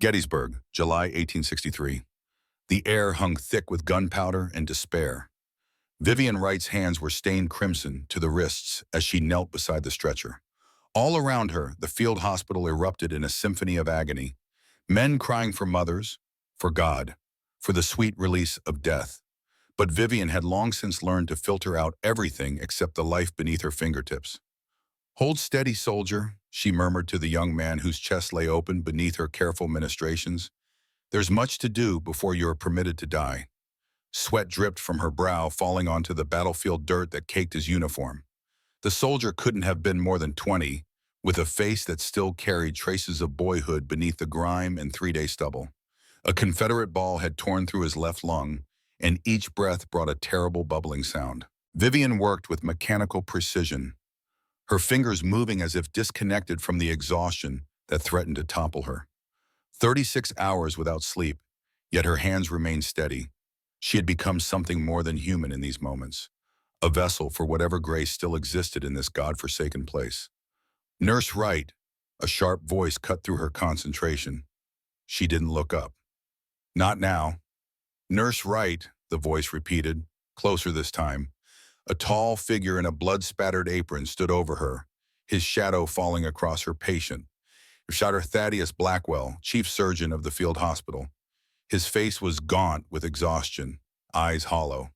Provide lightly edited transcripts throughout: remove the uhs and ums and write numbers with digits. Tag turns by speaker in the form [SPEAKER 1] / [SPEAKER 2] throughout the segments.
[SPEAKER 1] Gettysburg, July 1863. The air hung thick with gunpowder and despair. Vivian Wright's hands were stained crimson to the wrists as she knelt beside the stretcher. All around her, the field hospital erupted in a symphony of agony. Men crying for mothers, for God, for the sweet release of death. But Vivian had long since learned to filter out everything except the life beneath her fingertips. "Hold steady, soldier," she murmured to the young man whose chest lay open beneath her careful ministrations. "There's much to do before you are permitted to die." Sweat dripped from her brow, falling onto the battlefield dirt that caked his uniform. The soldier couldn't have been more than 20, with a face that still carried traces of boyhood beneath the grime and three-day stubble. A Confederate ball had torn through his left lung, and each breath brought a terrible bubbling sound. Vivian worked with mechanical precision, her fingers moving as if disconnected from the exhaustion that threatened to topple her. 36 hours without sleep, yet her hands remained steady. She had become something more than human in these moments, a vessel for whatever grace still existed in this God-forsaken place. "Nurse Wright," a sharp voice cut through her concentration. She didn't look up. "Not now." "Nurse Wright," the voice repeated, closer this time. A tall figure in a blood-spattered apron stood over her, his shadow falling across her patient. Dr. Thaddeus Blackwell, chief surgeon of the field hospital. His face was gaunt with exhaustion, eyes hollow.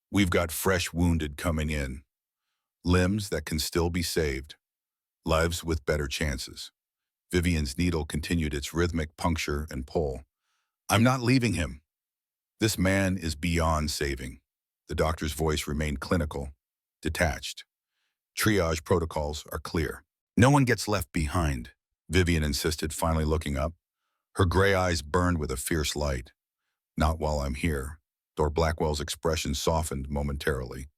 [SPEAKER 1] "We've got fresh wounded coming in. Limbs that can still be saved. Lives with better chances." Vivian's needle continued its rhythmic puncture and pull. "I'm not leaving him. This man is beyond saving." The doctor's voice remained clinical, detached. "Triage protocols are clear. No one gets left behind," Vivian insisted, finally looking up. Her gray eyes burned with a fierce light. "Not while I'm here." Dr. Blackwell's expression softened momentarily.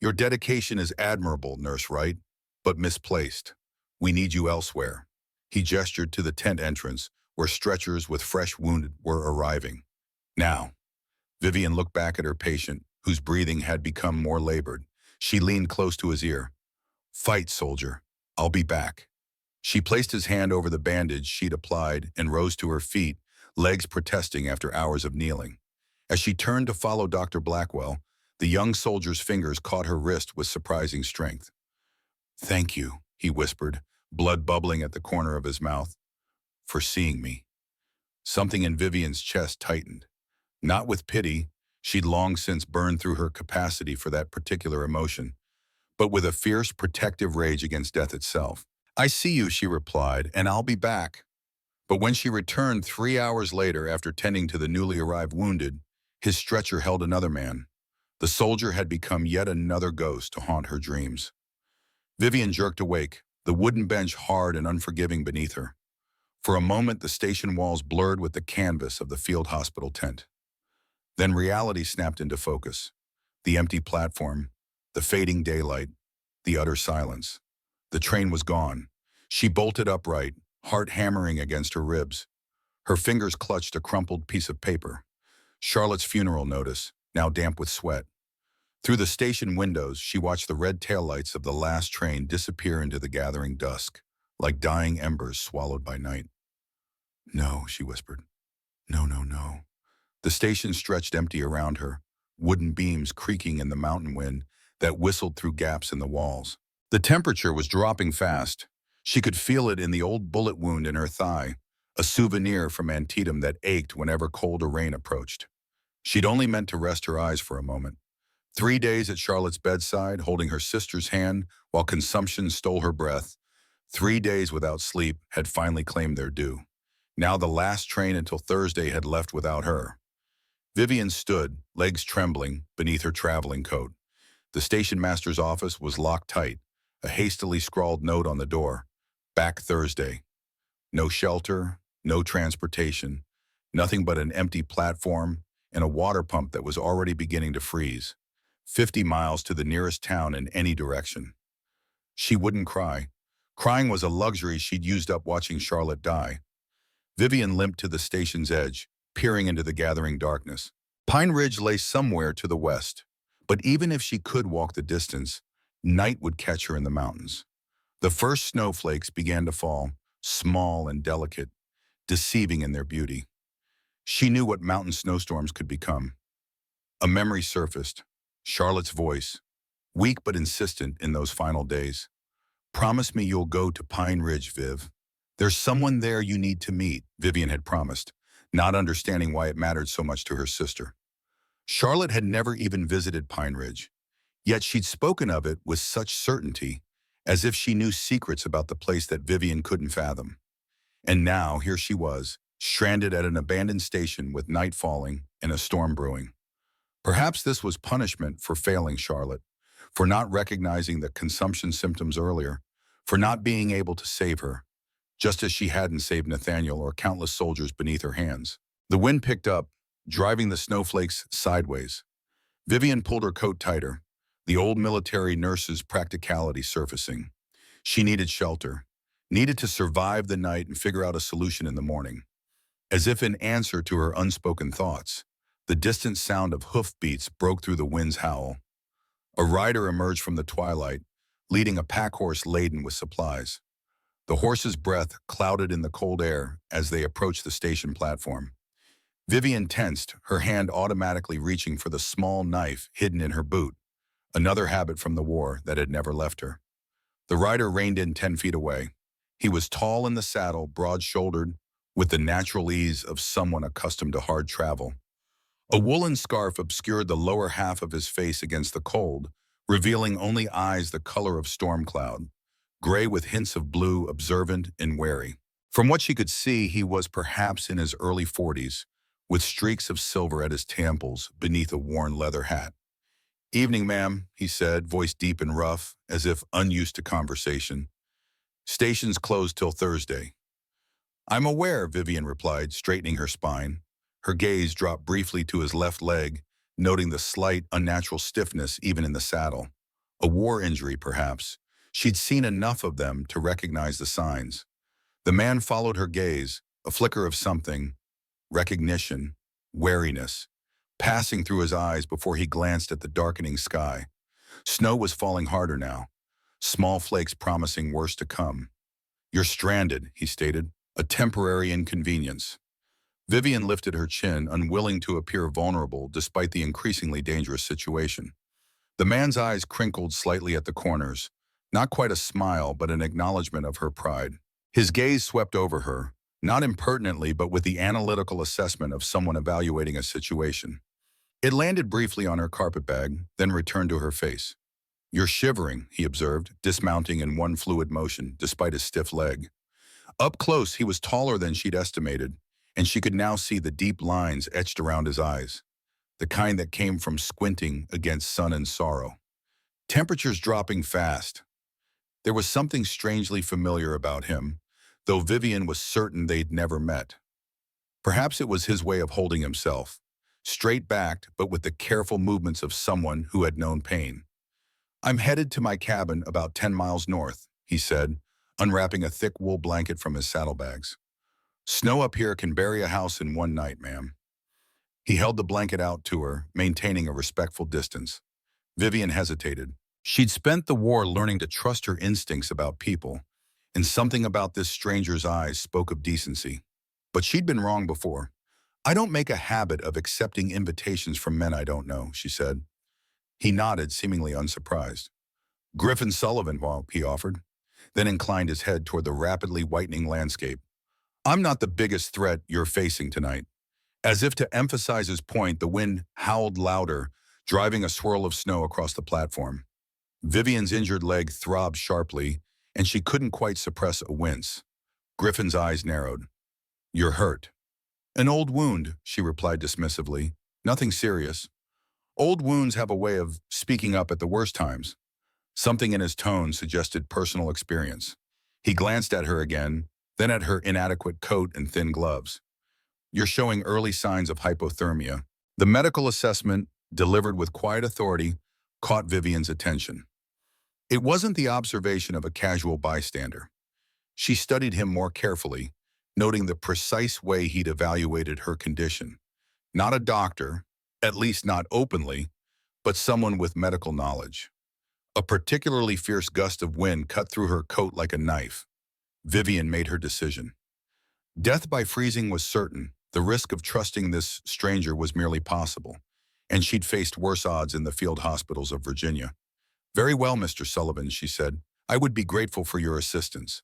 [SPEAKER 1] "Your dedication is admirable, Nurse Wright, but misplaced. We need you elsewhere." He gestured to the tent entrance, where stretchers with fresh wounded were arriving. "Now." Vivian looked back at her patient, whose breathing had become more labored. She leaned close to his ear. "Fight, soldier. I'll be back." She placed his hand over the bandage she'd applied and rose to her feet, legs protesting after hours of kneeling. As she turned to follow Dr. Blackwell, the young soldier's fingers caught her wrist with surprising strength. "Thank you," he whispered, blood bubbling at the corner of his mouth, "for seeing me." Something in Vivian's chest tightened. Not with pity, she'd long since burned through her capacity for that particular emotion, but with a fierce protective rage against death itself. "I see you," she replied, "and I'll be back." But when she returned 3 hours later after tending to the newly arrived wounded, his stretcher held another man. The soldier had become yet another ghost to haunt her dreams. Vivian jerked awake, the wooden bench hard and unforgiving beneath her. For a moment, the station walls blurred with the canvas of the field hospital tent. Then reality snapped into focus. The empty platform, the fading daylight, the utter silence. The train was gone. She bolted upright, heart hammering against her ribs. Her fingers clutched a crumpled piece of paper. Charlotte's funeral notice, now damp with sweat. Through the station windows, she watched the red taillights of the last train disappear into the gathering dusk, like dying embers swallowed by night. "No," she whispered. "No, no, no." The station stretched empty around her, wooden beams creaking in the mountain wind that whistled through gaps in the walls. The temperature was dropping fast. She could feel it in the old bullet wound in her thigh, a souvenir from Antietam that ached whenever cold or rain approached. She'd only meant to rest her eyes for a moment. 3 days at Charlotte's bedside, holding her sister's hand while consumption stole her breath. 3 days without sleep had finally claimed their due. Now the last train until Thursday had left without her. Vivian stood, legs trembling, beneath her traveling coat. The station master's office was locked tight, a hastily scrawled note on the door. "Back Thursday." No shelter, no transportation, nothing but an empty platform and a water pump that was already beginning to freeze. 50 miles to the nearest town in any direction. She wouldn't cry. Crying was a luxury she'd used up watching Charlotte die. Vivian limped to the station's edge, peering into the gathering darkness. Pine Ridge lay somewhere to the west, but even if she could walk the distance, night would catch her in the mountains. The first snowflakes began to fall, small and delicate. deceiving in their beauty. She knew what mountain snowstorms could become. A memory surfaced, Charlotte's voice, weak but insistent in those final days. Promise me you'll go to Pine Ridge, Viv. There's someone there you need to meet, Vivian had promised, not understanding why it mattered so much to her sister. Charlotte had never even visited Pine Ridge, yet she'd spoken of it with such certainty, as if she knew secrets about the place that Vivian couldn't fathom. And now, here she was, stranded at an abandoned station with night falling and a storm brewing. Perhaps this was punishment for failing Charlotte, for not recognizing the consumption symptoms earlier, for not being able to save her, just as she hadn't saved Nathaniel or countless soldiers beneath her hands. The wind picked up, driving the snowflakes sideways. Vivian pulled her coat tighter, the old military nurse's practicality surfacing. She needed shelter, needed to survive the night and figure out a solution in the morning. As if in answer to her unspoken thoughts, the distant sound of hoofbeats broke through the wind's howl. A rider emerged from the twilight, leading a pack horse laden with supplies. The horse's breath clouded in the cold air as they approached the station platform. Vivian tensed, her hand automatically reaching for the small knife hidden in her boot, another habit from the war that had never left her. The rider reined in 10 feet away. He was tall in the saddle, broad-shouldered, with the natural ease of someone accustomed to hard travel. A woolen scarf obscured the lower half of his face against the cold, revealing only eyes the color of storm cloud, gray with hints of blue, observant and wary. From what she could see, he was perhaps in his early 40s, with streaks of silver at his temples beneath a worn leather hat. "Evening, ma'am," he said, voice deep and rough, as if unused to conversation. "Station's closed till Thursday." "I'm aware," Vivian replied, straightening her spine. Her gaze dropped briefly to his left leg, noting the slight, unnatural stiffness even in the saddle. A war injury, perhaps. She'd seen enough of them to recognize the signs. The man followed her gaze, a flicker of something, recognition, wariness, passing through his eyes before he glanced at the darkening sky. Snow was falling harder now, small flakes promising worse to come. "You're stranded," he stated, "a temporary inconvenience." Vivian lifted her chin, unwilling to appear vulnerable despite the increasingly dangerous situation. The man's eyes crinkled slightly at the corners, not quite a smile but an acknowledgement of her pride. His gaze swept over her, not impertinently but with the analytical assessment of someone evaluating a situation. It landed briefly on her carpetbag, then returned to her face. "You're shivering," he observed, dismounting in one fluid motion despite his stiff leg. Up close, he was taller than she'd estimated, and she could now see the deep lines etched around his eyes, the kind that came from squinting against sun and sorrow. Temperatures dropping fast. There was something strangely familiar about him, though Vivian was certain they'd never met. Perhaps it was his way of holding himself, straight-backed but with the careful movements of someone who had known pain. "I'm headed to my cabin about 10 miles north," he said, unwrapping a thick wool blanket from his saddlebags. "Snow up here can bury a house in one night, ma'am." He held the blanket out to her, maintaining a respectful distance. Vivian hesitated. She'd spent the war learning to trust her instincts about people, and something about this stranger's eyes spoke of decency. But she'd been wrong before. "I don't make a habit of accepting invitations from men I don't know," she said. He nodded, seemingly unsurprised. "Griffin Sullivan," he offered, then inclined his head toward the rapidly whitening landscape. "I'm not the biggest threat you're facing tonight." As if to emphasize his point, the wind howled louder, driving a swirl of snow across the platform. Vivian's injured leg throbbed sharply, and she couldn't quite suppress a wince. Griffin's eyes narrowed. "You're hurt." "An old wound," she replied dismissively. "Nothing serious." Old wounds have a way of speaking up at the worst times. Something in his tone suggested personal experience. He glanced at her again, then at her inadequate coat and thin gloves. "You're showing early signs of hypothermia." The medical assessment, delivered with quiet authority, caught Vivian's attention. It wasn't the observation of a casual bystander. She studied him more carefully, noting the precise way he'd evaluated her condition. Not a doctor, at least not openly, but someone with medical knowledge. A particularly fierce gust of wind cut through her coat like a knife. Vivian made her decision. Death by freezing was certain. The risk of trusting this stranger was merely possible, and she'd faced worse odds in the field hospitals of Virginia. "Very well, Mr. Sullivan," she said. "I would be grateful for your assistance."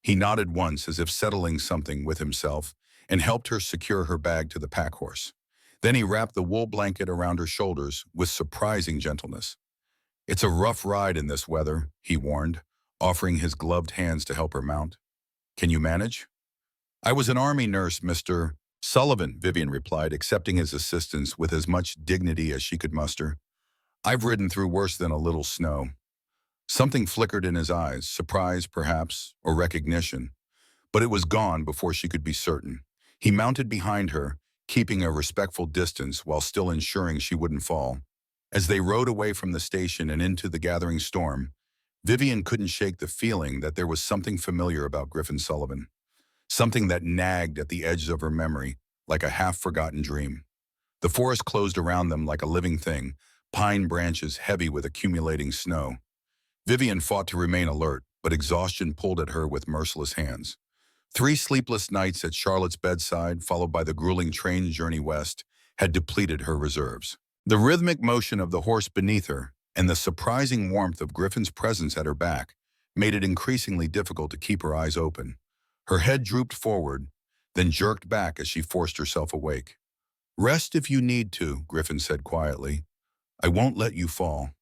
[SPEAKER 1] He nodded once as if settling something with himself and helped her secure her bag to the pack horse. Then he wrapped the wool blanket around her shoulders with surprising gentleness. "It's a rough ride in this weather," he warned, offering his gloved hands to help her mount. "Can you manage?" "I was an army nurse, Mr. Sullivan," Vivian replied, accepting his assistance with as much dignity as she could muster. "I've ridden through worse than a little snow." Something flickered in his eyes, surprise perhaps, or recognition, but it was gone before she could be certain. He mounted behind her, keeping a respectful distance while still ensuring she wouldn't fall. As they rode away from the station and into the gathering storm, Vivian couldn't shake the feeling that there was something familiar about Griffin Sullivan, something that nagged at the edges of her memory like a half-forgotten dream. The forest closed around them like a living thing, pine branches heavy with accumulating snow. Vivian fought to remain alert, but exhaustion pulled at her with merciless hands. 3 sleepless nights at Charlotte's bedside, followed by the grueling train journey west, had depleted her reserves. The rhythmic motion of the horse beneath her and the surprising warmth of Griffin's presence at her back made it increasingly difficult to keep her eyes open. Her head drooped forward, then jerked back as she forced herself awake. "Rest if you need to," Griffin said quietly. "I won't let you fall."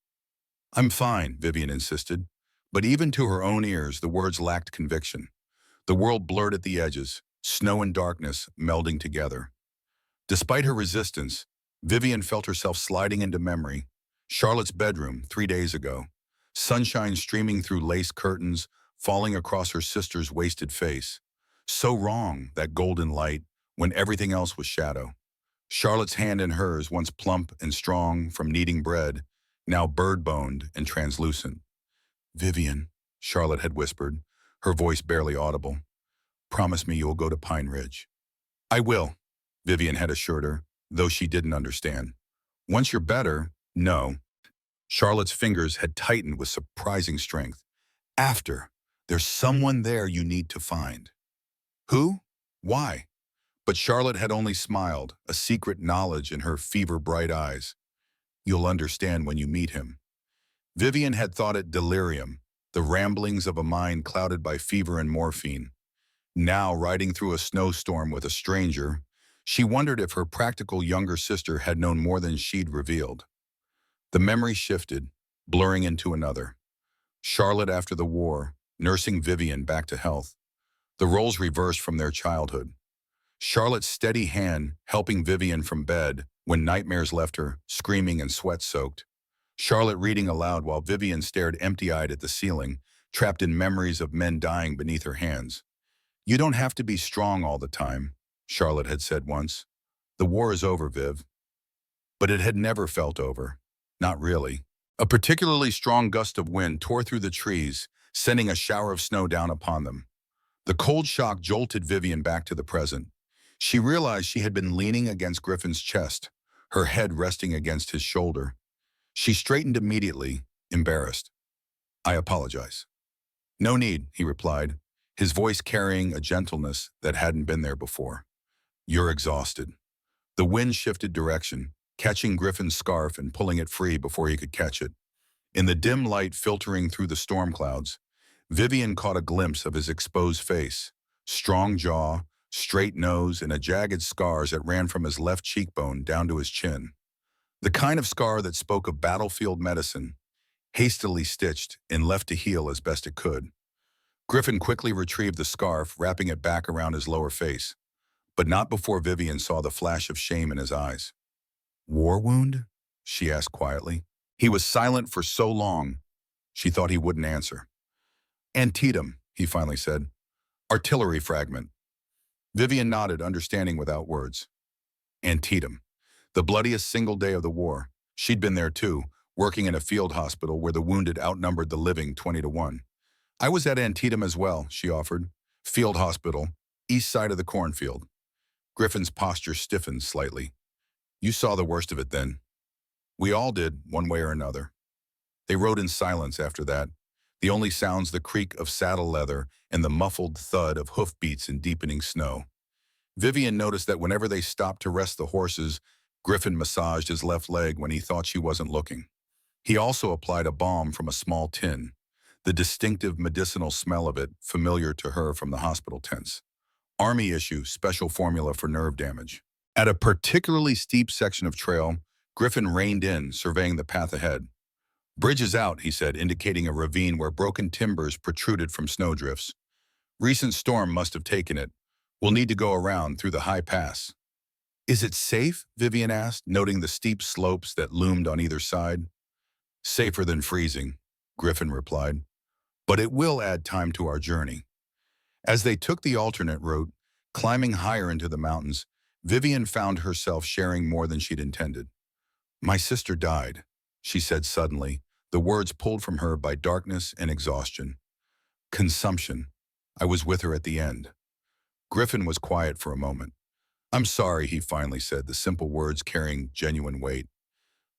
[SPEAKER 1] "I'm fine," Vivian insisted, but even to her own ears the words lacked conviction. The world blurred at the edges, snow and darkness melding together. Despite her resistance, Vivian felt herself sliding into memory. Charlotte's bedroom 3 days ago, sunshine streaming through lace curtains, falling across her sister's wasted face. So wrong, that golden light, when everything else was shadow. Charlotte's hand in hers, once plump and strong from kneading bread, now bird-boned and translucent. "Vivian," Charlotte had whispered, her voice barely audible. "Promise me you'll go to Pine Ridge." "I will," Vivian had assured her, though she didn't understand. "Once you're better, no." Charlotte's fingers had tightened with surprising strength. "After, there's someone there you need to find." "Who? Why?" But Charlotte had only smiled, a secret knowledge in her fever-bright eyes. "You'll understand when you meet him." Vivian had thought it delirium, the ramblings of a mind clouded by fever and morphine. Now, riding through a snowstorm with a stranger, she wondered if her practical younger sister had known more than she'd revealed. The memory shifted, blurring into another. Charlotte after the war, nursing Vivian back to health. The roles reversed from their childhood. Charlotte's steady hand helping Vivian from bed when nightmares left her, screaming and sweat-soaked. Charlotte reading aloud while Vivian stared empty-eyed at the ceiling, trapped in memories of men dying beneath her hands. "You don't have to be strong all the time," Charlotte had said once. "The war is over, Viv." But it had never felt over. Not really. A particularly strong gust of wind tore through the trees, sending a shower of snow down upon them. The cold shock jolted Vivian back to the present. She realized she had been leaning against Griffin's chest, her head resting against his shoulder. She straightened immediately, embarrassed. "I apologize." "No need," he replied, his voice carrying a gentleness that hadn't been there before. "You're exhausted." The wind shifted direction, catching Griffin's scarf and pulling it free before he could catch it. In the dim light filtering through the storm clouds, Vivian caught a glimpse of his exposed face, strong jaw, straight nose, and a jagged scar that ran from his left cheekbone down to his chin. The kind of scar that spoke of battlefield medicine, hastily stitched and left to heal as best it could. Griffin quickly retrieved the scarf, wrapping it back around his lower face, but not before Vivian saw the flash of shame in his eyes. "War wound?" she asked quietly. He was silent for so long, she thought he wouldn't answer. "Antietam," he finally said. "Artillery fragment." Vivian nodded, understanding without words. Antietam. The bloodiest single day of the war. She'd been there too, working in a field hospital where the wounded outnumbered the living 20-1. "I was at Antietam as well," she offered. "Field hospital, east side of the cornfield." Griffin's posture stiffened slightly. "You saw the worst of it then." "We all did, one way or another." They rode in silence after that, the only sounds the creak of saddle leather and the muffled thud of hoofbeats in deepening snow. Vivian noticed that whenever they stopped to rest the horses, Griffin massaged his left leg when he thought she wasn't looking. He also applied a balm from a small tin, the distinctive medicinal smell of it familiar to her from the hospital tents. Army issue, special formula for nerve damage. At a particularly steep section of trail, Griffin reined in, surveying the path ahead. "Bridge is out," he said, indicating a ravine where broken timbers protruded from snowdrifts. "Recent storm must have taken it. We'll need to go around through the high pass." "Is it safe?" Vivian asked, noting the steep slopes that loomed on either side. "Safer than freezing," Griffin replied. "But it will add time to our journey." As they took the alternate route, climbing higher into the mountains, Vivian found herself sharing more than she'd intended. "My sister died," she said suddenly, the words pulled from her by darkness and exhaustion. "Consumption. I was with her at the end." Griffin was quiet for a moment. "I'm sorry," he finally said, the simple words carrying genuine weight.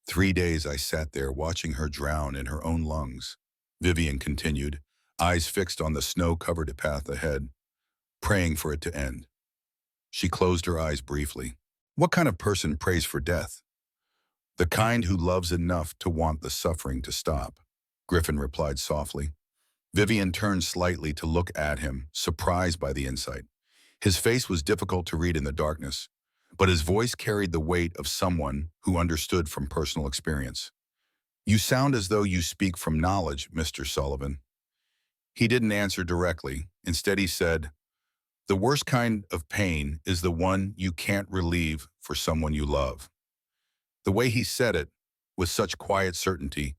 [SPEAKER 1] "3 days I sat there watching her drown in her own lungs," Vivian continued, eyes fixed on the snow-covered path ahead, praying for it to end. She closed her eyes briefly. "What kind of person prays for death?" "The kind who loves enough to want the suffering to stop," Griffin replied softly. Vivian turned slightly to look at him, surprised by the insight. His face was difficult to read in the darkness, but his voice carried the weight of someone who understood from personal experience. "You sound as though you speak from knowledge, Mr. Sullivan." He didn't answer directly. Instead, he said, "The worst kind of pain is the one you can't relieve for someone you love." The way he said it, with such quiet certainty,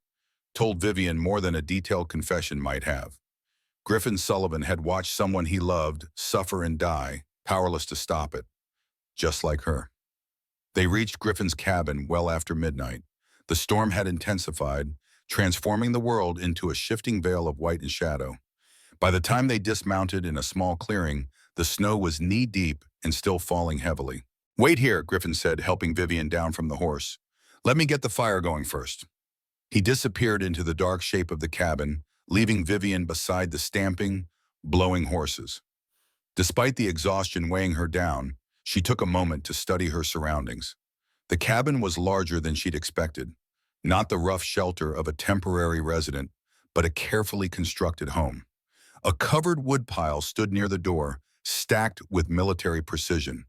[SPEAKER 1] told Vivian more than a detailed confession might have. Griffin Sullivan had watched someone he loved suffer and die, powerless to stop it, just like her. They reached Griffin's cabin well after midnight. The storm had intensified, transforming the world into a shifting veil of white and shadow. By the time they dismounted in a small clearing, the snow was knee-deep and still falling heavily. "Wait here," Griffin said, helping Vivian down from the horse. "Let me get the fire going first." He disappeared into the dark shape of the cabin, leaving Vivian beside the stamping, blowing horses. Despite the exhaustion weighing her down, she took a moment to study her surroundings. The cabin was larger than she'd expected, not the rough shelter of a temporary resident, but a carefully constructed home. A covered woodpile stood near the door, stacked with military precision.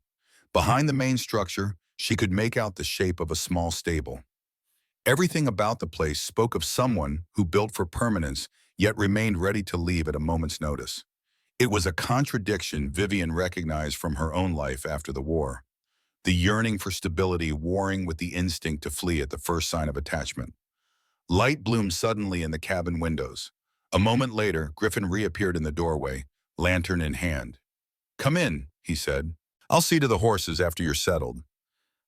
[SPEAKER 1] Behind the main structure, she could make out the shape of a small stable. Everything about the place spoke of someone who built for permanence, yet remained ready to leave at a moment's notice. It was a contradiction Vivian recognized from her own life after the war. The yearning for stability warring with the instinct to flee at the first sign of attachment. Light bloomed suddenly in the cabin windows. A moment later, Griffin reappeared in the doorway, lantern in hand. "Come in," he said. "I'll see to the horses after you're settled."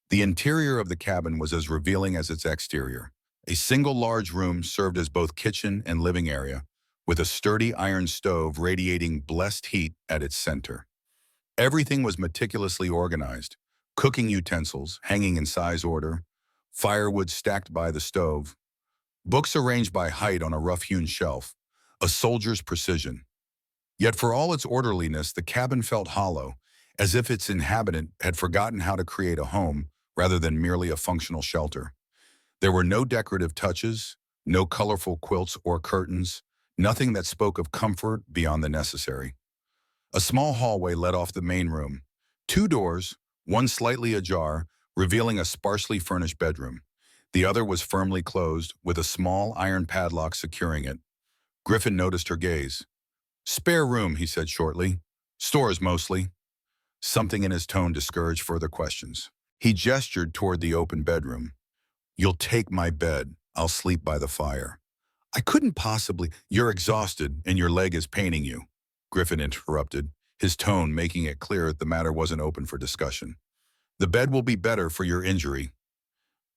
[SPEAKER 1] The interior of the cabin was as revealing as its exterior. A single large room served as both kitchen and living area, with a sturdy iron stove radiating blessed heat at its center. Everything was meticulously organized, cooking utensils hanging in size order, firewood stacked by the stove, books arranged by height on a rough-hewn shelf, a soldier's precision. Yet for all its orderliness, the cabin felt hollow, as if its inhabitant had forgotten how to create a home rather than merely a functional shelter. There were no decorative touches, no colorful quilts or curtains, nothing that spoke of comfort beyond the necessary. A small hallway led off the main room. Two doors, one slightly ajar, revealing a sparsely furnished bedroom. The other was firmly closed, with a small iron padlock securing it. Griffin noticed her gaze. "Spare room," he said shortly. "Stores mostly." Something in his tone discouraged further questions. He gestured toward the open bedroom. "You'll take my bed. I'll sleep by the fire." "I couldn't possibly—" "You're exhausted and your leg is paining you," Griffin interrupted, his tone making it clear that the matter wasn't open for discussion. "The bed will be better for your injury."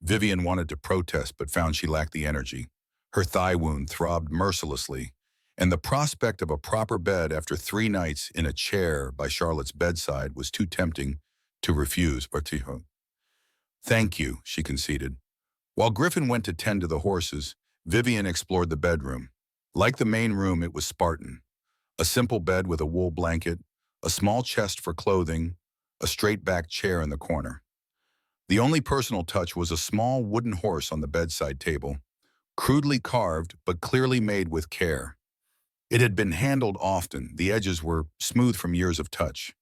[SPEAKER 1] Vivian wanted to protest but found she lacked the energy. Her thigh wound throbbed mercilessly, and the prospect of a proper bed after 3 nights in a chair by Charlotte's bedside was too tempting to refuse or to. "Thank you," she conceded. While Griffin went to tend to the horses, Vivian explored the bedroom. Like the main room, it was Spartan. A simple bed with a wool blanket, a small chest for clothing, a straight-back chair in the corner. The only personal touch was a small wooden horse on the bedside table, crudely carved but clearly made with care. It had been handled often, the edges were smooth from years of touch.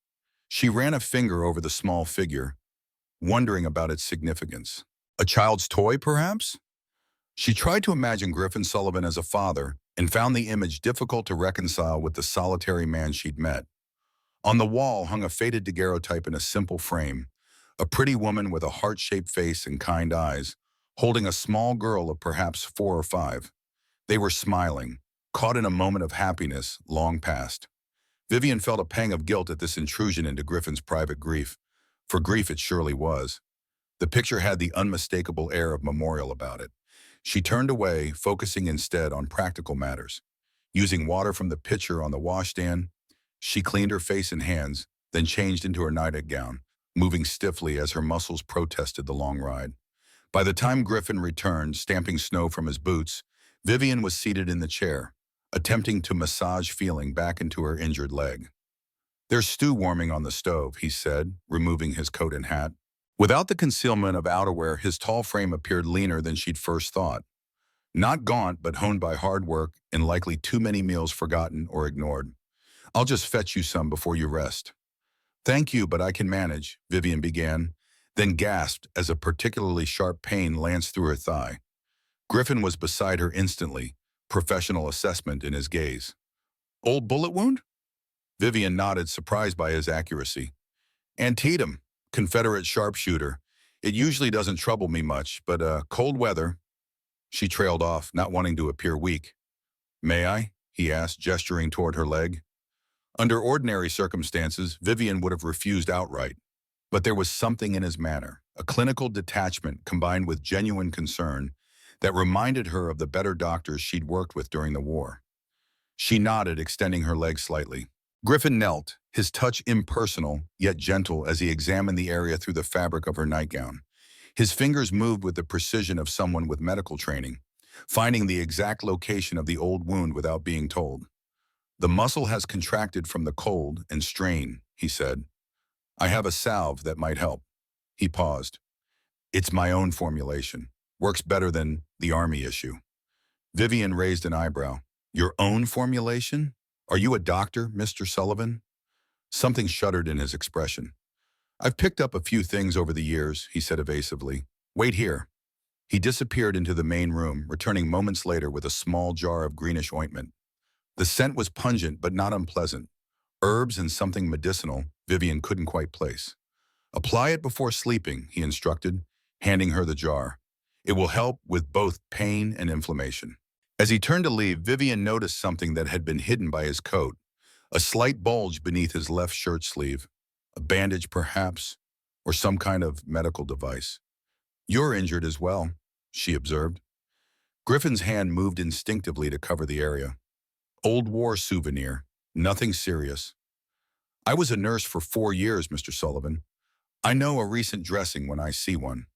[SPEAKER 1] She ran a finger over the small figure, wondering about its significance. A child's toy, perhaps? She tried to imagine Griffin Sullivan as a father and found the image difficult to reconcile with the solitary man she'd met. On the wall hung a faded daguerreotype in a simple frame, a pretty woman with a heart-shaped face and kind eyes, holding a small girl of perhaps 4 or 5. They were smiling, caught in a moment of happiness long past. Vivian felt a pang of guilt at this intrusion into Griffin's private grief, for grief it surely was. The picture had the unmistakable air of memorial about it. She turned away, focusing instead on practical matters. Using water from the pitcher on the washstand, she cleaned her face and hands, then changed into her nightgown, moving stiffly as her muscles protested the long ride. By the time Griffin returned, stamping snow from his boots, Vivian was seated in the chair, attempting to massage feeling back into her injured leg. "There's stew warming on the stove," he said, removing his coat and hat. Without the concealment of outerwear, his tall frame appeared leaner than she'd first thought. Not gaunt, but honed by hard work and likely too many meals forgotten or ignored. "I'll just fetch you some before you rest." "Thank you, but I can manage," Vivian began, then gasped as a particularly sharp pain lanced through her thigh. Griffin was beside her instantly, professional assessment in his gaze. "Old bullet wound?" Vivian nodded, surprised by his accuracy. "Antietam, Confederate sharpshooter. It usually doesn't trouble me much, but cold weather." She trailed off, not wanting to appear weak. "May I?" he asked, gesturing toward her leg. Under ordinary circumstances, Vivian would have refused outright. But there was something in his manner, a clinical detachment combined with genuine concern, that reminded her of the better doctors she'd worked with during the war. She nodded, extending her leg slightly. Griffin knelt, his touch impersonal, yet gentle as he examined the area through the fabric of her nightgown. His fingers moved with the precision of someone with medical training, finding the exact location of the old wound without being told. "The muscle has contracted from the cold and strain," he said. "I have a salve that might help." He paused. "It's my own formulation. Works better than the Army issue." Vivian raised an eyebrow. "Your own formulation? Are you a doctor, Mr. Sullivan?" Something shuddered in his expression. "I've picked up a few things over the years," he said evasively. "Wait here." He disappeared into the main room, returning moments later with a small jar of greenish ointment. The scent was pungent but not unpleasant. Herbs and something medicinal Vivian couldn't quite place. "Apply it before sleeping," he instructed, handing her the jar. "It will help with both pain and inflammation." As he turned to leave, Vivian noticed something that had been hidden by his coat, a slight bulge beneath his left shirt sleeve. A bandage, perhaps, or some kind of medical device. "You're injured as well," she observed. Griffin's hand moved instinctively to cover the area. "Old war souvenir. Nothing serious." "I was a nurse for 4 years, Mr. Sullivan. I know a recent dressing when I see one."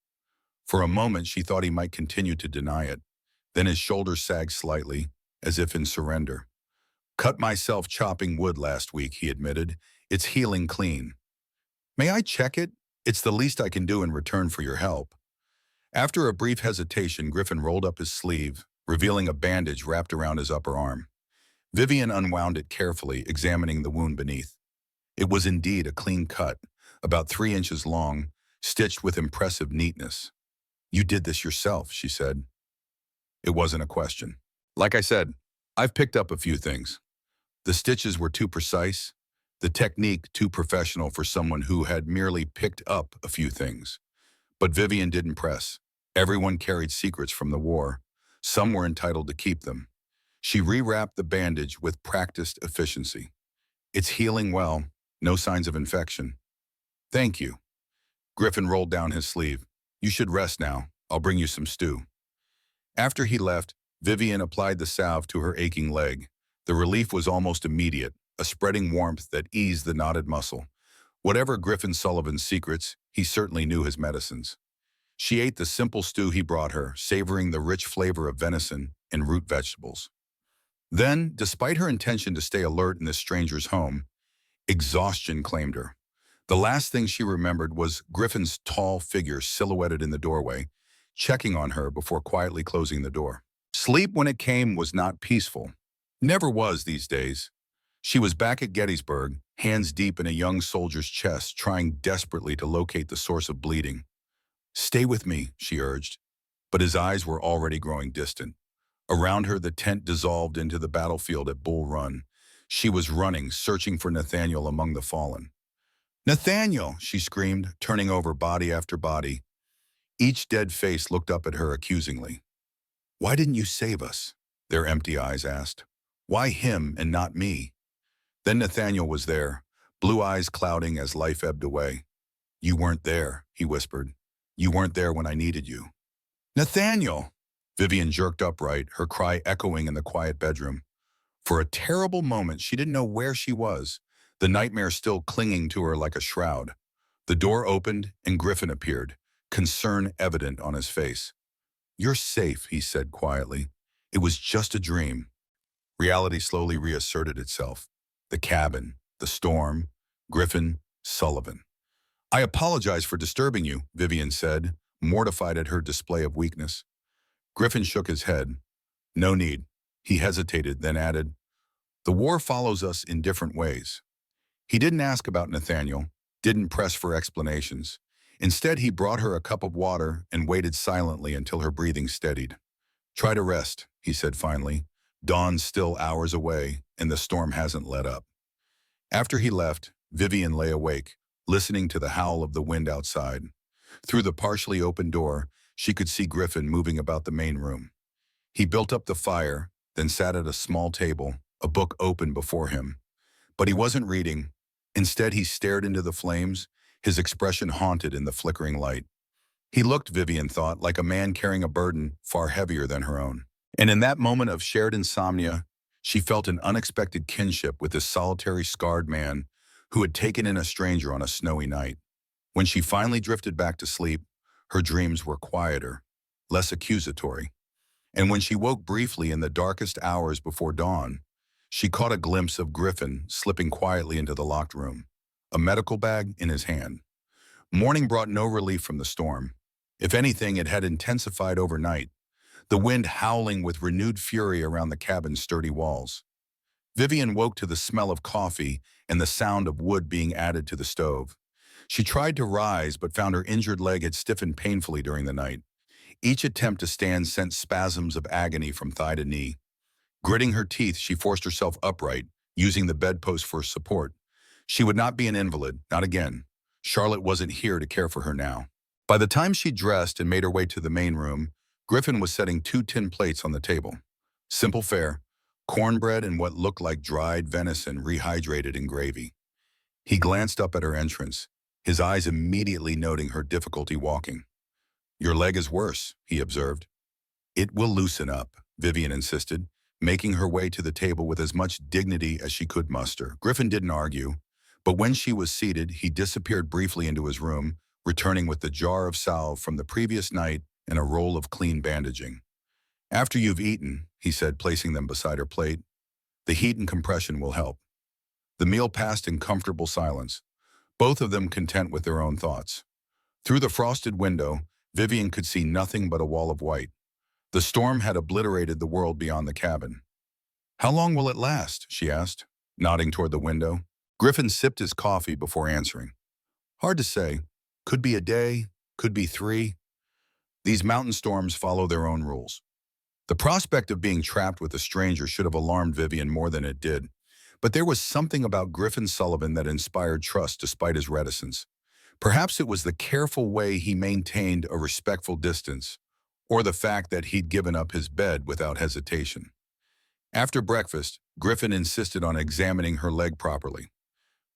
[SPEAKER 1] For a moment, she thought he might continue to deny it. Then his shoulders sagged slightly, as if in surrender. "Cut myself chopping wood last week," he admitted. "It's healing clean." "May I check it? It's the least I can do in return for your help." After a brief hesitation, Griffin rolled up his sleeve, revealing a bandage wrapped around his upper arm. Vivian unwound it carefully, examining the wound beneath. It was indeed a clean cut, about 3 inches long, stitched with impressive neatness. "You did this yourself," she said. It wasn't a question. "Like I said, I've picked up a few things." The stitches were too precise, the technique too professional for someone who had merely picked up a few things. But Vivian didn't press. Everyone carried secrets from the war. Some were entitled to keep them. She rewrapped the bandage with practiced efficiency. "It's healing well, no signs of infection." "Thank you." Griffin rolled down his sleeve. "You should rest now. I'll bring you some stew." After he left, Vivian applied the salve to her aching leg. The relief was almost immediate, a spreading warmth that eased the knotted muscle. Whatever Griffin Sullivan's secrets, he certainly knew his medicines. She ate the simple stew he brought her, savoring the rich flavor of venison and root vegetables. Then, despite her intention to stay alert in this stranger's home, exhaustion claimed her. The last thing she remembered was Griffin's tall figure silhouetted in the doorway, checking on her before quietly closing the door. Sleep, when it came, was not peaceful. Never was these days. She was back at Gettysburg, hands deep in a young soldier's chest, trying desperately to locate the source of bleeding. "Stay with me," she urged, but his eyes were already growing distant. Around her, the tent dissolved into the battlefield at Bull Run. She was running, searching for Nathaniel among the fallen. "Nathaniel!" she screamed, turning over body after body. Each dead face looked up at her accusingly. "Why didn't you save us?" their empty eyes asked. "Why him and not me?" Then Nathaniel was there, blue eyes clouding as life ebbed away. "You weren't there," he whispered. "You weren't there when I needed you." "Nathaniel!" Vivian jerked upright, her cry echoing in the quiet bedroom. For a terrible moment, she didn't know where she was, the nightmare still clinging to her like a shroud. The door opened and Griffin appeared, concern evident on his face. "You're safe," he said quietly. "It was just a dream." Reality slowly reasserted itself. The cabin, the storm, Griffin, Sullivan. "I apologize for disturbing you," Vivian said, mortified at her display of weakness. Griffin shook his head. "No need." He hesitated, then added, "The war follows us in different ways." He didn't ask about Nathaniel, didn't press for explanations. Instead, he brought her a cup of water and waited silently until her breathing steadied. "Try to rest," he said finally. "Dawn's still hours away, and the storm hasn't let up." After he left, Vivian lay awake, listening to the howl of the wind outside. Through the partially open door, she could see Griffin moving about the main room. He built up the fire, then sat at a small table, a book open before him. But he wasn't reading. Instead, he stared into the flames, his expression haunted in the flickering light. He looked, Vivian thought, like a man carrying a burden far heavier than her own. And in that moment of shared insomnia, she felt an unexpected kinship with this solitary, scarred man who had taken in a stranger on a snowy night. When she finally drifted back to sleep, her dreams were quieter, less accusatory. And when she woke briefly in the darkest hours before dawn, she caught a glimpse of Griffin slipping quietly into the locked room, a medical bag in his hand. Morning brought no relief from the storm. If anything, it had intensified overnight, the wind howling with renewed fury around the cabin's sturdy walls. Vivian woke to the smell of coffee and the sound of wood being added to the stove. She tried to rise, but found her injured leg had stiffened painfully during the night. Each attempt to stand sent spasms of agony from thigh to knee. Gritting her teeth, she forced herself upright, using the bedpost for support. She would not be an invalid, not again. Charlotte wasn't here to care for her now. By the time she dressed and made her way to the main room, Griffin was setting 2 tin plates on the table. Simple fare, cornbread and what looked like dried venison rehydrated in gravy. He glanced up at her entrance, his eyes immediately noting her difficulty walking. "Your leg is worse," he observed. "It will loosen up," Vivian insisted, making her way to the table with as much dignity as she could muster. Griffin didn't argue, but when she was seated, he disappeared briefly into his room, returning with the jar of salve from the previous night and a roll of clean bandaging. "After you've eaten," he said, placing them beside her plate, "the heat and compression will help." The meal passed in comfortable silence, both of them content with their own thoughts. Through the frosted window, Vivian could see nothing but a wall of white. The storm had obliterated the world beyond the cabin. "How long will it last?" she asked, nodding toward the window. Griffin sipped his coffee before answering. "Hard to say. Could be a day, could be 3. These mountain storms follow their own rules." The prospect of being trapped with a stranger should have alarmed Vivian more than it did. But there was something about Griffin Sullivan that inspired trust despite his reticence. Perhaps it was the careful way he maintained a respectful distance, or the fact that he'd given up his bed without hesitation. After breakfast, Griffin insisted on examining her leg properly.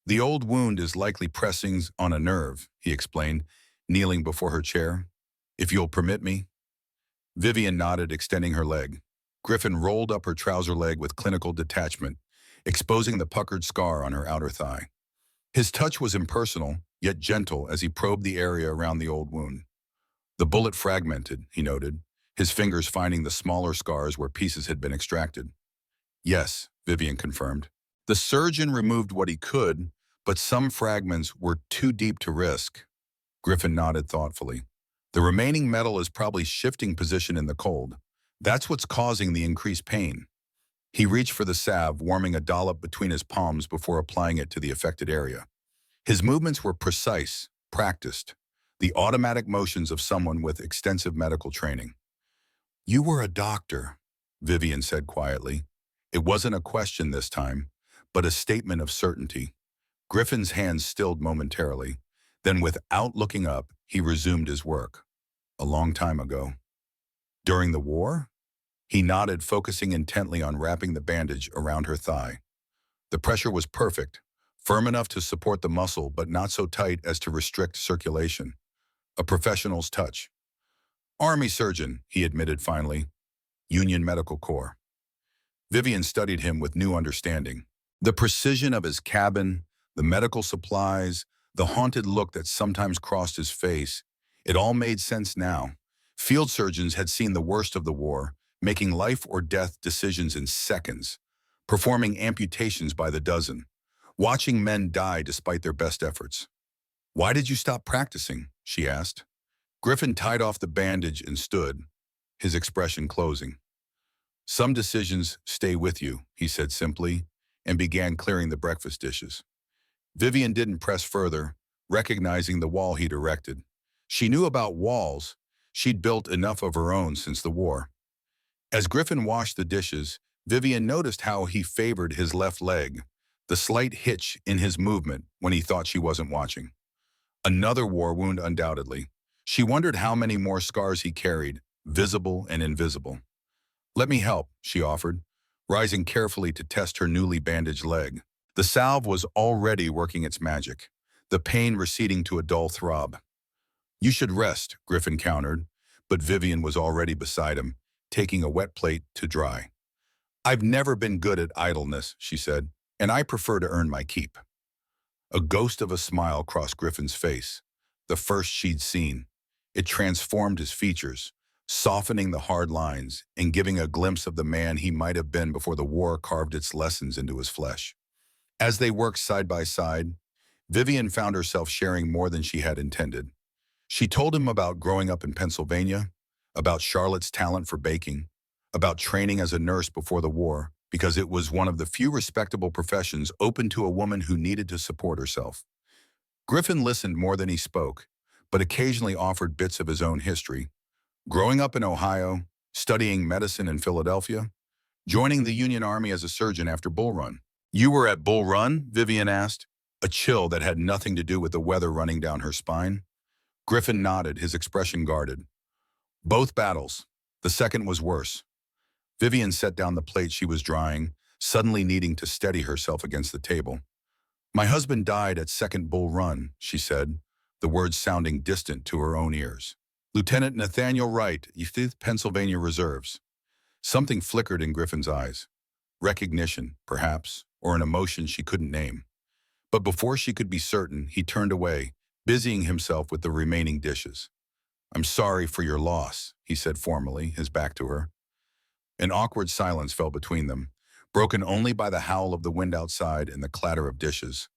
[SPEAKER 1] "The old wound is likely pressing on a nerve," he explained, kneeling before her chair. "If you'll permit me." Vivian nodded, extending her leg. Griffin rolled up her trouser leg with clinical detachment, exposing the puckered scar on her outer thigh. His touch was impersonal, yet gentle as he probed the area around the old wound. "The bullet fragmented," he noted, his fingers finding the smaller scars where pieces had been extracted. Yes, Vivian confirmed. The surgeon removed what he could, but some fragments were too deep to risk. Griffin nodded thoughtfully. The remaining metal is probably shifting position in the cold. That's what's causing the increased pain. He reached for the salve, warming a dollop between his palms before applying it to the affected area. His movements were precise, practiced, the automatic motions of someone with extensive medical training. You were a doctor, Vivian said quietly. It wasn't a question this time, but a statement of certainty. Griffin's hands stilled momentarily. Then, without looking up, he resumed his work. A long time ago. During the war? He nodded, focusing intently on wrapping the bandage around her thigh. The pressure was perfect, firm enough to support the muscle, but not so tight as to restrict circulation. A professional's touch. Army surgeon, he admitted finally. Union Medical Corps. Vivian studied him with new understanding. The precision of his cabin, the medical supplies, the haunted look that sometimes crossed his face, it all made sense now. Field surgeons had seen the worst of the war, making life or death decisions in seconds, performing amputations by the dozen, watching men die despite their best efforts. Why did you stop practicing? She asked. Griffin tied off the bandage and stood, his expression closing. Some decisions stay with you, he said simply, and began clearing the breakfast dishes. Vivian didn't press further, recognizing the wall he'd erected. She knew about walls. She'd built enough of her own since the war. As Griffin washed the dishes, Vivian noticed how he favored his left leg, the slight hitch in his movement when he thought she wasn't watching. Another war wound, undoubtedly. She wondered how many more scars he carried, visible and invisible. Let me help, she offered, rising carefully to test her newly bandaged leg. The salve was already working its magic, the pain receding to a dull throb. You should rest, Griffin countered, but Vivian was already beside him, taking a wet plate to dry. I've never been good at idleness, she said, and I prefer to earn my keep. A ghost of a smile crossed Griffin's face, the first she'd seen. It transformed his features, softening the hard lines and giving a glimpse of the man he might have been before the war carved its lessons into his flesh. As they worked side by side, Vivian found herself sharing more than she had intended. She told him about growing up in Pennsylvania, about Charlotte's talent for baking, about training as a nurse before the war, because it was one of the few respectable professions open to a woman who needed to support herself. Griffin listened more than he spoke, but occasionally offered bits of his own history. Growing up in Ohio, studying medicine in Philadelphia, joining the Union Army as a surgeon after Bull Run. You were at Bull Run? Vivian asked, a chill that had nothing to do with the weather running down her spine. Griffin nodded, his expression guarded. Both battles. The second was worse. Vivian set down the plate she was drying, suddenly needing to steady herself against the table. My husband died at Second Bull Run, she said, the words sounding distant to her own ears. Lieutenant Nathaniel Wright, 5th Pennsylvania Reserves. Something flickered in Griffin's eyes. Recognition, perhaps, or an emotion she couldn't name. But before she could be certain, he turned away, busying himself with the remaining dishes. I'm sorry for your loss, he said formally, his back to her. An awkward silence fell between them, broken only by the howl of the wind outside and the clatter of dishes.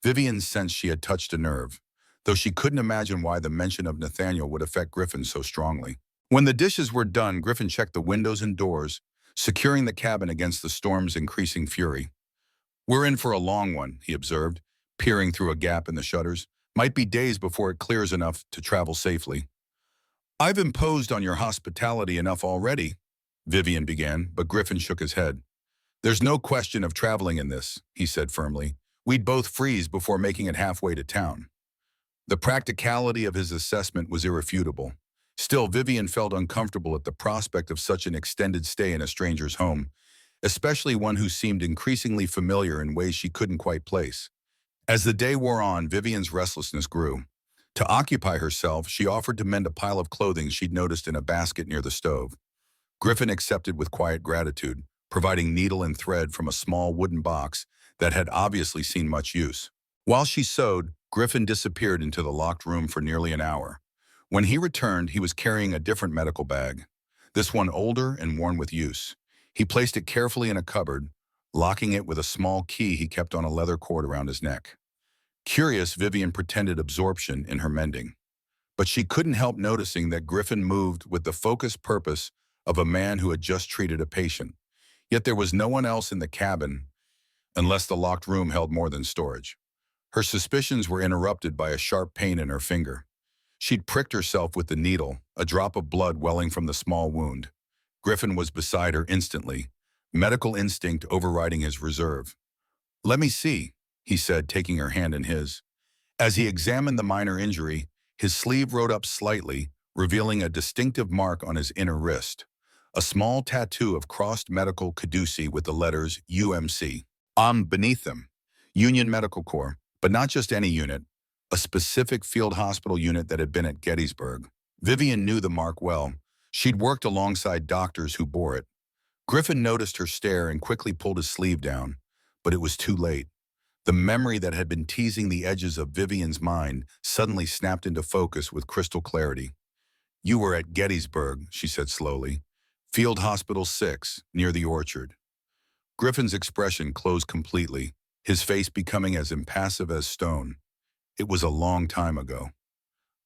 [SPEAKER 1] Vivian sensed she had touched a nerve, though she couldn't imagine why the mention of Nathaniel would affect Griffin so strongly. When the dishes were done, Griffin checked the windows and doors, securing the cabin against the storm's increasing fury. We're in for a long one, he observed, peering through a gap in the shutters. Might be days before it clears enough to travel safely. I've imposed on your hospitality enough already, Vivian began, but Griffin shook his head. There's no question of traveling in this, he said firmly. We'd both freeze before making it halfway to town. The practicality of his assessment was irrefutable. Still, Vivian felt uncomfortable at the prospect of such an extended stay in a stranger's home, especially one who seemed increasingly familiar in ways she couldn't quite place. As the day wore on, Vivian's restlessness grew. To occupy herself, she offered to mend a pile of clothing she'd noticed in a basket near the stove. Griffin accepted with quiet gratitude, providing needle and thread from a small wooden box that had obviously seen much use. While she sewed, Griffin disappeared into the locked room for nearly an hour. When he returned, he was carrying a different medical bag, this one older and worn with use. He placed it carefully in a cupboard, locking it with a small key he kept on a leather cord around his neck. Curious, Vivian pretended absorption in her mending. But she couldn't help noticing that Griffin moved with the focused purpose of a man who had just treated a patient. Yet there was no one else in the cabin, unless the locked room held more than storage. Her suspicions were interrupted by a sharp pain in her finger. She'd pricked herself with the needle, a drop of blood welling from the small wound. Griffin was beside her instantly, medical instinct overriding his reserve. "Let me see," he said, taking her hand in his. As he examined the minor injury, his sleeve rode up slightly, revealing a distinctive mark on his inner wrist, a small tattoo of crossed medical caducee with the letters UMC. Beneath them, Union Medical Corps, but not just any unit, a specific field hospital unit that had been at Gettysburg. Vivian knew the mark well. She'd worked alongside doctors who bore it. Griffin noticed her stare and quickly pulled his sleeve down, but it was too late. The memory that had been teasing the edges of Vivian's mind suddenly snapped into focus with crystal clarity. "You were at Gettysburg," she said slowly. "Field Hospital 6, near the orchard." Griffin's expression closed completely, his face becoming as impassive as stone. It was a long time ago.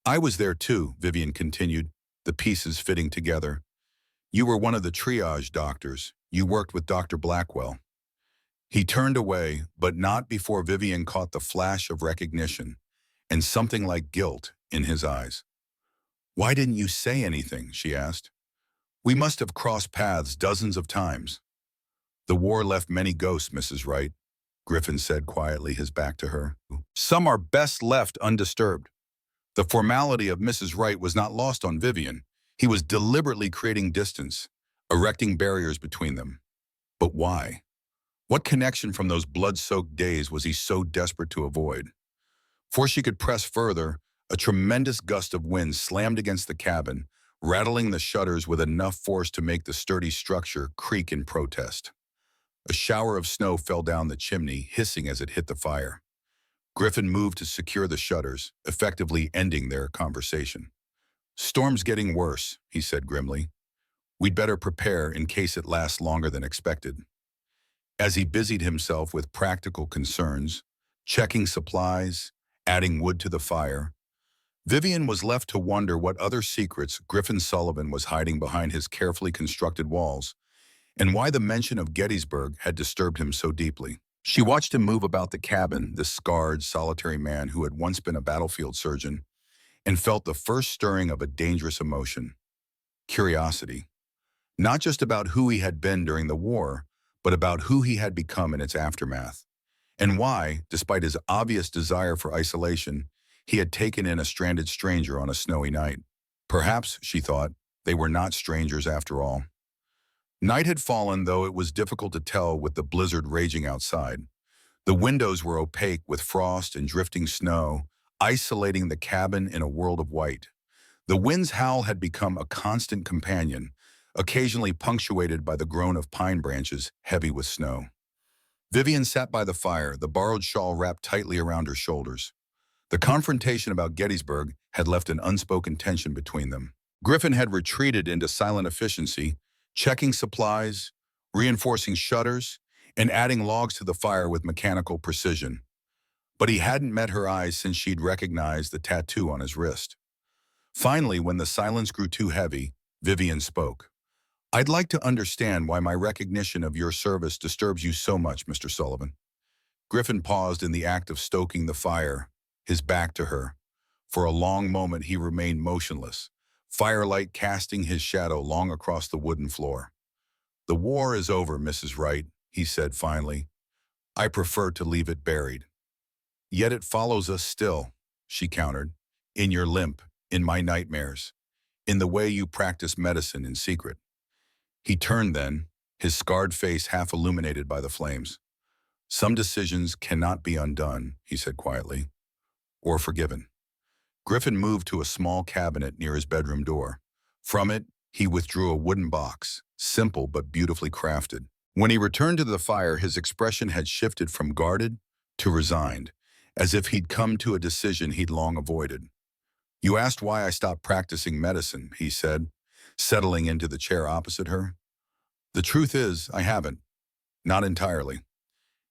[SPEAKER 1] "I was there too," Vivian continued, the pieces fitting together. "You were one of the triage doctors. You worked with Dr. Blackwell." He turned away, but not before Vivian caught the flash of recognition and something like guilt in his eyes. "Why didn't you say anything?" she asked. "We must have crossed paths dozens of times." "The war left many ghosts, Mrs. Wright," Griffin said quietly, his back to her. "Some are best left undisturbed." The formality of Mrs. Wright was not lost on Vivian. He was deliberately creating distance, erecting barriers between them. But why? What connection from those blood-soaked days was he so desperate to avoid? Before she could press further, a tremendous gust of wind slammed against the cabin, rattling the shutters with enough force to make the sturdy structure creak in protest. A shower of snow fell down the chimney, hissing as it hit the fire. Griffin moved to secure the shutters, effectively ending their conversation. "Storm's getting worse," he said grimly. "We'd better prepare in case it lasts longer than expected." As he busied himself with practical concerns, checking supplies, adding wood to the fire, Vivian was left to wonder what other secrets Griffin Sullivan was hiding behind his carefully constructed walls, and why the mention of Gettysburg had disturbed him so deeply. She watched him move about the cabin, this scarred, solitary man who had once been a battlefield surgeon, and felt the first stirring of a dangerous emotion: curiosity. Not just about who he had been during the war, but about who he had become in its aftermath, and why, despite his obvious desire for isolation, he had taken in a stranded stranger on a snowy night. Perhaps, she thought, they were not strangers after all. Night had fallen, though it was difficult to tell with the blizzard raging outside. The windows were opaque with frost and drifting snow, isolating the cabin in a world of white. The wind's howl had become a constant companion, occasionally punctuated by the groan of pine branches heavy with snow. Vivian sat by the fire, the borrowed shawl wrapped tightly around her shoulders. The confrontation about Gettysburg had left an unspoken tension between them. Griffin had retreated into silent efficiency, checking supplies, reinforcing shutters, and adding logs to the fire with mechanical precision. But he hadn't met her eyes since she'd recognized the tattoo on his wrist. Finally, when the silence grew too heavy, Vivian spoke. "I'd like to understand why my recognition of your service disturbs you so much, Mr. Sullivan." Griffin paused in the act of stoking the fire, his back to her. For a long moment he remained motionless, firelight casting his shadow long across the wooden floor. "The war is over, Mrs. Wright," he said finally. "I prefer to leave it buried." "Yet it follows us still," she countered. "In your limp, in my nightmares, in the way you practice medicine in secret." He turned then, his scarred face half illuminated by the flames. "Some decisions cannot be undone," he said quietly, "or forgiven." Griffin moved to a small cabinet near his bedroom door. From it, he withdrew a wooden box, simple but beautifully crafted. When he returned to the fire, his expression had shifted from guarded to resigned, as if he'd come to a decision he'd long avoided. "You asked why I stopped practicing medicine," he said, settling into the chair opposite her. The truth is, I haven't. Not entirely.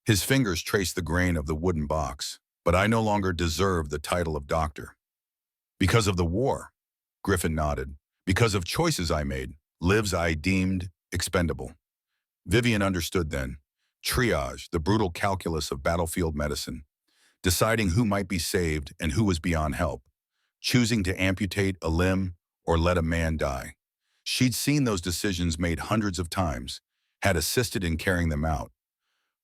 [SPEAKER 1] His fingers traced the grain of the wooden box, but I no longer deserve the title of doctor. Because of the war, Griffin nodded. Because of choices I made, lives I deemed expendable. Vivian understood then. Triage, the brutal calculus of battlefield medicine, deciding who might be saved and who was beyond help, choosing to amputate a limb or let a man die. She'd seen those decisions made hundreds of times, had assisted in carrying them out.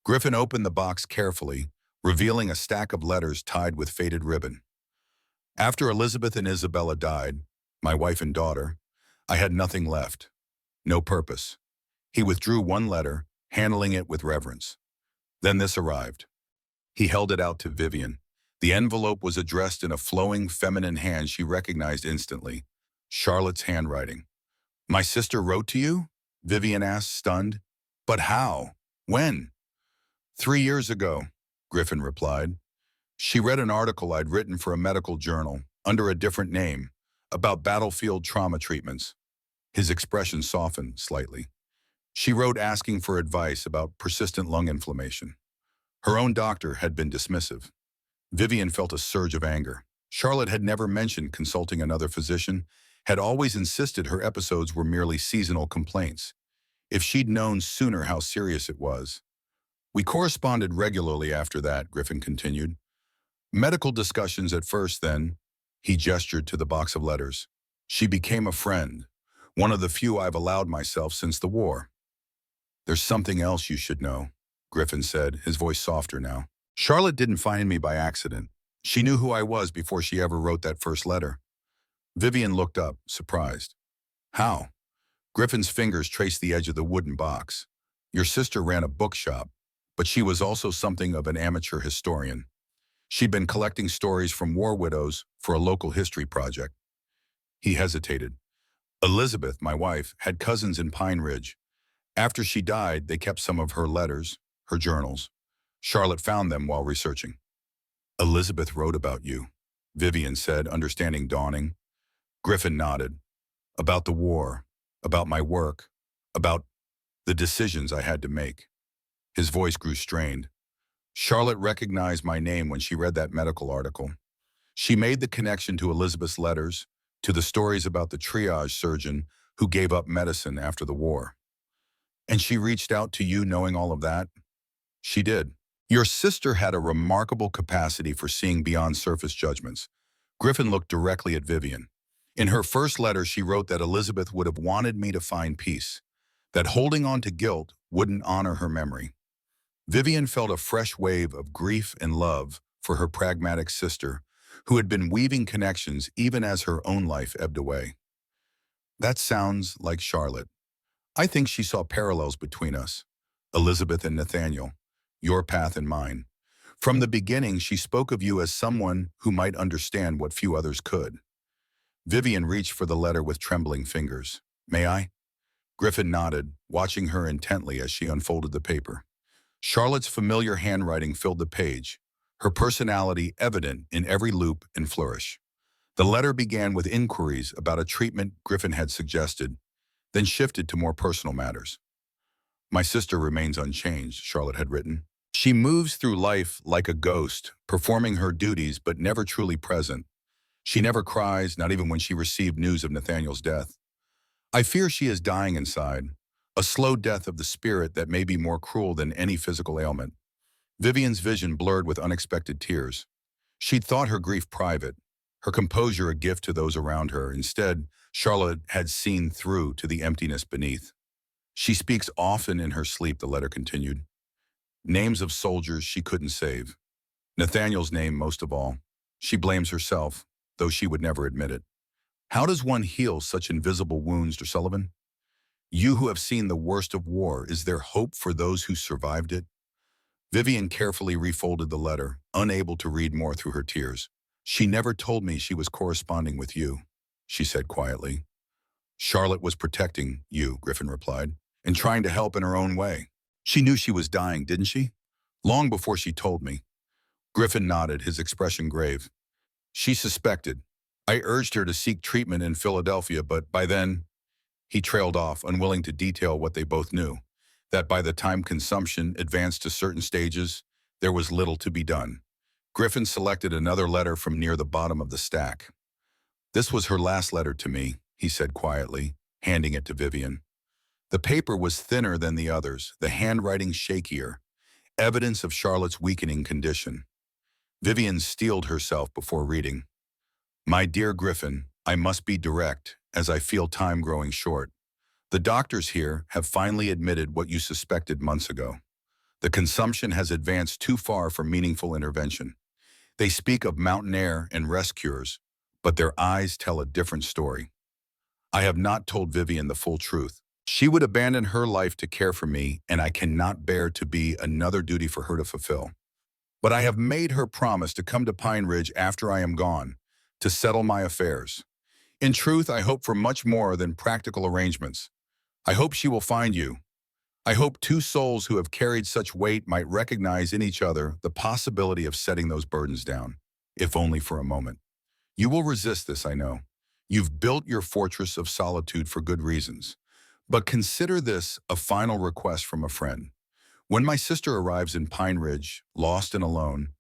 [SPEAKER 1] Griffin opened the box carefully, revealing a stack of letters tied with faded ribbon. After Elizabeth and Isabella died, my wife and daughter, I had nothing left, no purpose. He withdrew one letter, handling it with reverence. Then this arrived. He held it out to Vivian. The envelope was addressed in a flowing, feminine hand she recognized instantly. Charlotte's handwriting. My sister wrote to you? Vivian asked, stunned. But how? When? 3 years ago, Griffin replied. She read an article I'd written for a medical journal, under a different name, about battlefield trauma treatments. His expression softened slightly. She wrote asking for advice about persistent lung inflammation. Her own doctor had been dismissive. Vivian felt a surge of anger. Charlotte had never mentioned consulting another physician, had always insisted her episodes were merely seasonal complaints. If she'd known sooner how serious it was. We corresponded regularly after that, Griffin continued. Medical discussions at first, then. He gestured to the box of letters. She became a friend, one of the few I've allowed myself since the war. There's something else you should know, Griffin said, his voice softer now. Charlotte didn't find me by accident. She knew who I was before she ever wrote that first letter. Vivian looked up, surprised. How? Griffin's fingers traced the edge of the wooden box. Your sister ran a bookshop, but she was also something of an amateur historian. She'd been collecting stories from war widows for a local history project. He hesitated. Elizabeth, my wife, had cousins in Pine Ridge. After she died, they kept some of her letters, her journals. Charlotte found them while researching. Elizabeth wrote about you, Vivian said, understanding dawning. Griffin nodded. About the war, about my work, about the decisions I had to make. His voice grew strained. Charlotte recognized my name when she read that medical article. She made the connection to Elizabeth's letters, to the stories about the triage surgeon who gave up medicine after the war. And she reached out to you knowing all of that? She did. Your sister had a remarkable capacity for seeing beyond surface judgments. Griffin looked directly at Vivian. In her first letter, she wrote that Elizabeth would have wanted me to find peace, that holding on to guilt wouldn't honor her memory. Vivian felt a fresh wave of grief and love for her pragmatic sister, who had been weaving connections even as her own life ebbed away. That sounds like Charlotte. I think she saw parallels between us, Elizabeth and Nathaniel, your path and mine. From the beginning, she spoke of you as someone who might understand what few others could. Vivian reached for the letter with trembling fingers. May I? Griffin nodded, watching her intently as she unfolded the paper. Charlotte's familiar handwriting filled the page, her personality evident in every loop and flourish. The letter began with inquiries about a treatment Griffin had suggested, then shifted to more personal matters. My sister remains unchanged, Charlotte had written. She moves through life like a ghost, performing her duties but never truly present. She never cries, not even when she received news of Nathaniel's death. I fear she is dying inside, a slow death of the spirit that may be more cruel than any physical ailment. Vivian's vision blurred with unexpected tears. She'd thought her grief private, her composure a gift to those around her. Instead, Charlotte had seen through to the emptiness beneath. She speaks often in her sleep, the letter continued. Names of soldiers she couldn't save. Nathaniel's name most of all. She blames herself, though she would never admit it. How does one heal such invisible wounds, Mr. Sullivan? You who have seen the worst of war, is there hope for those who survived it? Vivian carefully refolded the letter, unable to read more through her tears. She never told me she was corresponding with you, she said quietly. Charlotte was protecting you, Griffin replied, and trying to help in her own way. She knew she was dying, didn't she? Long before she told me. Griffin nodded, his expression grave. She suspected. I urged her to seek treatment in Philadelphia, but by then, He trailed off, unwilling to detail what they both knew, that by the time consumption advanced to certain stages, there was little to be done. Griffin selected another letter from near the bottom of the stack. "This was her last letter to me," he said quietly, handing it to Vivian. The paper was thinner than the others, the handwriting shakier, evidence of Charlotte's weakening condition. Vivian steeled herself before reading. "My dear Griffin, I must be direct, as I feel time growing short. The doctors here have finally admitted what you suspected months ago. The consumption has advanced too far for meaningful intervention. They speak of mountain air and rest cures, but their eyes tell a different story. I have not told Vivian the full truth. She would abandon her life to care for me, and I cannot bear to be another duty for her to fulfill. But I have made her promise to come to Pine Ridge after I am gone, to settle my affairs. In truth, I hope for much more than practical arrangements. I hope she will find you. I hope two souls who have carried such weight might recognize in each other the possibility of setting those burdens down, if only for a moment. You will resist this, I know. You've built your fortress of solitude for good reasons. But consider this a final request from a friend. When my sister arrives in Pine Ridge, lost and alone,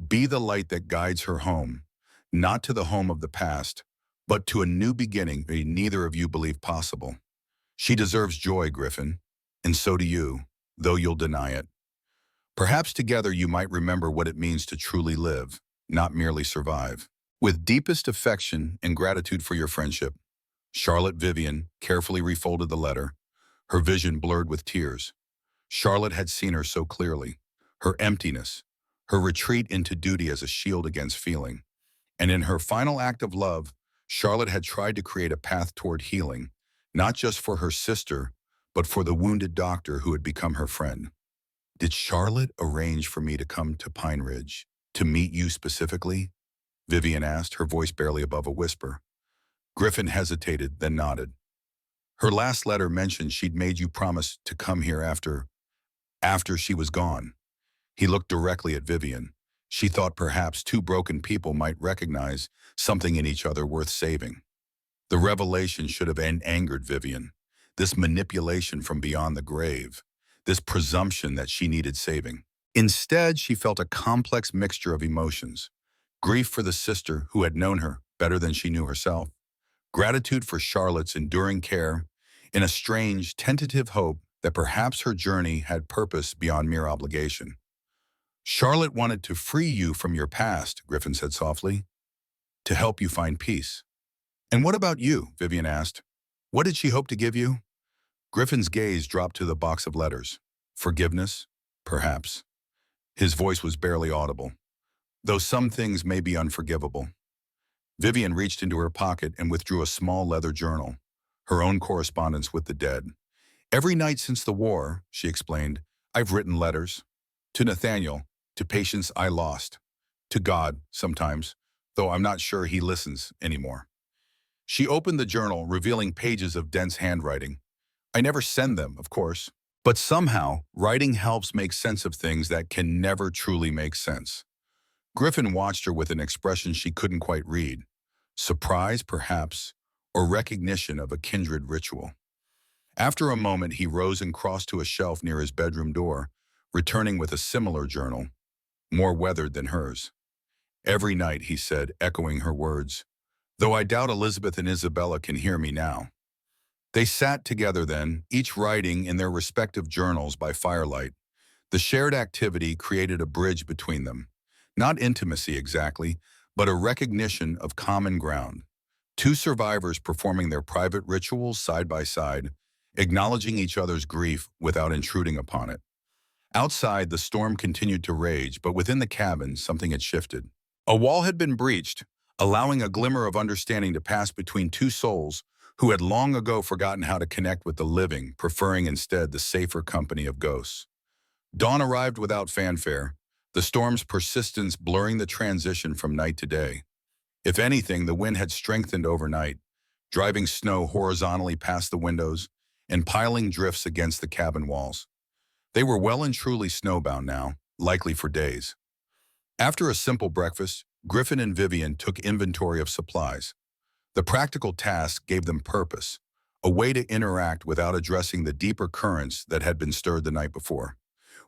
[SPEAKER 1] be the light that guides her home, not to the home of the past, but to a new beginning that neither of you believe possible. She deserves joy, Griffin, and so do you, though you'll deny it. Perhaps together you might remember what it means to truly live, not merely survive. With deepest affection and gratitude for your friendship, Charlotte." Vivian carefully refolded the letter, her vision blurred with tears. Charlotte had seen her so clearly, her emptiness, her retreat into duty as a shield against feeling. And in her final act of love, Charlotte had tried to create a path toward healing, not just for her sister, but for the wounded doctor who had become her friend. "Did Charlotte arrange for me to come to Pine Ridge, to meet you specifically?" Vivian asked, her voice barely above a whisper. Griffin hesitated, then nodded. "Her last letter mentioned she'd made you promise to come here after she was gone." He looked directly at Vivian. She thought perhaps two broken people might recognize something in each other worth saving. The revelation should have angered Vivian. This manipulation from beyond the grave. This presumption that she needed saving. Instead, she felt a complex mixture of emotions. Grief for the sister who had known her better than she knew herself. Gratitude for Charlotte's enduring care, and a strange, tentative hope that perhaps her journey had purpose beyond mere obligation. "Charlotte wanted to free you from your past," Griffin said softly, "to help you find peace." "And what about you?" Vivian asked. "What did she hope to give you?" Griffin's gaze dropped to the box of letters. "Forgiveness? Perhaps." His voice was barely audible. "Though some things may be unforgivable." Vivian reached into her pocket and withdrew a small leather journal, her own correspondence with the dead. "Every night since the war," she explained, "I've written letters. To Nathaniel, to patients I lost. To God, sometimes, though I'm not sure he listens anymore." She opened the journal, revealing pages of dense handwriting. "I never send them, of course. But somehow, writing helps make sense of things that can never truly make sense." Griffin watched her with an expression she couldn't quite read. Surprise, perhaps, or recognition of a kindred ritual. After a moment, he rose and crossed to a shelf near his bedroom door, returning with a similar journal, more weathered than hers. "Every night," he said, echoing her words, "though I doubt Elizabeth and Isabella can hear me now." They sat together then, each writing in their respective journals by firelight. The shared activity created a bridge between them. Not intimacy exactly, but a recognition of common ground. Two survivors performing their private rituals side by side, acknowledging each other's grief without intruding upon it. Outside, the storm continued to rage, but within the cabin, something had shifted. A wall had been breached, allowing a glimmer of understanding to pass between two souls who had long ago forgotten how to connect with the living, preferring instead the safer company of ghosts. Dawn arrived without fanfare, the storm's persistence blurring the transition from night to day. If anything, the wind had strengthened overnight, driving snow horizontally past the windows and piling drifts against the cabin walls. They were well and truly snowbound now, likely for days. After a simple breakfast, Griffin and Vivian took inventory of supplies. The practical task gave them purpose, a way to interact without addressing the deeper currents that had been stirred the night before.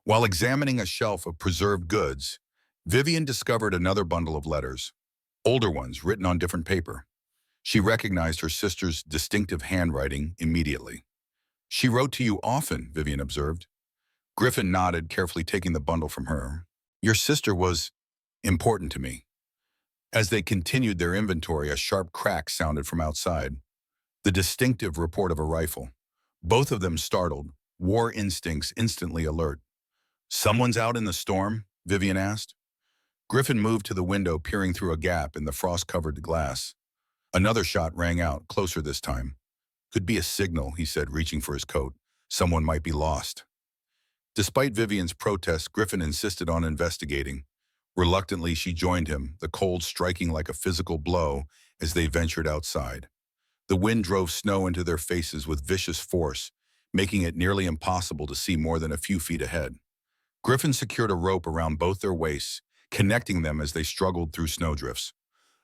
[SPEAKER 1] While examining a shelf of preserved goods, Vivian discovered another bundle of letters, older ones written on different paper. She recognized her sister's distinctive handwriting immediately. "She wrote to you often," Vivian observed. Griffin nodded, carefully taking the bundle from her. "Your sister was important to me." As they continued their inventory, a sharp crack sounded from outside, the distinctive report of a rifle. Both of them startled, war instincts instantly alert. "Someone's out in the storm?" Vivian asked. Griffin moved to the window, peering through a gap in the frost-covered glass. Another shot rang out, closer this time. "Could be a signal," he said, reaching for his coat. "Someone might be lost." Despite Vivian's protests, Griffin insisted on investigating. Reluctantly, she joined him, the cold striking like a physical blow as they ventured outside. The wind drove snow into their faces with vicious force, making it nearly impossible to see more than a few feet ahead. Griffin secured a rope around both their waists, connecting them as they struggled through snowdrifts.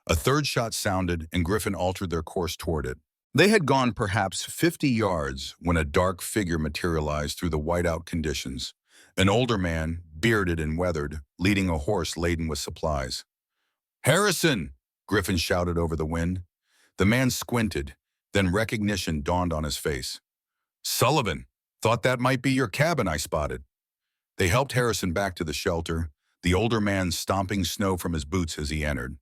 [SPEAKER 1] A third shot sounded, and Griffin altered their course toward it. They had gone perhaps 50 yards when a dark figure materialized through the whiteout conditions. An older man, bearded and weathered, leading a horse laden with supplies. "Harrison!" Griffin shouted over the wind. The man squinted, then recognition dawned on his face. "Sullivan, thought that might be your cabin I spotted." They helped Harrison back to the shelter, the older man stomping snow from his boots as he entered.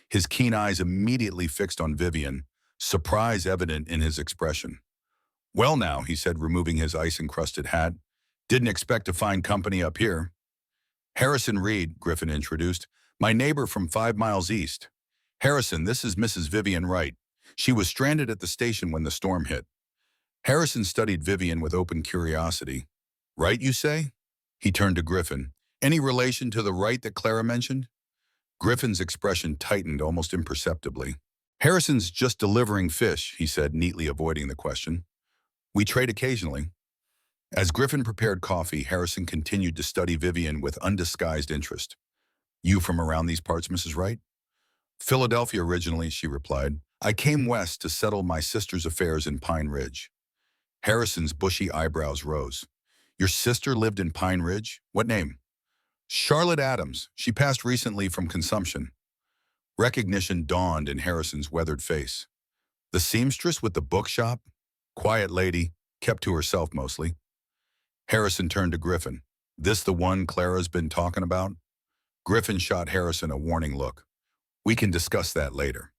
[SPEAKER 1] His keen eyes immediately fixed on Vivian, surprise evident in his expression. "Well now," he said, removing his ice-encrusted hat. "Didn't expect to find company up here." "Harrison Reed," Griffin introduced, "my neighbor from 5 miles east. Harrison, this is Mrs. Vivian Wright. She was stranded at the station when the storm hit." Harrison studied Vivian with open curiosity. "Wright, you say?" He turned to Griffin. "Any relation to the Wright that Clara mentioned?" Griffin's expression tightened almost imperceptibly. "Harrison's just delivering fish," he said, neatly avoiding the question. "We trade occasionally." As Griffin prepared coffee, Harrison continued to study Vivian with undisguised interest. "You from around these parts, Mrs. Wright?" "Philadelphia originally," she replied. "I came west to settle my sister's affairs in Pine Ridge." Harrison's bushy eyebrows rose. "Your sister lived in Pine Ridge? What name?" "Charlotte Adams. She passed recently from consumption." Recognition dawned in Harrison's weathered face. "The seamstress with the bookshop? Quiet lady, kept to herself mostly." Harrison turned to Griffin. "This the one Clara's been talking about?" Griffin shot Harrison a warning look. "We can discuss that later."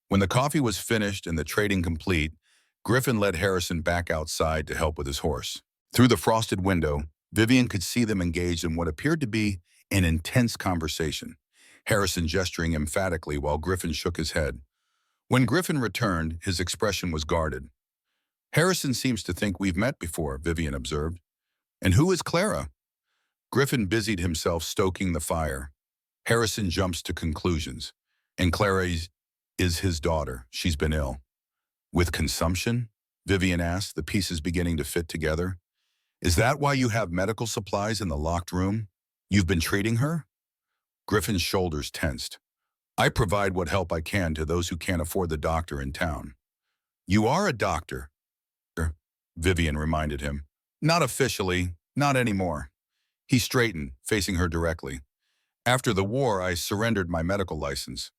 [SPEAKER 1] When the coffee was finished and the trading complete, Griffin led Harrison back outside to help with his horse. Through the frosted window, Vivian could see them engaged in what appeared to be an intense conversation, Harrison gesturing emphatically while Griffin shook his head. When Griffin returned, his expression was guarded. "Harrison seems to think we've met before," Vivian observed. "And who is Clara?" Griffin busied himself stoking the fire. Harrison jumps to conclusions. "And Clara is his daughter. She's been ill." "With consumption?" Vivian asked, the pieces beginning to fit together. "Is that why you have medical supplies in the locked room? You've been treating her?" Griffin's shoulders tensed. "I provide what help I can to those who can't afford the doctor in town." "You are a doctor," Vivian reminded him. "Not officially, not anymore." He straightened, facing her directly. "After the war, I surrendered my medical license.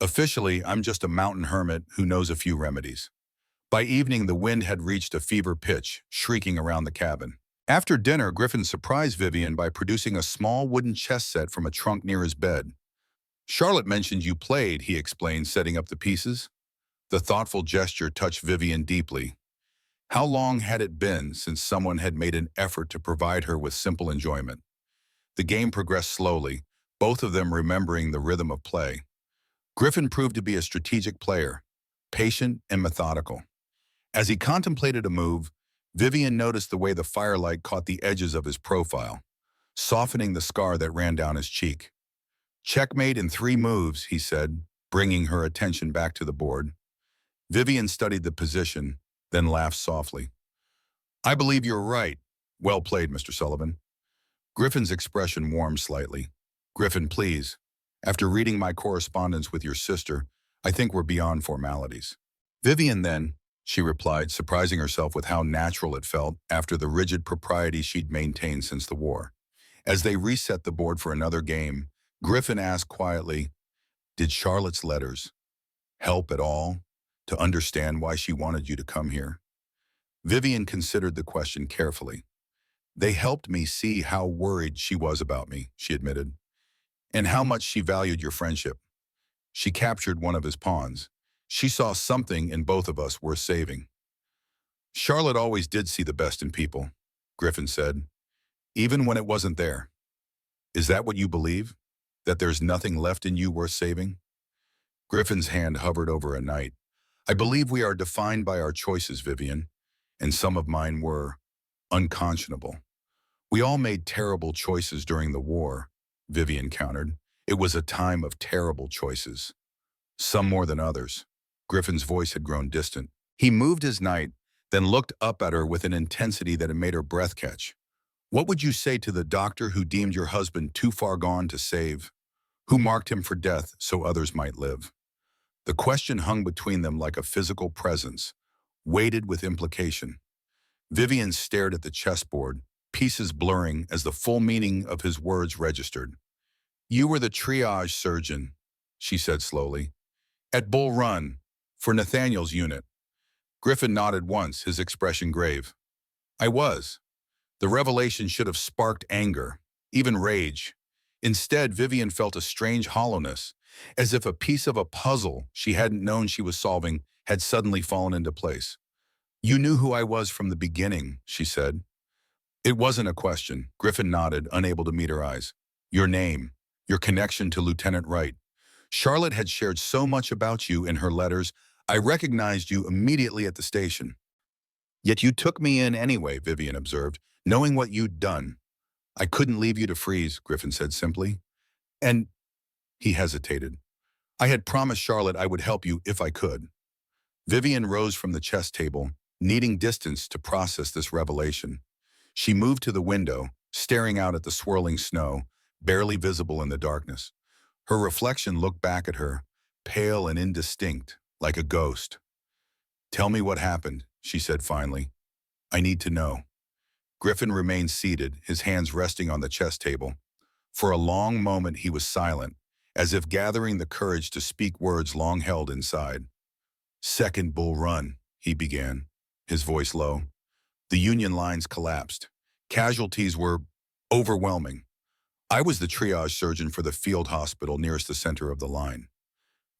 [SPEAKER 1] Officially, I'm just a mountain hermit who knows a few remedies." By evening, the wind had reached a fever pitch, shrieking around the cabin. After dinner, Griffin surprised Vivian by producing a small wooden chess set from a trunk near his bed. "Charlotte mentioned you played," he explained, setting up the pieces. The thoughtful gesture touched Vivian deeply. How long had it been since someone had made an effort to provide her with simple enjoyment? The game progressed slowly, both of them remembering the rhythm of play. Griffin proved to be a strategic player, patient and methodical. As he contemplated a move, Vivian noticed the way the firelight caught the edges of his profile, softening the scar that ran down his cheek. "Checkmate in 3 moves," he said, bringing her attention back to the board. Vivian studied the position, then laughed softly. "I believe you're right. Well played, Mr. Sullivan." Griffin's expression warmed slightly. "Griffin, please. After reading my correspondence with your sister, I think we're beyond formalities." Vivian then, she replied, surprising herself with how natural it felt after the rigid propriety she'd maintained since the war. As they reset the board for another game, Griffin asked quietly, "Did Charlotte's letters help at all to understand why she wanted you to come here?" Vivian considered the question carefully. "They helped me see how worried she was about me," she admitted, "and how much she valued your friendship." She captured one of his pawns. She saw something in both of us worth saving. "Charlotte always did see the best in people," Griffin said, "even when it wasn't there. Is that what you believe? That there's nothing left in you worth saving?" Griffin's hand hovered over a knight. "I believe we are defined by our choices, Vivian, and some of mine were unconscionable." "We all made terrible choices during the war," Vivian countered. "It was a time of terrible choices. Some more than others." Griffin's voice had grown distant. He moved his knight, then looked up at her with an intensity that had made her breath catch. "What would you say to the doctor who deemed your husband too far gone to save, who marked him for death so others might live?" The question hung between them like a physical presence, weighted with implication. Vivian stared at the chessboard, pieces blurring as the full meaning of his words registered. "You were the triage surgeon," she said slowly, "at Bull Run, for Nathaniel's unit." Griffin nodded once, his expression grave. "I was." The revelation should have sparked anger, even rage. Instead, Vivian felt a strange hollowness, as if a piece of a puzzle she hadn't known she was solving had suddenly fallen into place. "You knew who I was from the beginning," she said. It wasn't a question. Griffin nodded, unable to meet her eyes. "Your name, your connection to Lieutenant Wright. Charlotte had shared so much about you in her letters. I recognized you immediately at the station. Yet you took me in anyway," Vivian observed, "knowing what you'd done." "I couldn't leave you to freeze," Griffin said simply. "And," he hesitated, "I had promised Charlotte I would help you if I could." Vivian rose from the chess table, needing distance to process this revelation. She moved to the window, staring out at the swirling snow, barely visible in the darkness. Her reflection looked back at her, pale and indistinct, like a ghost. "Tell me what happened," she said finally. "I need to know." Griffin remained seated, his hands resting on the chess table. For a long moment he was silent, as if gathering the courage to speak words long held inside. "Second Bull Run," he began, his voice low. "The Union lines collapsed. Casualties were overwhelming. I was the triage surgeon for the field hospital nearest the center of the line."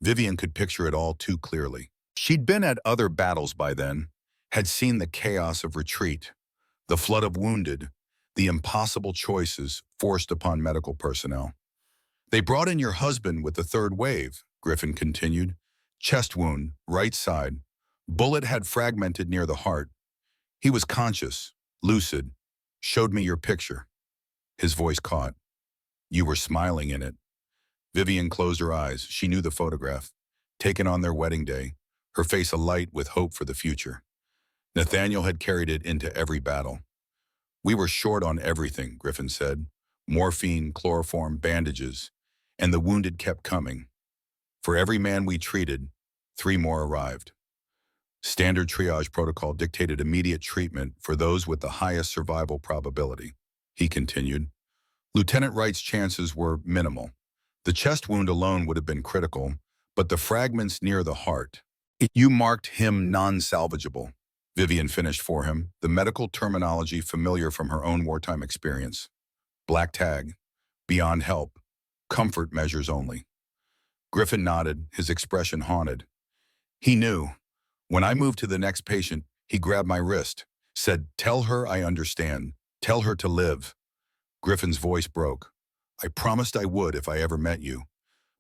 [SPEAKER 1] Vivian could picture it all too clearly. She'd been at other battles by then, had seen the chaos of retreat, the flood of wounded, the impossible choices forced upon medical personnel. "They brought in your husband with the third wave," Griffin continued. "Chest wound, right side. Bullet had fragmented near the heart. He was conscious, lucid. Showed me your picture." His voice caught. "You were smiling in it." Vivian closed her eyes. She knew the photograph, taken on their wedding day, her face alight with hope for the future. Nathaniel had carried it into every battle. "We were short on everything," Griffin said. "Morphine, chloroform, bandages. And the wounded kept coming. For every man we treated, 3 more arrived. Standard triage protocol dictated immediate treatment for those with the highest survival probability," he continued. "Lieutenant Wright's chances were minimal. The chest wound alone would have been critical, but the fragments near the heart. You marked him non-salvageable." Vivian finished for him, the medical terminology familiar from her own wartime experience. "Black tag, beyond help, comfort measures only." Griffin nodded, his expression haunted. He knew. When I moved to the next patient, he grabbed my wrist, said, "Tell her I understand. Tell her to live." Griffin's voice broke. "I promised I would if I ever met you.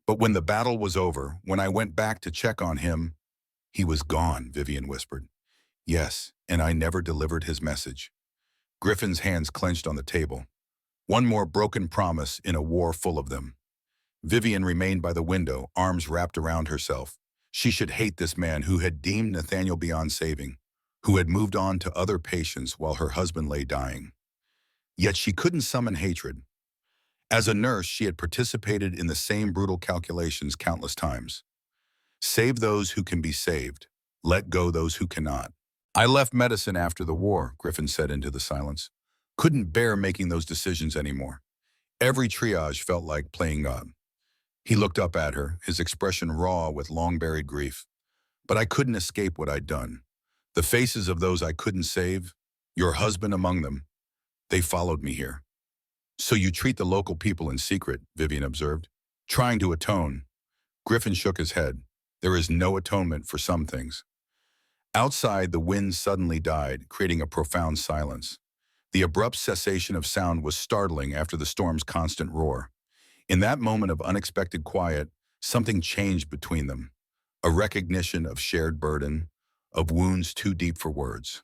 [SPEAKER 1] But when the battle was over, when I went back to check on him, he was gone," Vivian whispered. "Yes, and I never delivered his message." Griffin's hands clenched on the table. One more broken promise in a war full of them. Vivian remained by the window, arms wrapped around herself. She should hate this man who had deemed Nathaniel beyond saving, who had moved on to other patients while her husband lay dying. Yet she couldn't summon hatred. As a nurse, she had participated in the same brutal calculations countless times. Save those who can be saved. Let go those who cannot. I left medicine after the war, Griffin said into the silence. Couldn't bear making those decisions anymore. Every triage felt like playing God. He looked up at her, his expression raw with long-buried grief. But I couldn't escape what I'd done. The faces of those I couldn't save, your husband among them, they followed me here. So you treat the local people in secret, Vivian observed. Trying to atone. Griffin shook his head. There is no atonement for some things. Outside, the wind suddenly died, creating a profound silence. The abrupt cessation of sound was startling after the storm's constant roar. In that moment of unexpected quiet, something changed between them. A recognition of shared burden, of wounds too deep for words.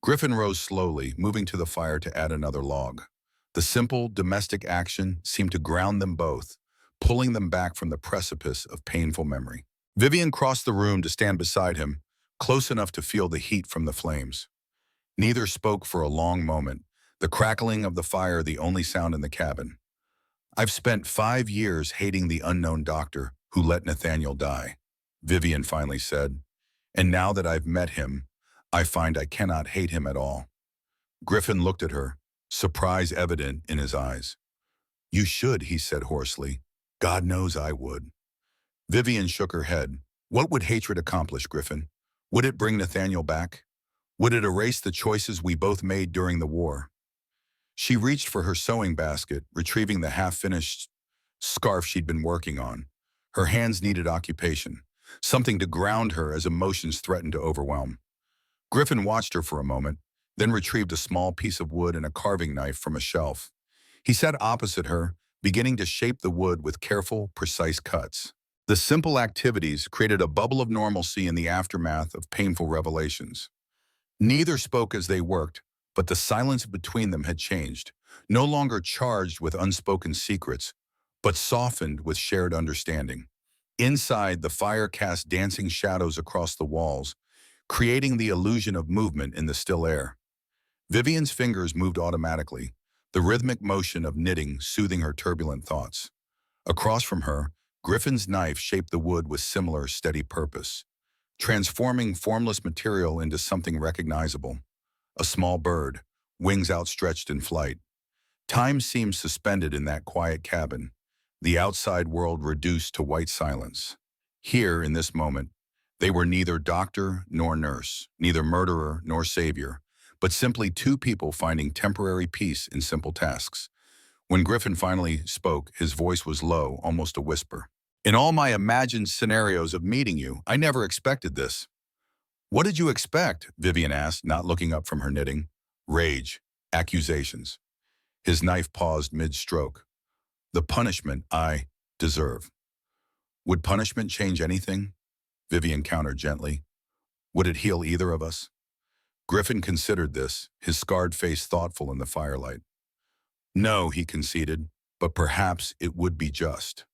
[SPEAKER 1] Griffin rose slowly, moving to the fire to add another log. The simple, domestic action seemed to ground them both, pulling them back from the precipice of painful memory. Vivian crossed the room to stand beside him, close enough to feel the heat from the flames. Neither spoke for a long moment, the crackling of the fire the only sound in the cabin. I've spent 5 years hating the unknown doctor who let Nathaniel die, Vivian finally said. And now that I've met him, I find I cannot hate him at all. Griffin looked at her, surprise evident in his eyes. You should, he said hoarsely. God knows I would. Vivian shook her head. What would hatred accomplish, Griffin? Would it bring Nathaniel back? Would it erase the choices we both made during the war? She reached for her sewing basket, retrieving the half-finished scarf she'd been working on. Her hands needed occupation, something to ground her as emotions threatened to overwhelm. Griffin watched her for a moment, then retrieved a small piece of wood and a carving knife from a shelf. He sat opposite her, beginning to shape the wood with careful, precise cuts. The simple activities created a bubble of normalcy in the aftermath of painful revelations. Neither spoke as they worked, but the silence between them had changed, no longer charged with unspoken secrets, but softened with shared understanding. Inside, the fire cast dancing shadows across the walls, creating the illusion of movement in the still air. Vivian's fingers moved automatically, the rhythmic motion of knitting soothing her turbulent thoughts. Across from her, Griffin's knife shaped the wood with similar steady purpose, transforming formless material into something recognizable. A small bird, wings outstretched in flight. Time seemed suspended in that quiet cabin, the outside world reduced to white silence. Here, in this moment, they were neither doctor nor nurse, neither murderer nor savior, but simply two people finding temporary peace in simple tasks. When Griffin finally spoke, his voice was low, almost a whisper. In all my imagined scenarios of meeting you, I never expected this. What did you expect? Vivian asked, not looking up from her knitting. Rage, accusations. His knife paused mid-stroke. The punishment I deserve. Would punishment change anything? Vivian countered gently. Would it heal either of us? Griffin considered this, his scarred face thoughtful in the firelight. No, he conceded, but perhaps it would be just.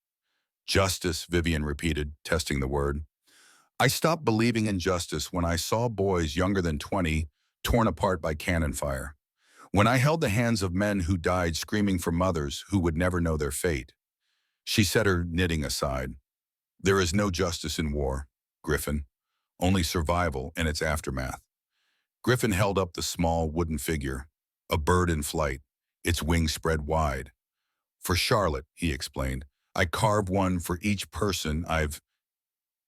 [SPEAKER 1] Justice, Vivian repeated, testing the word. I stopped believing in justice when I saw boys younger than 20 torn apart by cannon fire. When I held the hands of men who died screaming for mothers who would never know their fate. She set her knitting aside. There is no justice in war, Griffin, only survival and its aftermath. Griffin held up the small wooden figure, a bird in flight, its wings spread wide. For Charlotte, he explained, I carved one for each person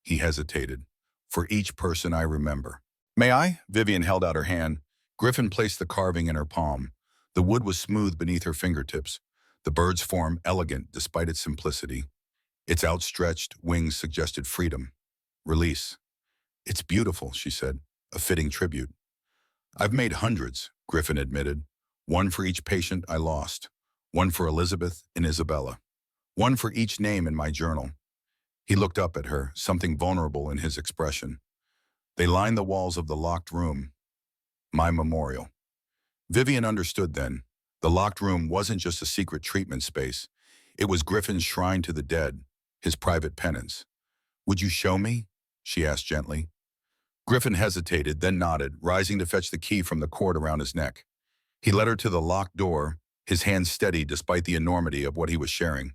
[SPEAKER 1] He hesitated. For each person I remember. May I? Vivian held out her hand. Griffin placed the carving in her palm. The wood was smooth beneath her fingertips, the bird's form elegant despite its simplicity. Its outstretched wings suggested freedom, release. It's beautiful, she said, a fitting tribute. I've made hundreds, Griffin admitted. One for each patient I lost. One for Elizabeth and Isabella. One for each name in my journal. He looked up at her, something vulnerable in his expression. They lined the walls of the locked room. My memorial. Vivian understood then. The locked room wasn't just a secret treatment space. It was Griffin's shrine to the dead, his private penance. Would you show me? She asked gently. Griffin hesitated, then nodded, rising to fetch the key from the cord around his neck. He led her to the locked door, his hands steady despite the enormity of what he was sharing.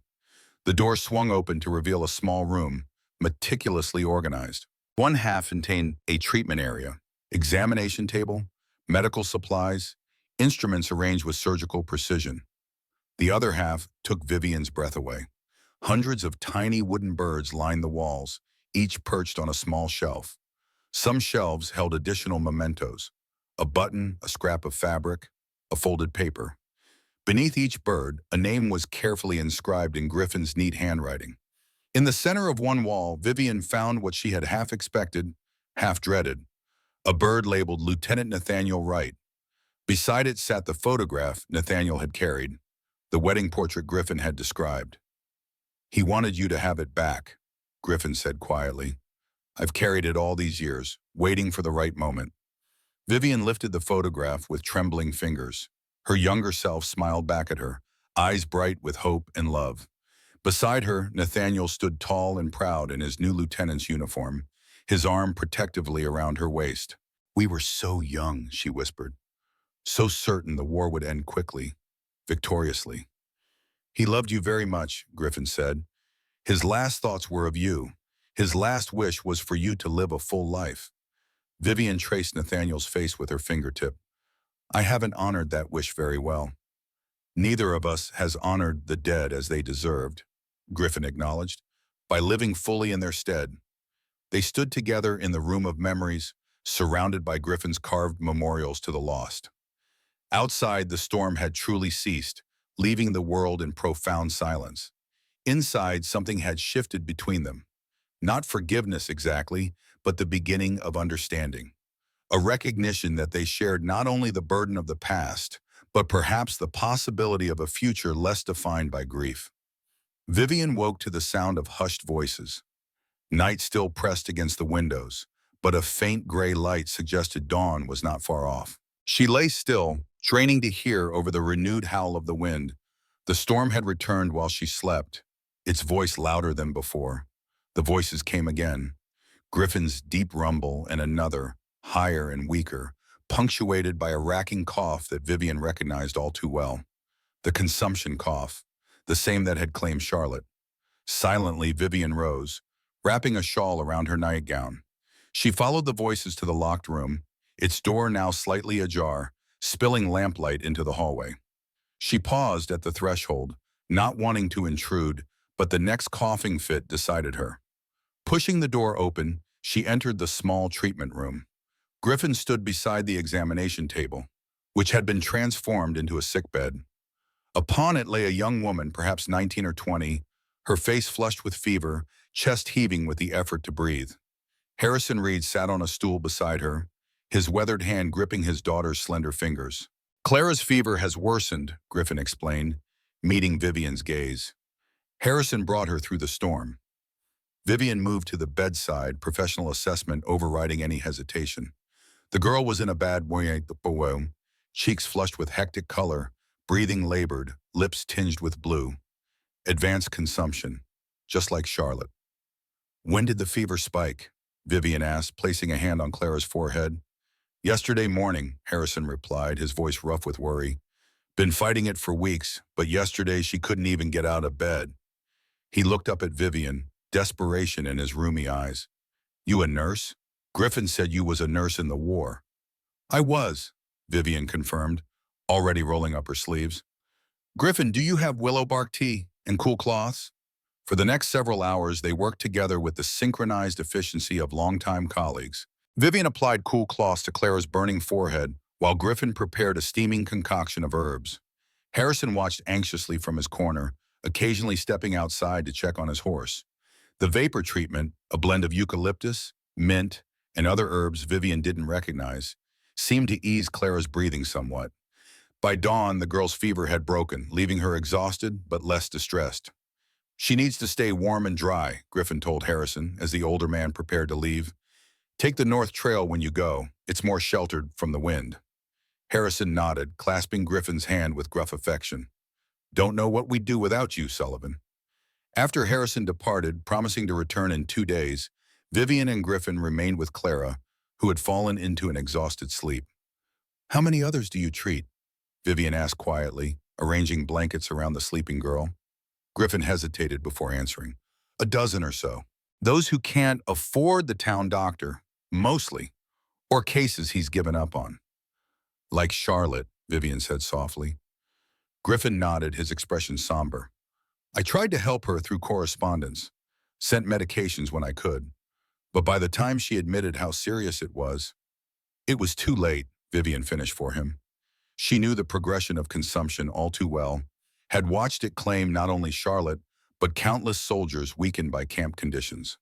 [SPEAKER 1] The door swung open to reveal a small room, meticulously organized. One half contained a treatment area, examination table, medical supplies, instruments arranged with surgical precision. The other half took Vivian's breath away. Hundreds of tiny wooden birds lined the walls, each perched on a small shelf. Some shelves held additional mementos, a button, a scrap of fabric, a folded paper. Beneath each bird, a name was carefully inscribed in Griffin's neat handwriting. In the center of one wall, Vivian found what she had half expected, half dreaded, a bird labeled Lieutenant Nathaniel Wright. Beside it sat the photograph Nathaniel had carried, the wedding portrait Griffin had described. "He wanted you to have it back," Griffin said quietly. "I've carried it all these years, waiting for the right moment." Vivian lifted the photograph with trembling fingers. Her younger self smiled back at her, eyes bright with hope and love. Beside her, Nathaniel stood tall and proud in his new lieutenant's uniform, his arm protectively around her waist. "We were so young," she whispered, "so certain the war would end quickly, victoriously." "He loved you very much," Griffin said. "His last thoughts were of you. His last wish was for you to live a full life." Vivian traced Nathaniel's face with her fingertip. "I haven't honored that wish very well." "Neither of us has honored the dead as they deserved," Griffin acknowledged, "by living fully in their stead." They stood together in the room of memories, surrounded by Griffin's carved memorials to the lost. Outside, the storm had truly ceased, leaving the world in profound silence. Inside, something had shifted between them. Not forgiveness exactly, but the beginning of understanding. A recognition that they shared not only the burden of the past, but perhaps the possibility of a future less defined by grief. Vivian woke to the sound of hushed voices. Night still pressed against the windows, but a faint gray light suggested dawn was not far off. She lay still, straining to hear over the renewed howl of the wind. The storm had returned while she slept, its voice louder than before. The voices came again, Griffin's deep rumble and another, higher and weaker, punctuated by a racking cough that Vivian recognized all too well. The consumption cough, the same that had claimed Charlotte. Silently, Vivian rose, wrapping a shawl around her nightgown. She followed the voices to the locked room, its door now slightly ajar, spilling lamplight into the hallway. She paused at the threshold, not wanting to intrude, but the next coughing fit decided her. Pushing the door open, she entered the small treatment room. Griffin stood beside the examination table, which had been transformed into a sickbed. Upon it lay a young woman, perhaps 19 or 20, her face flushed with fever, chest heaving with the effort to breathe. Harrison Reed sat on a stool beside her, his weathered hand gripping his daughter's slender fingers. "Clara's fever has worsened," Griffin explained, meeting Vivian's gaze. Harrison brought her through the storm. Vivian moved to the bedside, professional assessment overriding any hesitation. The girl was in a bad way, cheeks flushed with hectic color, breathing labored, lips tinged with blue. Advanced consumption, just like Charlotte. "When did the fever spike?" Vivian asked, placing a hand on Clara's forehead. "Yesterday morning," Harrison replied, his voice rough with worry. "Been fighting it for weeks, but yesterday she couldn't even get out of bed." He looked up at Vivian, desperation in his rheumy eyes. "You a nurse? Griffin said you was a nurse in the war." "I was," Vivian confirmed, already rolling up her sleeves. "Griffin, do you have willow bark tea and cool cloths?" For the next several hours, they worked together with the synchronized efficiency of longtime colleagues. Vivian applied cool cloths to Clara's burning forehead, while Griffin prepared a steaming concoction of herbs. Harrison watched anxiously from his corner, occasionally stepping outside to check on his horse. The vapor treatment, a blend of eucalyptus, mint, and other herbs Vivian didn't recognize, seemed to ease Clara's breathing somewhat. By dawn, the girl's fever had broken, leaving her exhausted but less distressed. "She needs to stay warm and dry," Griffin told Harrison as the older man prepared to leave. "Take the North Trail when you go. It's more sheltered from the wind." Harrison nodded, clasping Griffin's hand with gruff affection. "Don't know what we'd do without you, Sullivan." After Harrison departed, promising to return in 2 days, Vivian and Griffin remained with Clara, who had fallen into an exhausted sleep. "How many others do you treat?" Vivian asked quietly, arranging blankets around the sleeping girl. Griffin hesitated before answering. "A dozen or so." Those who can't afford the town doctor, mostly, or cases he's given up on. Like Charlotte, Vivian said softly. Griffin nodded, his expression somber. I tried to help her through correspondence, sent medications when I could, but by the time she admitted how serious it was too late, Vivian finished for him. She knew the progression of consumption all too well, had watched it claim not only Charlotte, but countless soldiers weakened by camp conditions.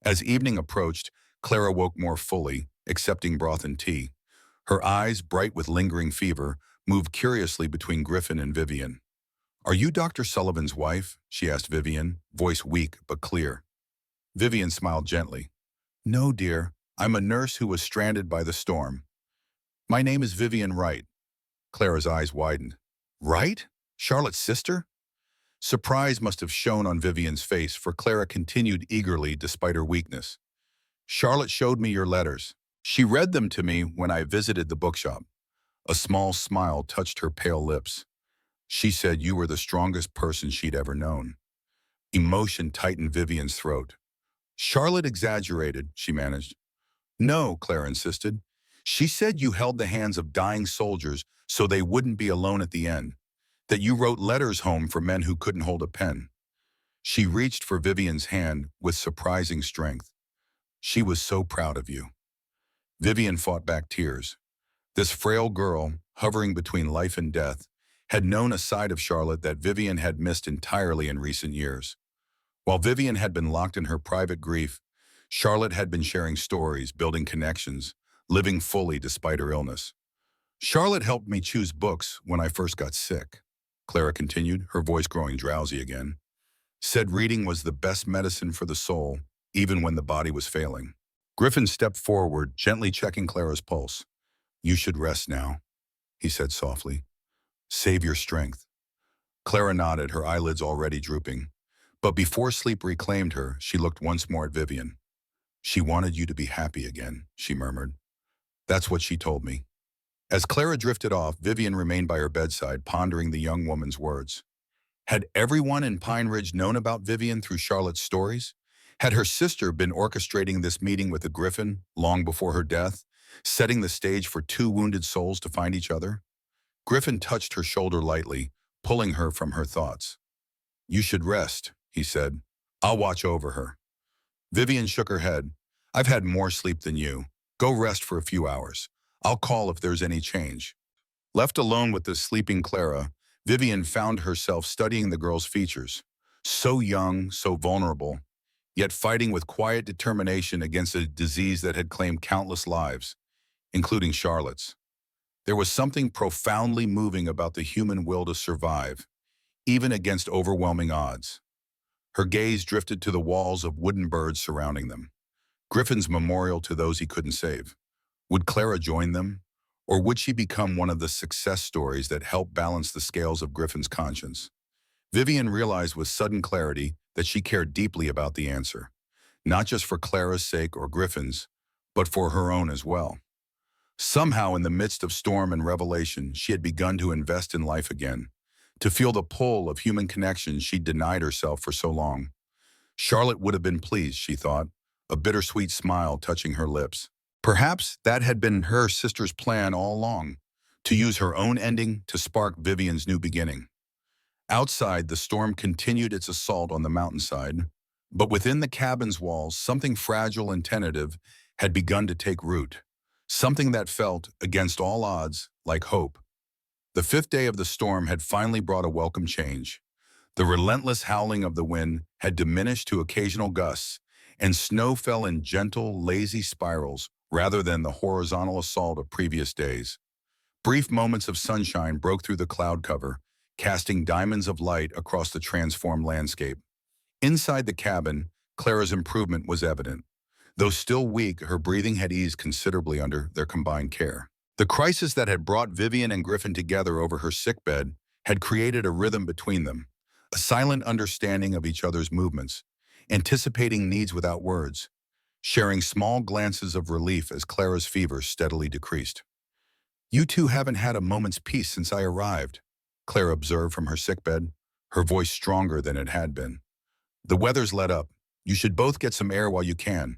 [SPEAKER 1] As evening approached, Clara woke more fully, accepting broth and tea. Her eyes, bright with lingering fever, moved curiously between Griffin and Vivian. Are you Dr. Sullivan's wife? She asked Vivian, voice weak but clear. Vivian smiled gently. No, dear. I'm a nurse who was stranded by the storm. My name is Vivian Wright. Clara's eyes widened. Wright? Charlotte's sister? Surprise must have shown on Vivian's face, for Clara continued eagerly despite her weakness. Charlotte showed me your letters. She read them to me when I visited the bookshop. A small smile touched her pale lips. She said you were the strongest person she'd ever known. Emotion tightened Vivian's throat. Charlotte exaggerated, she managed. No, Clara insisted. She said you held the hands of dying soldiers so they wouldn't be alone at the end, that you wrote letters home for men who couldn't hold a pen. She reached for Vivian's hand with surprising strength. She was so proud of you. Vivian fought back tears. This frail girl, hovering between life and death, had known a side of Charlotte that Vivian had missed entirely in recent years. While Vivian had been locked in her private grief, Charlotte had been sharing stories, building connections, living fully despite her illness. Charlotte helped me choose books when I first got sick, Clara continued, her voice growing drowsy again. Said reading was the best medicine for the soul, even when the body was failing. Griffin stepped forward, gently checking Clara's pulse. You should rest now, he said softly. Save your strength. Clara nodded, her eyelids already drooping. But before sleep reclaimed her, she looked once more at Vivian. She wanted you to be happy again, she murmured. That's what she told me. As Clara drifted off, Vivian remained by her bedside, pondering the young woman's words. Had everyone in Pine Ridge known about Vivian through Charlotte's stories? Had her sister been orchestrating this meeting with the Griffin long before her death, setting the stage for two wounded souls to find each other? Griffin touched her shoulder lightly, pulling her from her thoughts. You should rest, he said. I'll watch over her. Vivian shook her head. I've had more sleep than you. Go rest for a few hours. I'll call if there's any change. Left alone with the sleeping Clara, Vivian found herself studying the girl's features. So young, so vulnerable, yet fighting with quiet determination against a disease that had claimed countless lives, including Charlotte's. There was something profoundly moving about the human will to survive, even against overwhelming odds. Her gaze drifted to the walls of wooden birds surrounding them, Griffin's memorial to those he couldn't save. Would Clara join them, or would she become one of the success stories that helped balance the scales of Griffin's conscience? Vivian realized with sudden clarity that she cared deeply about the answer, not just for Clara's sake or Griffin's, but for her own as well. Somehow, in the midst of storm and revelation, she had begun to invest in life again, to feel the pull of human connections she'd denied herself for so long. Charlotte would have been pleased, she thought, a bittersweet smile touching her lips. Perhaps that had been her sister's plan all along, to use her own ending to spark Vivian's new beginning. Outside, the storm continued its assault on the mountainside, but within the cabin's walls, something fragile and tentative had begun to take root, something that felt, against all odds, like hope. The fifth day of the storm had finally brought a welcome change. The relentless howling of the wind had diminished to occasional gusts, and snow fell in gentle, lazy spirals rather than the horizontal assault of previous days. Brief moments of sunshine broke through the cloud cover, casting diamonds of light across the transformed landscape. Inside the cabin, Clara's improvement was evident. Though still weak, her breathing had eased considerably under their combined care. The crisis that had brought Vivian and Griffin together over her sickbed had created a rhythm between them, a silent understanding of each other's movements, anticipating needs without words, sharing small glances of relief as Clara's fever steadily decreased. You two haven't had a moment's peace since I arrived, Clara observed from her sickbed, her voice stronger than it had been. The weather's let up. You should both get some air while you can.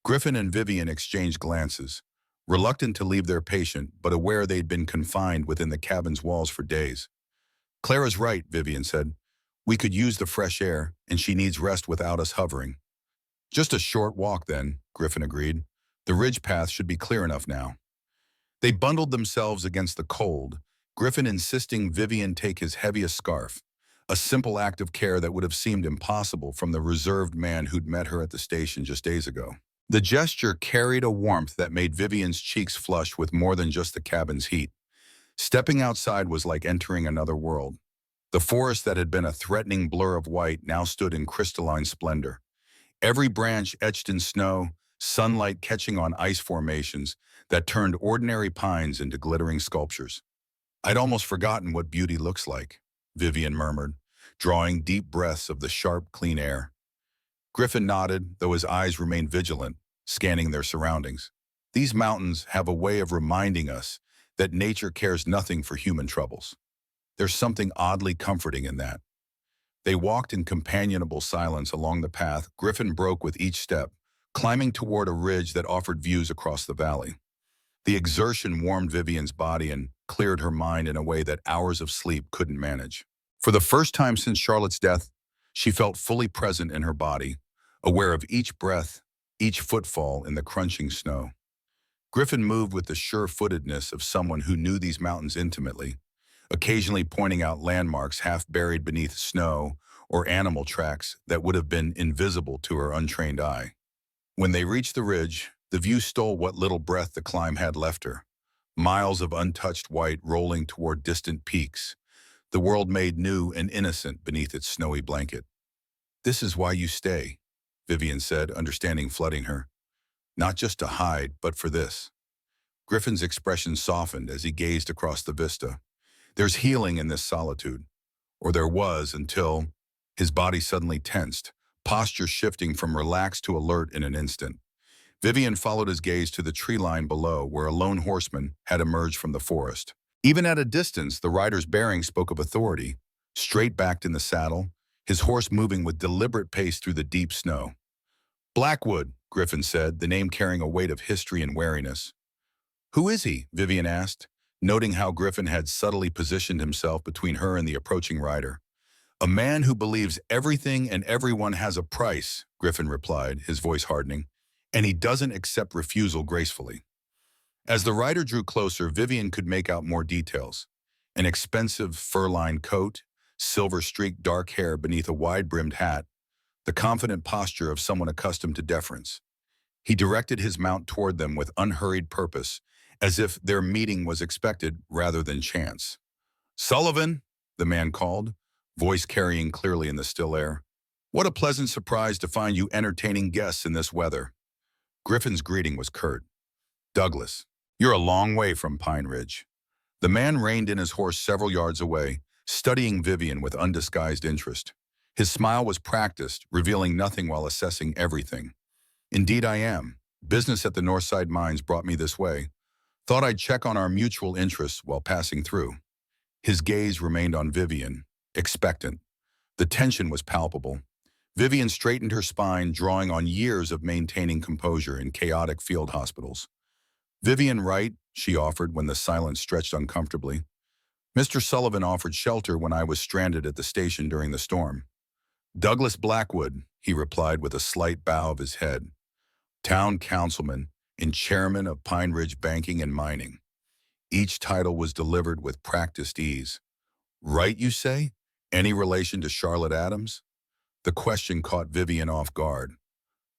[SPEAKER 1] Griffin and Vivian exchanged glances, reluctant to leave their patient, but aware they'd been confined within the cabin's walls for days. Clara's right, Vivian said. We could use the fresh air, and she needs rest without us hovering. Just a short walk, then, Griffin agreed. The ridge path should be clear enough now. They bundled themselves against the cold, Griffin insisting Vivian take his heaviest scarf, a simple act of care that would have seemed impossible from the reserved man who'd met her at the station just days ago. The gesture carried a warmth that made Vivian's cheeks flush with more than just the cabin's heat. Stepping outside was like entering another world. The forest that had been a threatening blur of white now stood in crystalline splendor. Every branch etched in snow, sunlight catching on ice formations that turned ordinary pines into glittering sculptures. I'd almost forgotten what beauty looks like, Vivian murmured, drawing deep breaths of the sharp, clean air. Griffin nodded, though his eyes remained vigilant, scanning their surroundings. These mountains have a way of reminding us that nature cares nothing for human troubles. There's something oddly comforting in that. They walked in companionable silence along the path Griffin broke with each step, climbing toward a ridge that offered views across the valley. The exertion warmed Vivian's body and cleared her mind in a way that hours of sleep couldn't manage. For the first time since Charlotte's death, she felt fully present in her body, aware of each breath, each footfall in the crunching snow. Griffin moved with the sure-footedness of someone who knew these mountains intimately, occasionally pointing out landmarks half buried beneath snow or animal tracks that would have been invisible to her untrained eye. When they reached the ridge, the view stole what little breath the climb had left her, miles of untouched white rolling toward distant peaks, the world made new and innocent beneath its snowy blanket. "This is why you stay," Vivian said, understanding flooding her. "Not just to hide, but for this." Griffin's expression softened as he gazed across the vista. There's healing in this solitude, or there was until his body suddenly tensed, posture shifting from relaxed to alert in an instant. Vivian followed his gaze to the tree line below, where a lone horseman had emerged from the forest. Even at a distance, the rider's bearing spoke of authority, straight-backed in the saddle, his horse moving with deliberate pace through the deep snow. "Blackwood," Griffin said, the name carrying a weight of history and wariness. "Who is he?" Vivian asked, noting how Griffin had subtly positioned himself between her and the approaching rider. "A man who believes everything and everyone has a price," Griffin replied, his voice hardening, "and he doesn't accept refusal gracefully." As the rider drew closer, Vivian could make out more details. An expensive fur-lined coat, silver-streaked dark hair beneath a wide-brimmed hat, the confident posture of someone accustomed to deference. He directed his mount toward them with unhurried purpose, as if their meeting was expected rather than chance. "Sullivan," the man called, voice carrying clearly in the still air. "What a pleasant surprise to find you entertaining guests in this weather." Griffin's greeting was curt. "Douglas, you're a long way from Pine Ridge." The man reined in his horse several yards away, studying Vivian with undisguised interest. His smile was practiced, revealing nothing while assessing everything. "Indeed I am. Business at the Northside Mines brought me this way. Thought I'd check on our mutual interests while passing through." His gaze remained on Vivian, expectant. The tension was palpable. Vivian straightened her spine, drawing on years of maintaining composure in chaotic field hospitals. "Vivian Wright," she offered when the silence stretched uncomfortably. "Mr. Sullivan offered shelter when I was stranded at the station during the storm." "Douglas Blackwood," he replied with a slight bow of his head. "Town councilman and chairman of Pine Ridge Banking and Mining." Each title was delivered with practiced ease. "Right, you say? Any relation to Charlotte Adams?" The question caught Vivian off guard.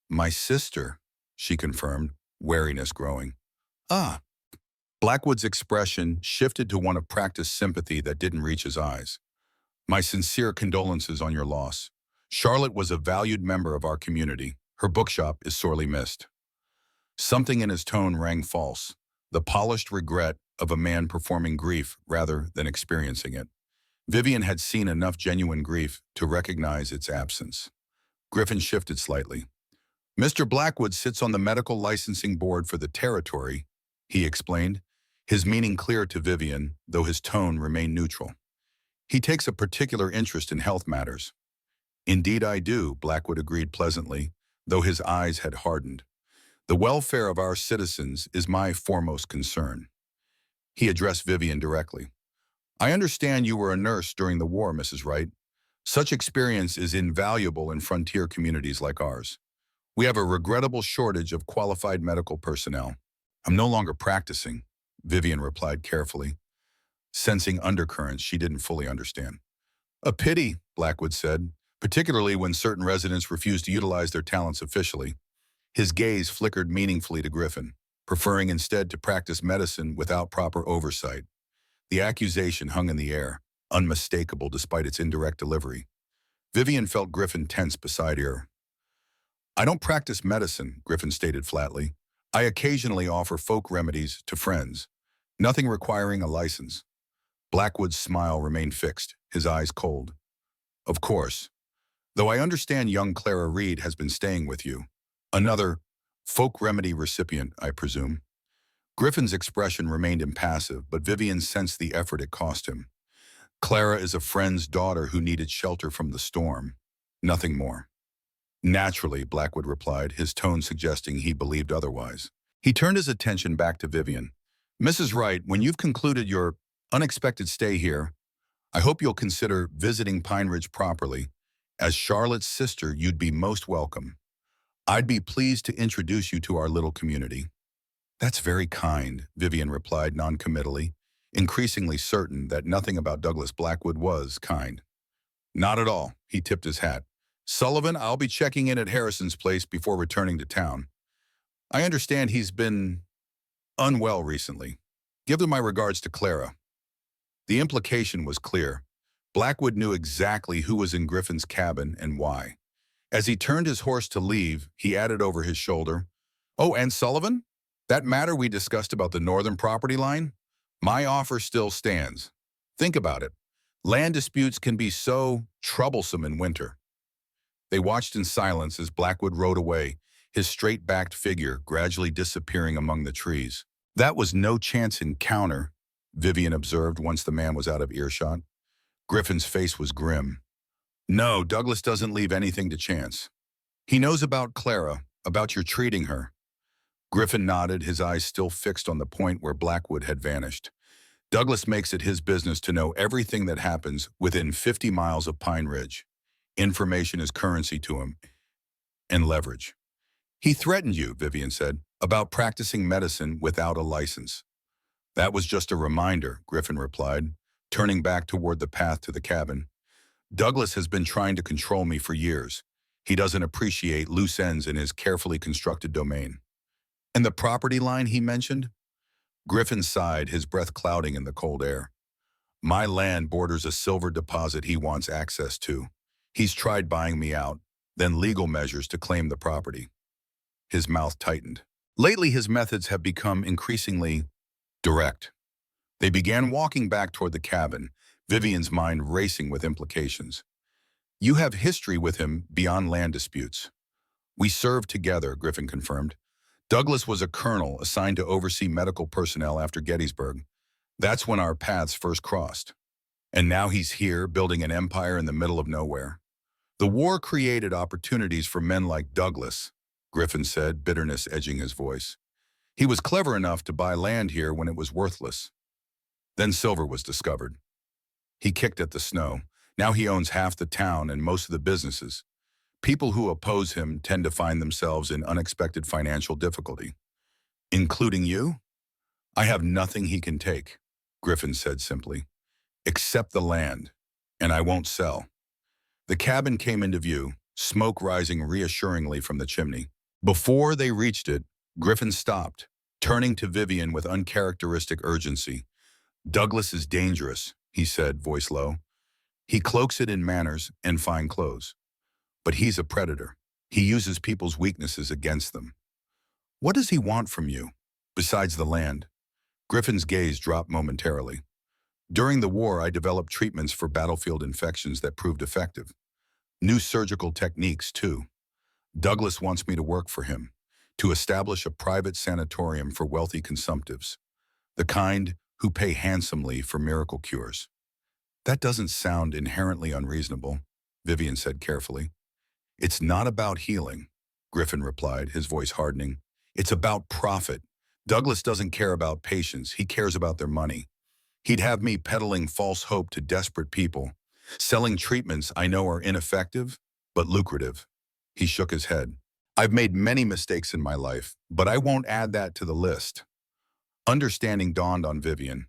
[SPEAKER 1] "My sister," she confirmed, wariness growing. "Ah." Blackwood's expression shifted to one of practiced sympathy that didn't reach his eyes. "My sincere condolences on your loss. Charlotte was a valued member of our community. Her bookshop is sorely missed." Something in his tone rang false, the polished regret of a man performing grief rather than experiencing it. Vivian had seen enough genuine grief to recognize its absence. Griffin shifted slightly. "Mr. Blackwood sits on the medical licensing board for the territory," he explained, his meaning clear to Vivian, though his tone remained neutral. "He takes a particular interest in health matters." Indeed I do, Blackwood agreed pleasantly, though his eyes had hardened. The welfare of our citizens is my foremost concern. He addressed Vivian directly. I understand you were a nurse during the war, Mrs. Wright. Such experience is invaluable in frontier communities like ours. We have a regrettable shortage of qualified medical personnel. I'm no longer practicing, Vivian replied carefully, sensing undercurrents she didn't fully understand. A pity, Blackwood said, particularly when certain residents refuse to utilize their talents officially. His gaze flickered meaningfully to Griffin, preferring instead to practice medicine without proper oversight. The accusation hung in the air, unmistakable despite its indirect delivery. Vivian felt Griffin tense beside her. I don't practice medicine, Griffin stated flatly. I occasionally offer folk remedies to friends, nothing requiring a license. Blackwood's smile remained fixed, his eyes cold. Of course. Though I understand young Clara Reed has been staying with you. Another folk remedy recipient, I presume. Griffin's expression remained impassive, but Vivian sensed the effort it cost him. Clara is a friend's daughter who needed shelter from the storm. Nothing more. Naturally, Blackwood replied, his tone suggesting he believed otherwise. He turned his attention back to Vivian. Mrs. Wright, when you've concluded your unexpected stay here, I hope you'll consider visiting Pine Ridge properly. As Charlotte's sister, you'd be most welcome. I'd be pleased to introduce you to our little community. That's very kind, Vivian replied noncommittally, increasingly certain that nothing about Douglas Blackwood was kind. Not at all, he tipped his hat. Sullivan, I'll be checking in at Harrison's place before returning to town. I understand he's been unwell recently. Give them my regards to Clara. The implication was clear. Blackwood knew exactly who was in Griffin's cabin and why. As he turned his horse to leave, he added over his shoulder, Oh, and Sullivan? That matter we discussed about the northern property line? My offer still stands. Think about it. Land disputes can be so troublesome in winter. They watched in silence as Blackwood rode away, his straight-backed figure gradually disappearing among the trees. That was no chance encounter, Vivian observed once the man was out of earshot. Griffin's face was grim. No, Douglas doesn't leave anything to chance. He knows about Clara, about your treating her. Griffin nodded, his eyes still fixed on the point where Blackwood had vanished. Douglas makes it his business to know everything that happens within 50 miles of Pine Ridge. Information is currency to him, and leverage. He threatened you, Vivian said, about practicing medicine without a license. That was just a reminder, Griffin replied, turning back toward the path to the cabin. Douglas has been trying to control me for years. He doesn't appreciate loose ends in his carefully constructed domain. And the property line he mentioned? Griffin sighed, his breath clouding in the cold air. My land borders a silver deposit he wants access to. He's tried buying me out, then legal measures to claim the property. His mouth tightened. Lately, his methods have become increasingly direct. They began walking back toward the cabin, Vivian's mind racing with implications. You have history with him beyond land disputes. We served together, Griffin confirmed. Douglas was a colonel assigned to oversee medical personnel after Gettysburg. That's when our paths first crossed. And now he's here, building an empire in the middle of nowhere. The war created opportunities for men like Douglas, Griffin said, bitterness edging his voice. He was clever enough to buy land here when it was worthless. Then silver was discovered. He kicked at the snow. Now he owns half the town and most of the businesses. People who oppose him tend to find themselves in unexpected financial difficulty. Including you? I have nothing he can take, Griffin said simply, except the land, and I won't sell. The cabin came into view, smoke rising reassuringly from the chimney. Before they reached it, Griffin stopped, turning to Vivian with uncharacteristic urgency. Douglas is dangerous, he said, voice low. He cloaks it in manners and fine clothes. But he's a predator. He uses people's weaknesses against them. What does he want from you, besides the land? Griffin's gaze dropped momentarily. During the war, I developed treatments for battlefield infections that proved effective. New surgical techniques, too. Douglas wants me to work for him, to establish a private sanatorium for wealthy consumptives, the kind who pay handsomely for miracle cures. That doesn't sound inherently unreasonable, Vivian said carefully. It's not about healing, Griffin replied, his voice hardening. It's about profit. Douglas doesn't care about patients. He cares about their money. He'd have me peddling false hope to desperate people, selling treatments I know are ineffective, but lucrative. He shook his head. I've made many mistakes in my life, but I won't add that to the list. Understanding dawned on Vivian.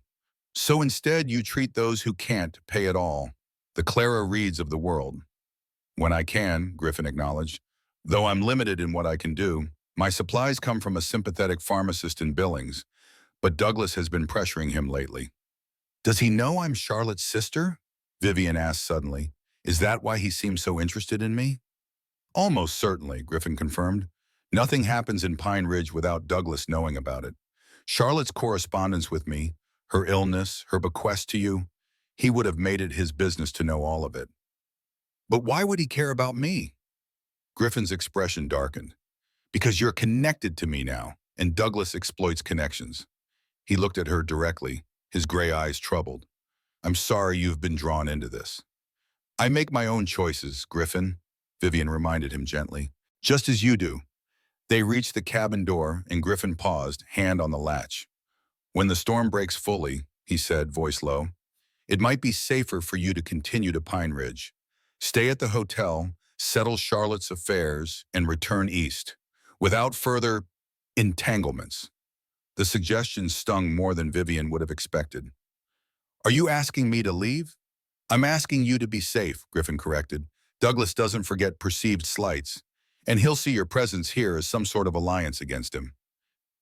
[SPEAKER 1] So instead, you treat those who can't pay at all, the Clara Reeds of the world. When I can, Griffin acknowledged. Though I'm limited in what I can do, my supplies come from a sympathetic pharmacist in Billings, but Douglas has been pressuring him lately. Does he know I'm Charlotte's sister? Vivian asked suddenly. Is that why he seems so interested in me? Almost certainly, Griffin confirmed. Nothing happens in Pine Ridge without Douglas knowing about it. Charlotte's correspondence with me, her illness, her bequest to you, he would have made it his business to know all of it. But why would he care about me? Griffin's expression darkened. Because you're connected to me now, and Douglas exploits connections. He looked at her directly, his gray eyes troubled. I'm sorry you've been drawn into this. I make my own choices, Griffin, Vivian reminded him gently. Just as you do. They reached the cabin door, and Griffin paused, hand on the latch. When the storm breaks fully, he said, voice low, it might be safer for you to continue to Pine Ridge. Stay at the hotel, settle Charlotte's affairs, and return east, without further entanglements. The suggestion stung more than Vivian would have expected. Are you asking me to leave? I'm asking you to be safe, Griffin corrected. Douglas doesn't forget perceived slights, and he'll see your presence here as some sort of alliance against him.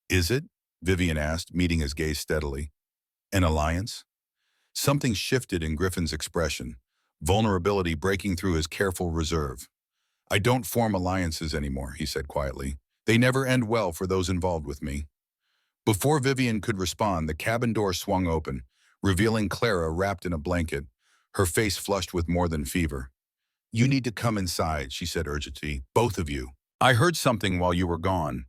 [SPEAKER 1] Is it? Vivian asked, meeting his gaze steadily. An alliance? Something shifted in Griffin's expression, vulnerability breaking through his careful reserve. I don't form alliances anymore, he said quietly. They never end well for those involved with me. Before Vivian could respond, the cabin door swung open, revealing Clara wrapped in a blanket, her face flushed with more than fever. You need to come inside, she said urgently, both of you. I heard something while you were gone.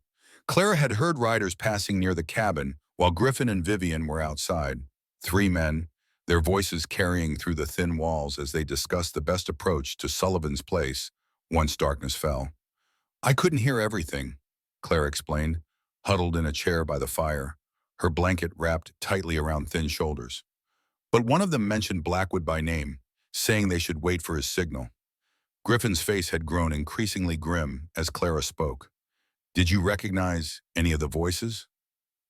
[SPEAKER 1] Clara had heard riders passing near the cabin while Griffin and Vivian were outside. 3 men, their voices carrying through the thin walls as they discussed the best approach to Sullivan's place once darkness fell. I couldn't hear everything, Clara explained, huddled in a chair by the fire, her blanket wrapped tightly around thin shoulders. But one of them mentioned Blackwood by name, saying they should wait for his signal. Griffin's face had grown increasingly grim as Clara spoke. Did you recognize any of the voices?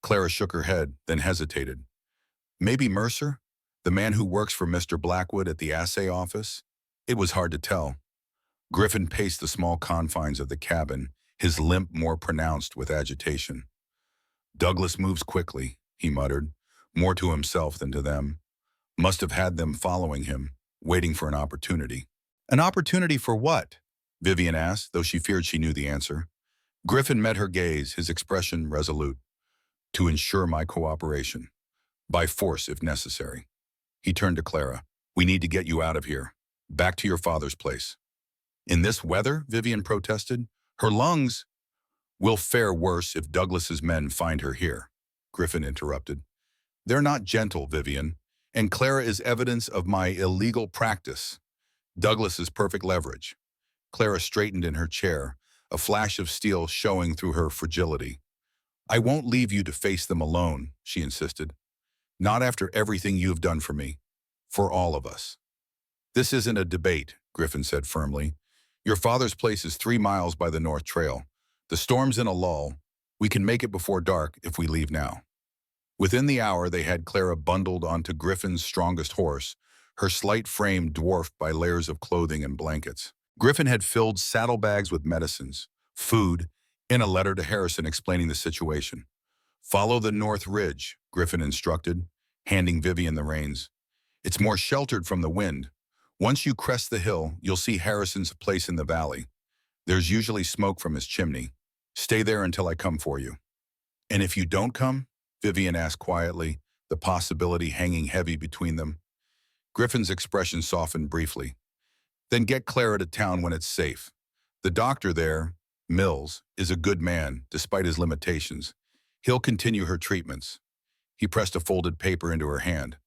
[SPEAKER 1] Clara shook her head, then hesitated. Maybe Mercer, the man who works for Mr. Blackwood at the assay office? It was hard to tell. Griffin paced the small confines of the cabin, his limp more pronounced with agitation. Douglas moves quickly, he muttered, more to himself than to them. Must have had them following him, waiting for an opportunity. An opportunity for what? Vivian asked, though she feared she knew the answer. Griffin met her gaze, his expression resolute. To ensure my cooperation. By force, if necessary. He turned to Clara. We need to get you out of here. Back to your father's place. In this weather, Vivian protested. Her lungs will fare worse if Douglas's men find her here, Griffin interrupted. They're not gentle, Vivian, and Clara is evidence of my illegal practice. Douglas is perfect leverage. Clara straightened in her chair, a flash of steel showing through her fragility. I won't leave you to face them alone, she insisted. Not after everything you have done for me. For all of us. This isn't a debate, Griffin said firmly. Your father's place is 3 miles by the North Trail. The storm's in a lull. We can make it before dark if we leave now. Within the hour, they had Clara bundled onto Griffin's strongest horse, her slight frame dwarfed by layers of clothing and blankets. Griffin had filled saddlebags with medicines, food, in a letter to Harrison explaining the situation. Follow the North Ridge, Griffin instructed, handing Vivian the reins. It's more sheltered from the wind. Once you crest the hill, you'll see Harrison's place in the valley. There's usually smoke from his chimney. Stay there until I come for you. And if you don't come? Vivian asked quietly, the possibility hanging heavy between them. Griffin's expression softened briefly. Then get Clara to town when it's safe. The doctor there, Mills, is a good man, despite his limitations. He'll continue her treatments. He pressed a folded paper into her hand.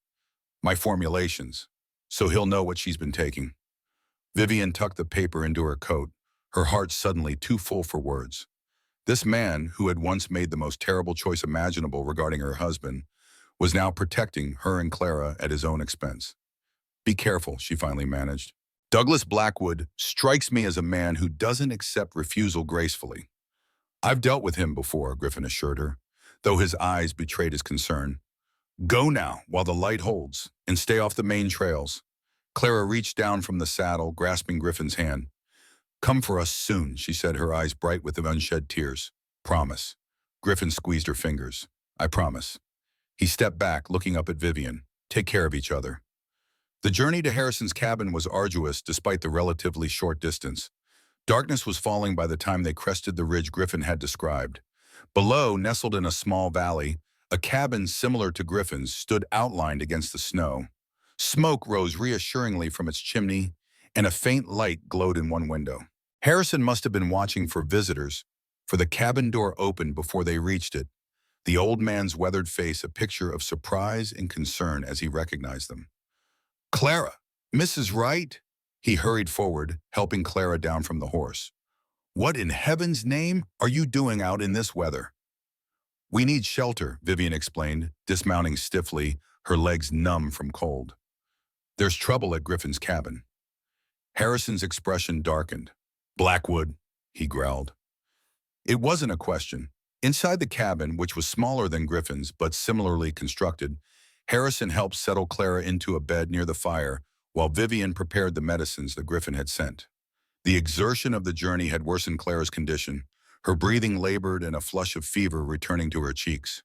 [SPEAKER 1] My formulations, so he'll know what she's been taking. Vivian tucked the paper into her coat, her heart suddenly too full for words. This man, who had once made the most terrible choice imaginable regarding her husband, was now protecting her and Clara at his own expense. Be careful, she finally managed. Douglas Blackwood strikes me as a man who doesn't accept refusal gracefully. I've dealt with him before, Griffin assured her, though his eyes betrayed his concern. Go now, while the light holds, and stay off the main trails. Clara reached down from the saddle, grasping Griffin's hand. Come for us soon, she said, her eyes bright with unshed tears. Promise. Griffin squeezed her fingers. I promise. He stepped back, looking up at Vivian. Take care of each other. The journey to Harrison's cabin was arduous despite the relatively short distance. Darkness was falling by the time they crested the ridge Griffin had described. Below, nestled in a small valley, a cabin similar to Griffin's stood outlined against the snow. Smoke rose reassuringly from its chimney, and a faint light glowed in one window. Harrison must have been watching for visitors, for the cabin door opened before they reached it, the old man's weathered face a picture of surprise and concern as he recognized them. Clara, Mrs. Wright? He hurried forward, helping Clara down from the horse. What in heaven's name are you doing out in this weather? We need shelter, Vivian explained, dismounting stiffly, her legs numb from cold. There's trouble at Griffin's cabin. Harrison's expression darkened. Blackwood, he growled. It wasn't a question. Inside the cabin, which was smaller than Griffin's but similarly constructed, Harrison helped settle Clara into a bed near the fire while Vivian prepared the medicines that Griffin had sent. The exertion of the journey had worsened Clara's condition, her breathing labored and a flush of fever returning to her cheeks.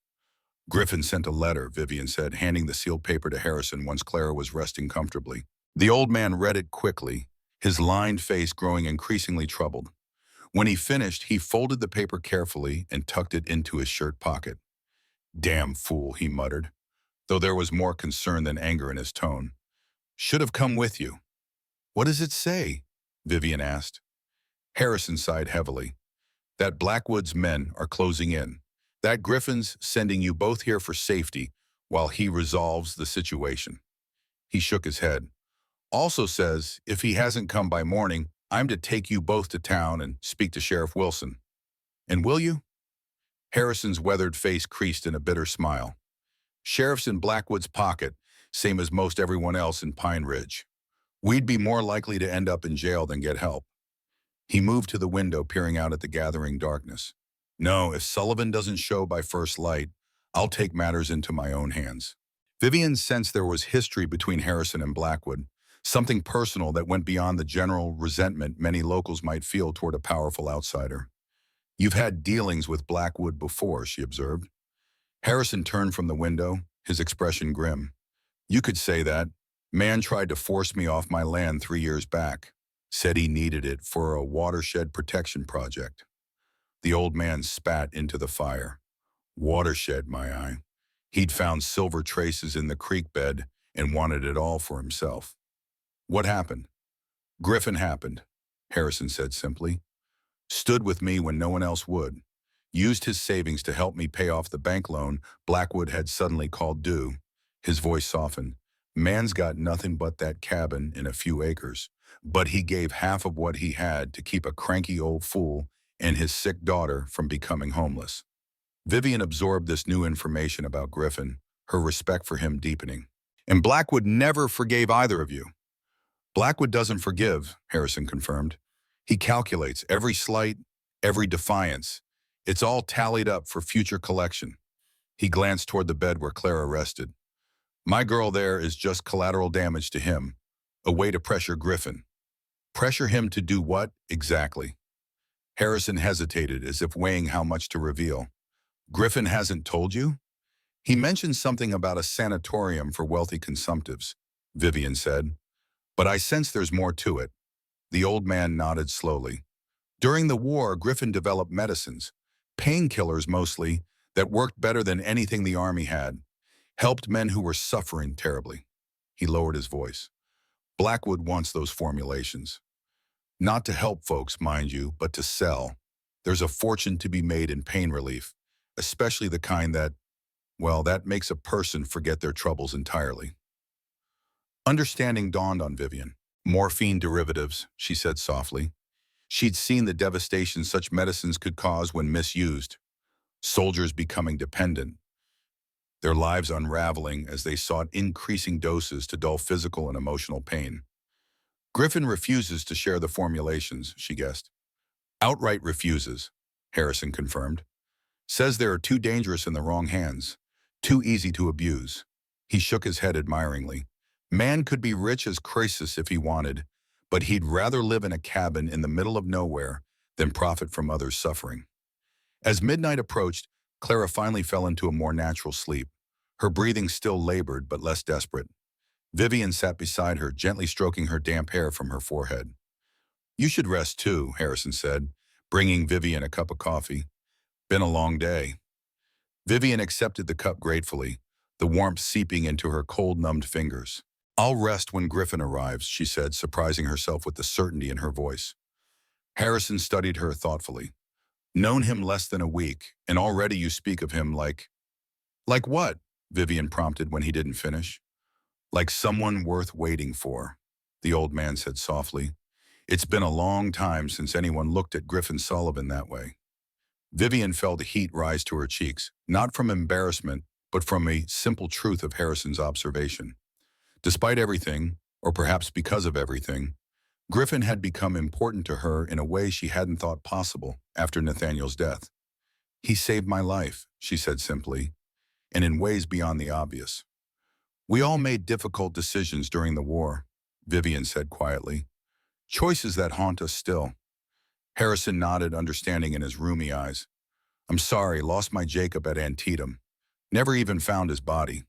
[SPEAKER 1] Griffin sent a letter, Vivian said, handing the sealed paper to Harrison once Clara was resting comfortably. The old man read it quickly, his lined face growing increasingly troubled. When he finished, he folded the paper carefully and tucked it into his shirt pocket. Damn fool, he muttered, though there was more concern than anger in his tone. Should have come with you. What does it say? Vivian asked. Harrison sighed heavily. That Blackwood's men are closing in. That Griffin's sending you both here for safety while he resolves the situation. He shook his head. Also says, if he hasn't come by morning, I'm to take you both to town and speak to Sheriff Wilson. And will you? Harrison's weathered face creased in a bitter smile. Sheriff's in Blackwood's pocket, same as most everyone else in Pine Ridge. We'd be more likely to end up in jail than get help. He moved to the window, peering out at the gathering darkness. No, if Sullivan doesn't show by first light, I'll take matters into my own hands. Vivian sensed there was history between Harrison and Blackwood, something personal that went beyond the general resentment many locals might feel toward a powerful outsider. You've had dealings with Blackwood before, she observed. Harrison turned from the window, his expression grim. You could say that. Man tried to force me off my land 3 years back. Said he needed it for a watershed protection project. The old man spat into the fire. Watershed, my eye. He'd found silver traces in the creek bed and wanted it all for himself. What happened? Griffin happened, Harrison said simply. Stood with me when no one else would. Used his savings to help me pay off the bank loan Blackwood had suddenly called due. His voice softened. Man's got nothing but that cabin and a few acres, but he gave half of what he had to keep a cranky old fool and his sick daughter from becoming homeless. Vivian absorbed this new information about Griffin, her respect for him deepening. And Blackwood never forgave either of you. Blackwood doesn't forgive, Harrison confirmed. He calculates every slight, every defiance. It's all tallied up for future collection. He glanced toward the bed where Clara rested. My girl there is just collateral damage to him, a way to pressure Griffin. Pressure him to do what, exactly? Harrison hesitated, as if weighing how much to reveal. Griffin hasn't told you? He mentioned something about a sanatorium for wealthy consumptives, Vivian said. But I sense there's more to it. The old man nodded slowly. During the war, Griffin developed medicines, painkillers mostly, that worked better than anything the army had. Helped men who were suffering terribly. He lowered his voice. Blackwood wants those formulations. Not to help folks, mind you, but to sell. There's a fortune to be made in pain relief, especially the kind that, well, that makes a person forget their troubles entirely. Understanding dawned on Vivian. Morphine derivatives, she said softly. She'd seen the devastation such medicines could cause when misused, soldiers becoming dependent, their lives unraveling as they sought increasing doses to dull physical and emotional pain. Griffin refuses to share the formulations, she guessed. Outright refuses, Harrison confirmed. Says they are too dangerous in the wrong hands, too easy to abuse. He shook his head admiringly. Man could be rich as Croesus if he wanted, but he'd rather live in a cabin in the middle of nowhere than profit from others' suffering. As midnight approached, Clara finally fell into a more natural sleep, her breathing still labored but less desperate. Vivian sat beside her, gently stroking her damp hair from her forehead. You should rest too, Harrison said, bringing Vivian a cup of coffee. Been a long day. Vivian accepted the cup gratefully, the warmth seeping into her cold, numbed fingers. I'll rest when Griffin arrives, she said, surprising herself with the certainty in her voice. Harrison studied her thoughtfully. Known him less than a week, and already you speak of him like... Like what? Vivian prompted when he didn't finish. Like someone worth waiting for, the old man said softly. It's been a long time since anyone looked at Griffin Sullivan that way. Vivian felt heat rise to her cheeks, not from embarrassment, but from a simple truth of Harrison's observation. Despite everything, or perhaps because of everything, Griffin had become important to her in a way she hadn't thought possible after Nathaniel's death. He saved my life, she said simply, and in ways beyond the obvious. We all made difficult decisions during the war, Vivian said quietly. Choices that haunt us still. Harrison nodded, understanding in his rheumy eyes. I'm sorry, lost my Jacob at Antietam. Never even found his body.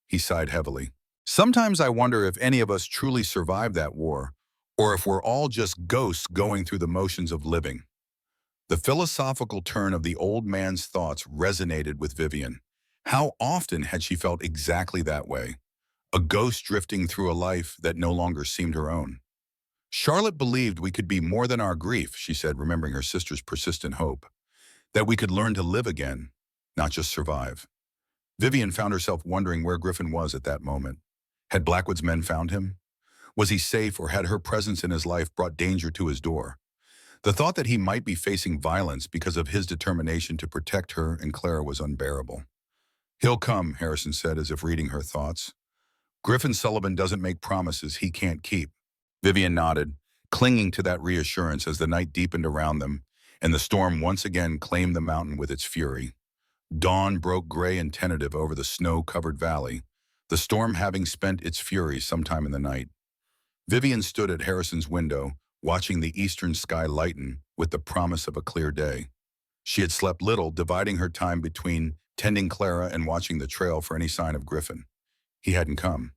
[SPEAKER 1] He sighed heavily. Sometimes I wonder if any of us truly survived that war, or if we're all just ghosts going through the motions of living. The philosophical turn of the old man's thoughts resonated with Vivian. How often had she felt exactly that way? A ghost drifting through a life that no longer seemed her own. Charlotte believed we could be more than our grief, she said, remembering her sister's persistent hope. That we could learn to live again, not just survive. Vivian found herself wondering where Griffin was at that moment. Had Blackwood's men found him? Was he safe, or had her presence in his life brought danger to his door? The thought that he might be facing violence because of his determination to protect her and Clara was unbearable. He'll come, Harrison said, as if reading her thoughts. Griffin Sullivan doesn't make promises he can't keep. Vivian nodded, clinging to that reassurance as the night deepened around them, and the storm once again claimed the mountain with its fury. Dawn broke gray and tentative over the snow-covered valley, the storm having spent its fury sometime in the night. Vivian stood at Harrison's window, watching the eastern sky lighten with the promise of a clear day. She had slept little, dividing her time between tending Clara and watching the trail for any sign of Griffin. He hadn't come.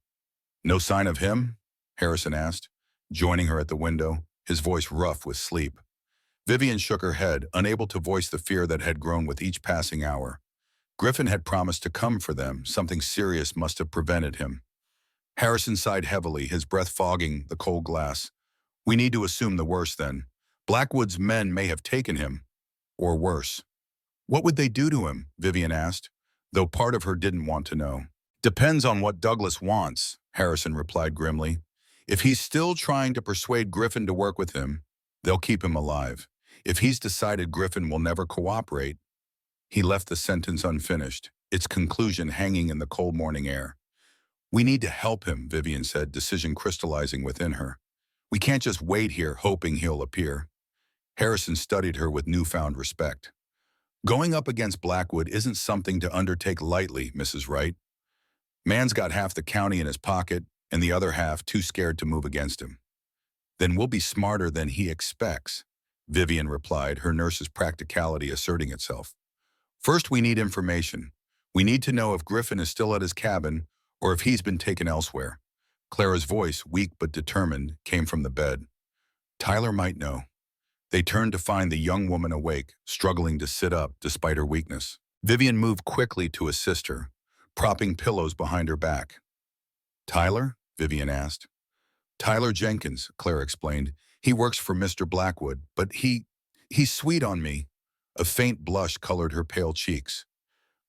[SPEAKER 1] No sign of him? Harrison asked, joining her at the window, his voice rough with sleep. Vivian shook her head, unable to voice the fear that had grown with each passing hour. Griffin had promised to come for them. Something serious must have prevented him. Harrison sighed heavily, his breath fogging the cold glass. We need to assume the worst then. Blackwood's men may have taken him. Or worse. What would they do to him? Vivian asked, though part of her didn't want to know. Depends on what Douglas wants, Harrison replied grimly. If he's still trying to persuade Griffin to work with him, they'll keep him alive. If he's decided Griffin will never cooperate, he left the sentence unfinished, its conclusion hanging in the cold morning air. We need to help him, Vivian said, decision crystallizing within her. We can't just wait here hoping he'll appear. Harrison studied her with newfound respect. Going up against Blackwood isn't something to undertake lightly, Mrs. Wright. Man's got half the county in his pocket and the other half too scared to move against him. Then we'll be smarter than he expects, Vivian replied, her nurse's practicality asserting itself. First, we need information. We need to know if Griffin is still at his cabin or if he's been taken elsewhere. Clara's voice, weak but determined, came from the bed. Tyler might know. They turned to find the young woman awake, struggling to sit up despite her weakness. Vivian moved quickly to assist her, propping pillows behind her back. Tyler? Vivian asked. Tyler Jenkins, Clara explained. He works for Mr. Blackwood, but he's sweet on me. A faint blush colored her pale cheeks.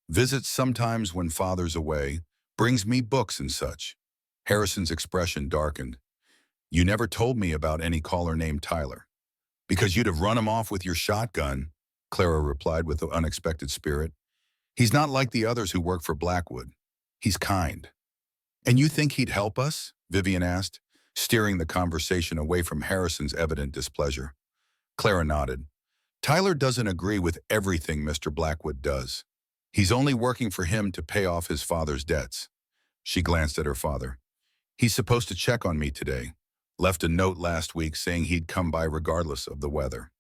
[SPEAKER 1] Visits sometimes when father's away, brings me books and such. Harrison's expression darkened. You never told me about any caller named Tyler. Because you'd have run him off with your shotgun, Clara replied with an unexpected spirit. He's not like the others who work for Blackwood. He's kind. And you think he'd help us? Vivian asked, steering the conversation away from Harrison's evident displeasure. Clara nodded. Tyler doesn't agree with everything Mr. Blackwood does. He's only working for him to pay off his father's debts. She glanced at her father. He's supposed to check on me today. Left a note last week saying he'd come by regardless of the weather.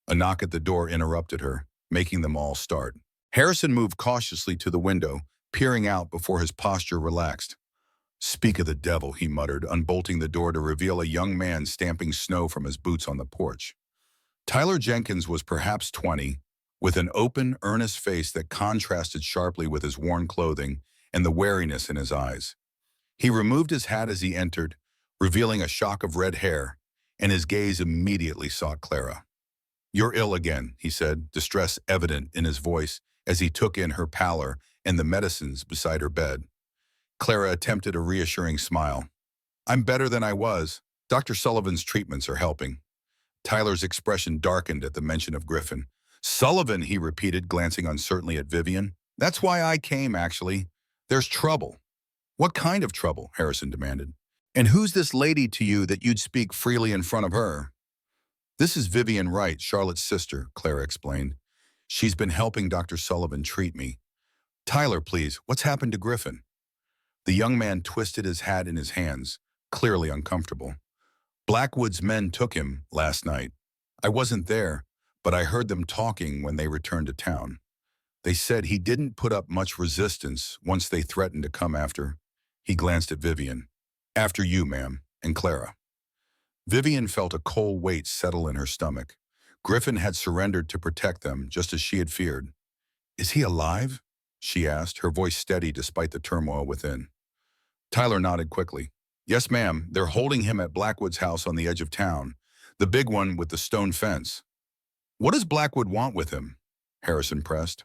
[SPEAKER 1] A knock at the door interrupted her, making them all start. Harrison moved cautiously to the window, peering out before his posture relaxed. Speak of the devil, he muttered, unbolting the door to reveal a young man stamping snow from his boots on the porch. Tyler Jenkins was perhaps 20, with an open, earnest face that contrasted sharply with his worn clothing and the wariness in his eyes. He removed his hat as he entered, revealing a shock of red hair, and his gaze immediately sought Clara. You're ill again, he said, distress evident in his voice as he took in her pallor and the medicines beside her bed. Clara attempted a reassuring smile. I'm better than I was. Dr. Sullivan's treatments are helping. Tyler's expression darkened at the mention of Griffin. Sullivan, he repeated, glancing uncertainly at Vivian. That's why I came, actually. There's trouble. What kind of trouble? Harrison demanded. And who's this lady to you that you'd speak freely in front of her? This is Vivian Wright, Charlotte's sister, Clara explained. She's been helping Dr. Sullivan treat me. Tyler, please, what's happened to Griffin? The young man twisted his hat in his hands, clearly uncomfortable. Blackwood's men took him last night. I wasn't there, but I heard them talking when they returned to town. They said he didn't put up much resistance once they threatened to come after. He glanced at Vivian. After you, ma'am, and Clara. Vivian felt a cold weight settle in her stomach. Griffin had surrendered to protect them, just as she had feared. Is he alive? She asked, her voice steady despite the turmoil within. Tyler nodded quickly. Yes, ma'am, they're holding him at Blackwood's house on the edge of town, the big one with the stone fence. What does Blackwood want with him? Harrison pressed.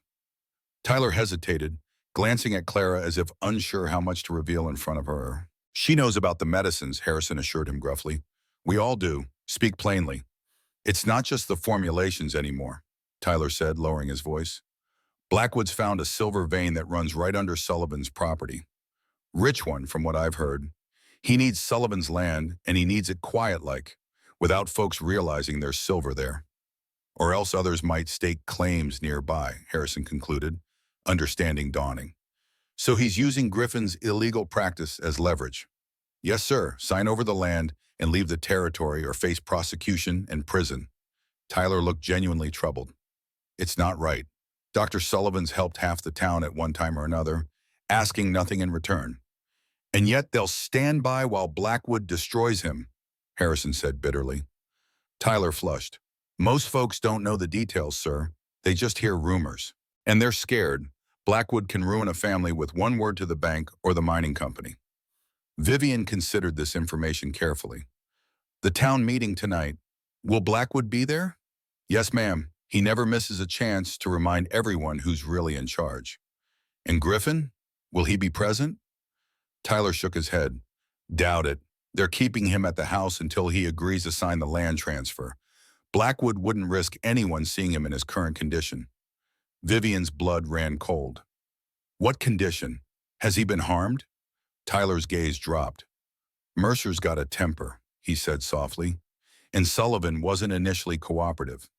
[SPEAKER 1] Tyler hesitated, glancing at Clara as if unsure how much to reveal in front of her. She knows about the medicines, Harrison assured him gruffly. We all do. Speak plainly. It's not just the formulations anymore, Tyler said, lowering his voice. Blackwood's found a silver vein that runs right under Sullivan's property. Rich one, from what I've heard. He needs Sullivan's land, and he needs it quiet-like, without folks realizing there's silver there. Or else others might stake claims nearby, Harrison concluded, understanding dawning. So he's using Griffin's illegal practice as leverage. Yes, sir, sign over the land and leave the territory or face prosecution and prison. Tyler looked genuinely troubled. It's not right. Dr. Sullivan's helped half the town at one time or another, asking nothing in return. And yet they'll stand by while Blackwood destroys him, Harrison said bitterly. Tyler flushed. Most folks don't know the details, sir. They just hear rumors. And they're scared. Blackwood can ruin a family with one word to the bank or the mining company. Vivian considered this information carefully. The town meeting tonight. Will Blackwood be there? Yes, ma'am. He never misses a chance to remind everyone who's really in charge. And Griffin? Will he be present? Tyler shook his head. Doubt it. They're keeping him at the house until he agrees to sign the land transfer. Blackwood wouldn't risk anyone seeing him in his current condition. Vivian's blood ran cold. What condition? Has he been harmed? Tyler's gaze dropped. Mercer's got a temper, he said softly, and Sullivan wasn't initially cooperative.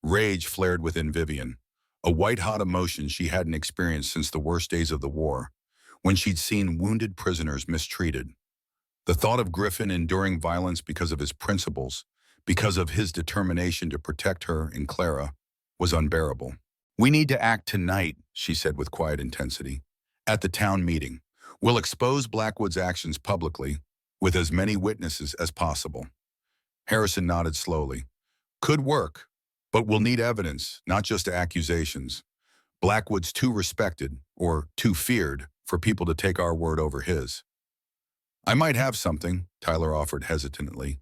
[SPEAKER 1] Rage flared within Vivian, a white-hot emotion she hadn't experienced since the worst days of the war, when she'd seen wounded prisoners mistreated. The thought of Griffin enduring violence because of his principles, because of his determination to protect her and Clara, was unbearable. We need to act tonight, she said with quiet intensity. At the town meeting, we'll expose Blackwood's actions publicly, with as many witnesses as possible. Harrison nodded slowly. Could work, but we'll need evidence, not just accusations. Blackwood's too respected, or too feared, for people to take our word over his. I might have something, Tyler offered hesitantly.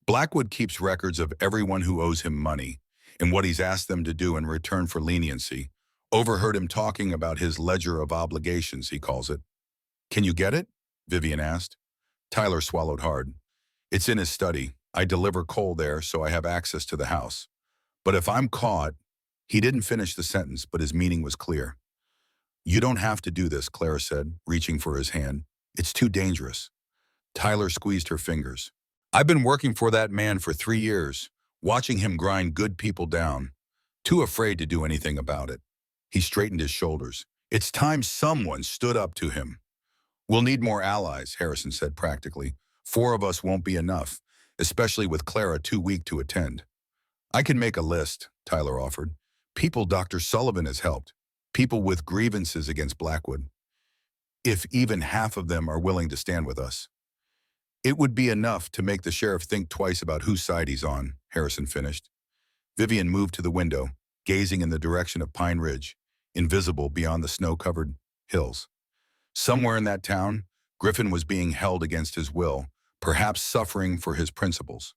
[SPEAKER 1] Blackwood keeps records of everyone who owes him money and what he's asked them to do in return for leniency. Overheard him talking about his ledger of obligations, he calls it. Can you get it? Vivian asked. Tyler swallowed hard. It's in his study. I deliver coal there, so I have access to the house. But if I'm caught, he didn't finish the sentence, but his meaning was clear. You don't have to do this, Clara said, reaching for his hand. It's too dangerous. Tyler squeezed her fingers. I've been working for that man for 3 years, watching him grind good people down, too afraid to do anything about it. He straightened his shoulders. It's time someone stood up to him. We'll need more allies, Harrison said practically. 4 of us won't be enough, especially with Clara too weak to attend. I can make a list, Tyler offered. People Dr. Sullivan has helped. People with grievances against Blackwood. If even half of them are willing to stand with us. It would be enough to make the sheriff think twice about whose side he's on, Harrison finished. Vivian moved to the window, gazing in the direction of Pine Ridge, invisible beyond the snow-covered hills. Somewhere in that town, Griffin was being held against his will, perhaps suffering for his principles.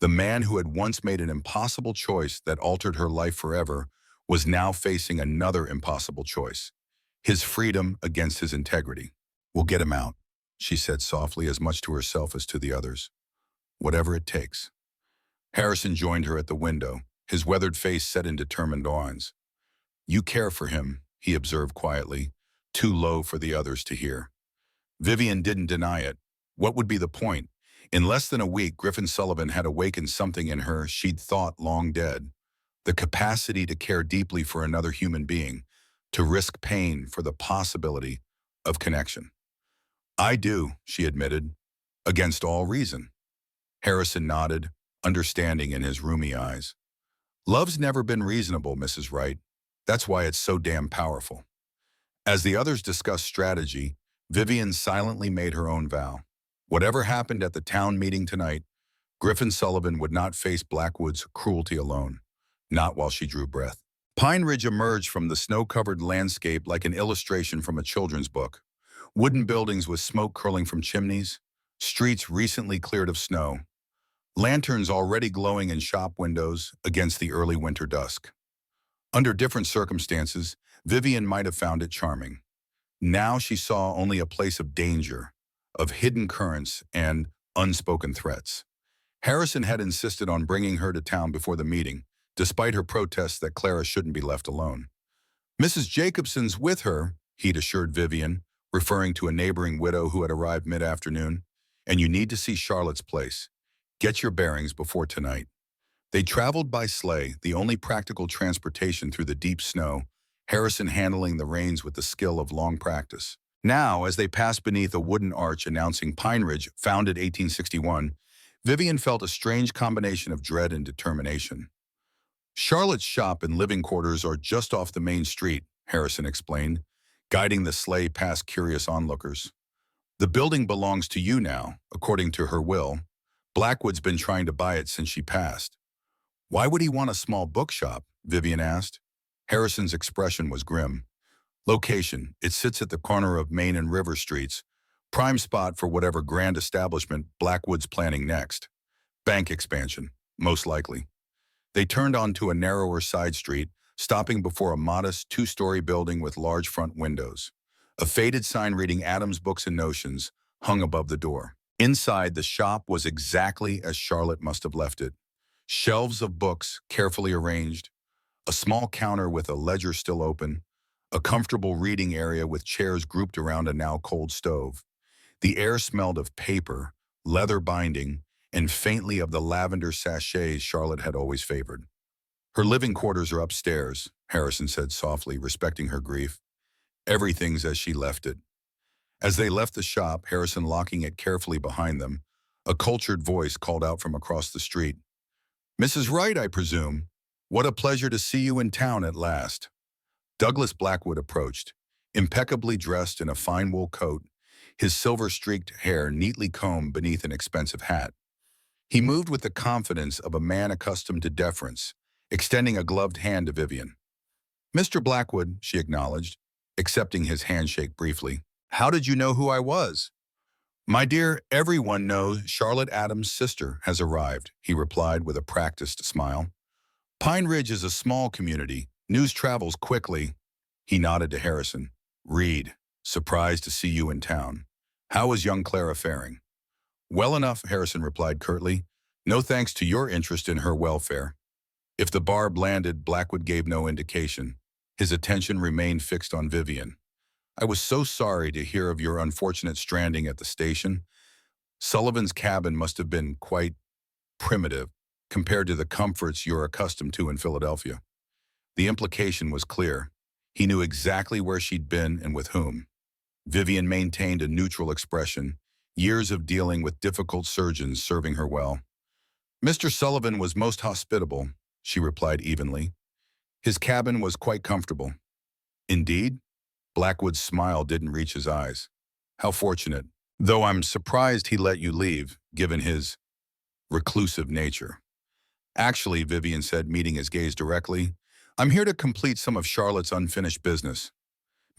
[SPEAKER 1] The man who had once made an impossible choice that altered her life forever was now facing another impossible choice. His freedom against his integrity. We'll get him out, she said softly, as much to herself as to the others. Whatever it takes. Harrison joined her at the window, his weathered face set in determined lines. You care for him, he observed quietly, too low for the others to hear. Vivian didn't deny it. What would be the point? In less than a week, Griffin Sullivan had awakened something in her she'd thought long dead. The capacity to care deeply for another human being, to risk pain for the possibility of connection. I do, she admitted, against all reason. Harrison nodded, understanding in his rheumy eyes. Love's never been reasonable, Mrs. Wright. That's why it's so damn powerful. As the others discussed strategy, Vivian silently made her own vow. Whatever happened at the town meeting tonight, Griffin Sullivan would not face Blackwood's cruelty alone, not while she drew breath. Pine Ridge emerged from the snow-covered landscape like an illustration from a children's book. Wooden buildings with smoke curling from chimneys, streets recently cleared of snow, lanterns already glowing in shop windows against the early winter dusk. Under different circumstances, Vivian might have found it charming. Now she saw only a place of danger, of hidden currents and unspoken threats. Harrison had insisted on bringing her to town before the meeting, despite her protests that Clara shouldn't be left alone. Mrs. Jacobson's with her, he'd assured Vivian, referring to a neighboring widow who had arrived mid-afternoon, and you need to see Charlotte's place. Get your bearings before tonight. They traveled by sleigh, the only practical transportation through the deep snow, Harrison handling the reins with the skill of long practice. Now, as they passed beneath a wooden arch announcing Pine Ridge, founded 1861, Vivian felt a strange combination of dread and determination. Charlotte's shop and living quarters are just off the main street, Harrison explained, guiding the sleigh past curious onlookers. The building belongs to you now, according to her will. Blackwood's been trying to buy it since she passed. Why would he want a small bookshop? Vivian asked. Harrison's expression was grim. Location, it sits at the corner of Main and River Streets, prime spot for whatever grand establishment Blackwood's planning next. Bank expansion, most likely. They turned onto a narrower side street, stopping before a modest two-story building with large front windows. A faded sign reading Adams Books and Notions hung above the door. Inside, the shop was exactly as Charlotte must have left it. Shelves of books carefully arranged, a small counter with a ledger still open, a comfortable reading area with chairs grouped around a now cold stove. The air smelled of paper, leather binding, and faintly of the lavender sachets Charlotte had always favored. Her living quarters are upstairs, Harrison said softly, respecting her grief. Everything's as she left it. As they left the shop, Harrison locking it carefully behind them, a cultured voice called out from across the street. Mrs. Wright, I presume. What a pleasure to see you in town at last. Douglas Blackwood approached, impeccably dressed in a fine wool coat, his silver-streaked hair neatly combed beneath an expensive hat. He moved with the confidence of a man accustomed to deference, extending a gloved hand to Vivian. Mr. Blackwood, she acknowledged, accepting his handshake briefly. How did you know who I was? My dear, everyone knows Charlotte Adams' sister has arrived, he replied with a practiced smile. Pine Ridge is a small community. News travels quickly. He nodded to Harrison. Reed, surprised to see you in town. How is young Clara faring? Well enough, Harrison replied curtly. No thanks to your interest in her welfare. If the barb landed, Blackwood gave no indication. His attention remained fixed on Vivian. I was so sorry to hear of your unfortunate stranding at the station. Sullivan's cabin must have been quite primitive compared to the comforts you're accustomed to in Philadelphia. The implication was clear. He knew exactly where she'd been and with whom. Vivian maintained a neutral expression, years of dealing with difficult surgeons serving her well. Mr. Sullivan was most hospitable, she replied evenly. His cabin was quite comfortable. Indeed? Blackwood's smile didn't reach his eyes. How fortunate. Though I'm surprised he let you leave, given his reclusive nature. Actually, Vivian said, meeting his gaze directly, I'm here to complete some of Charlotte's unfinished business.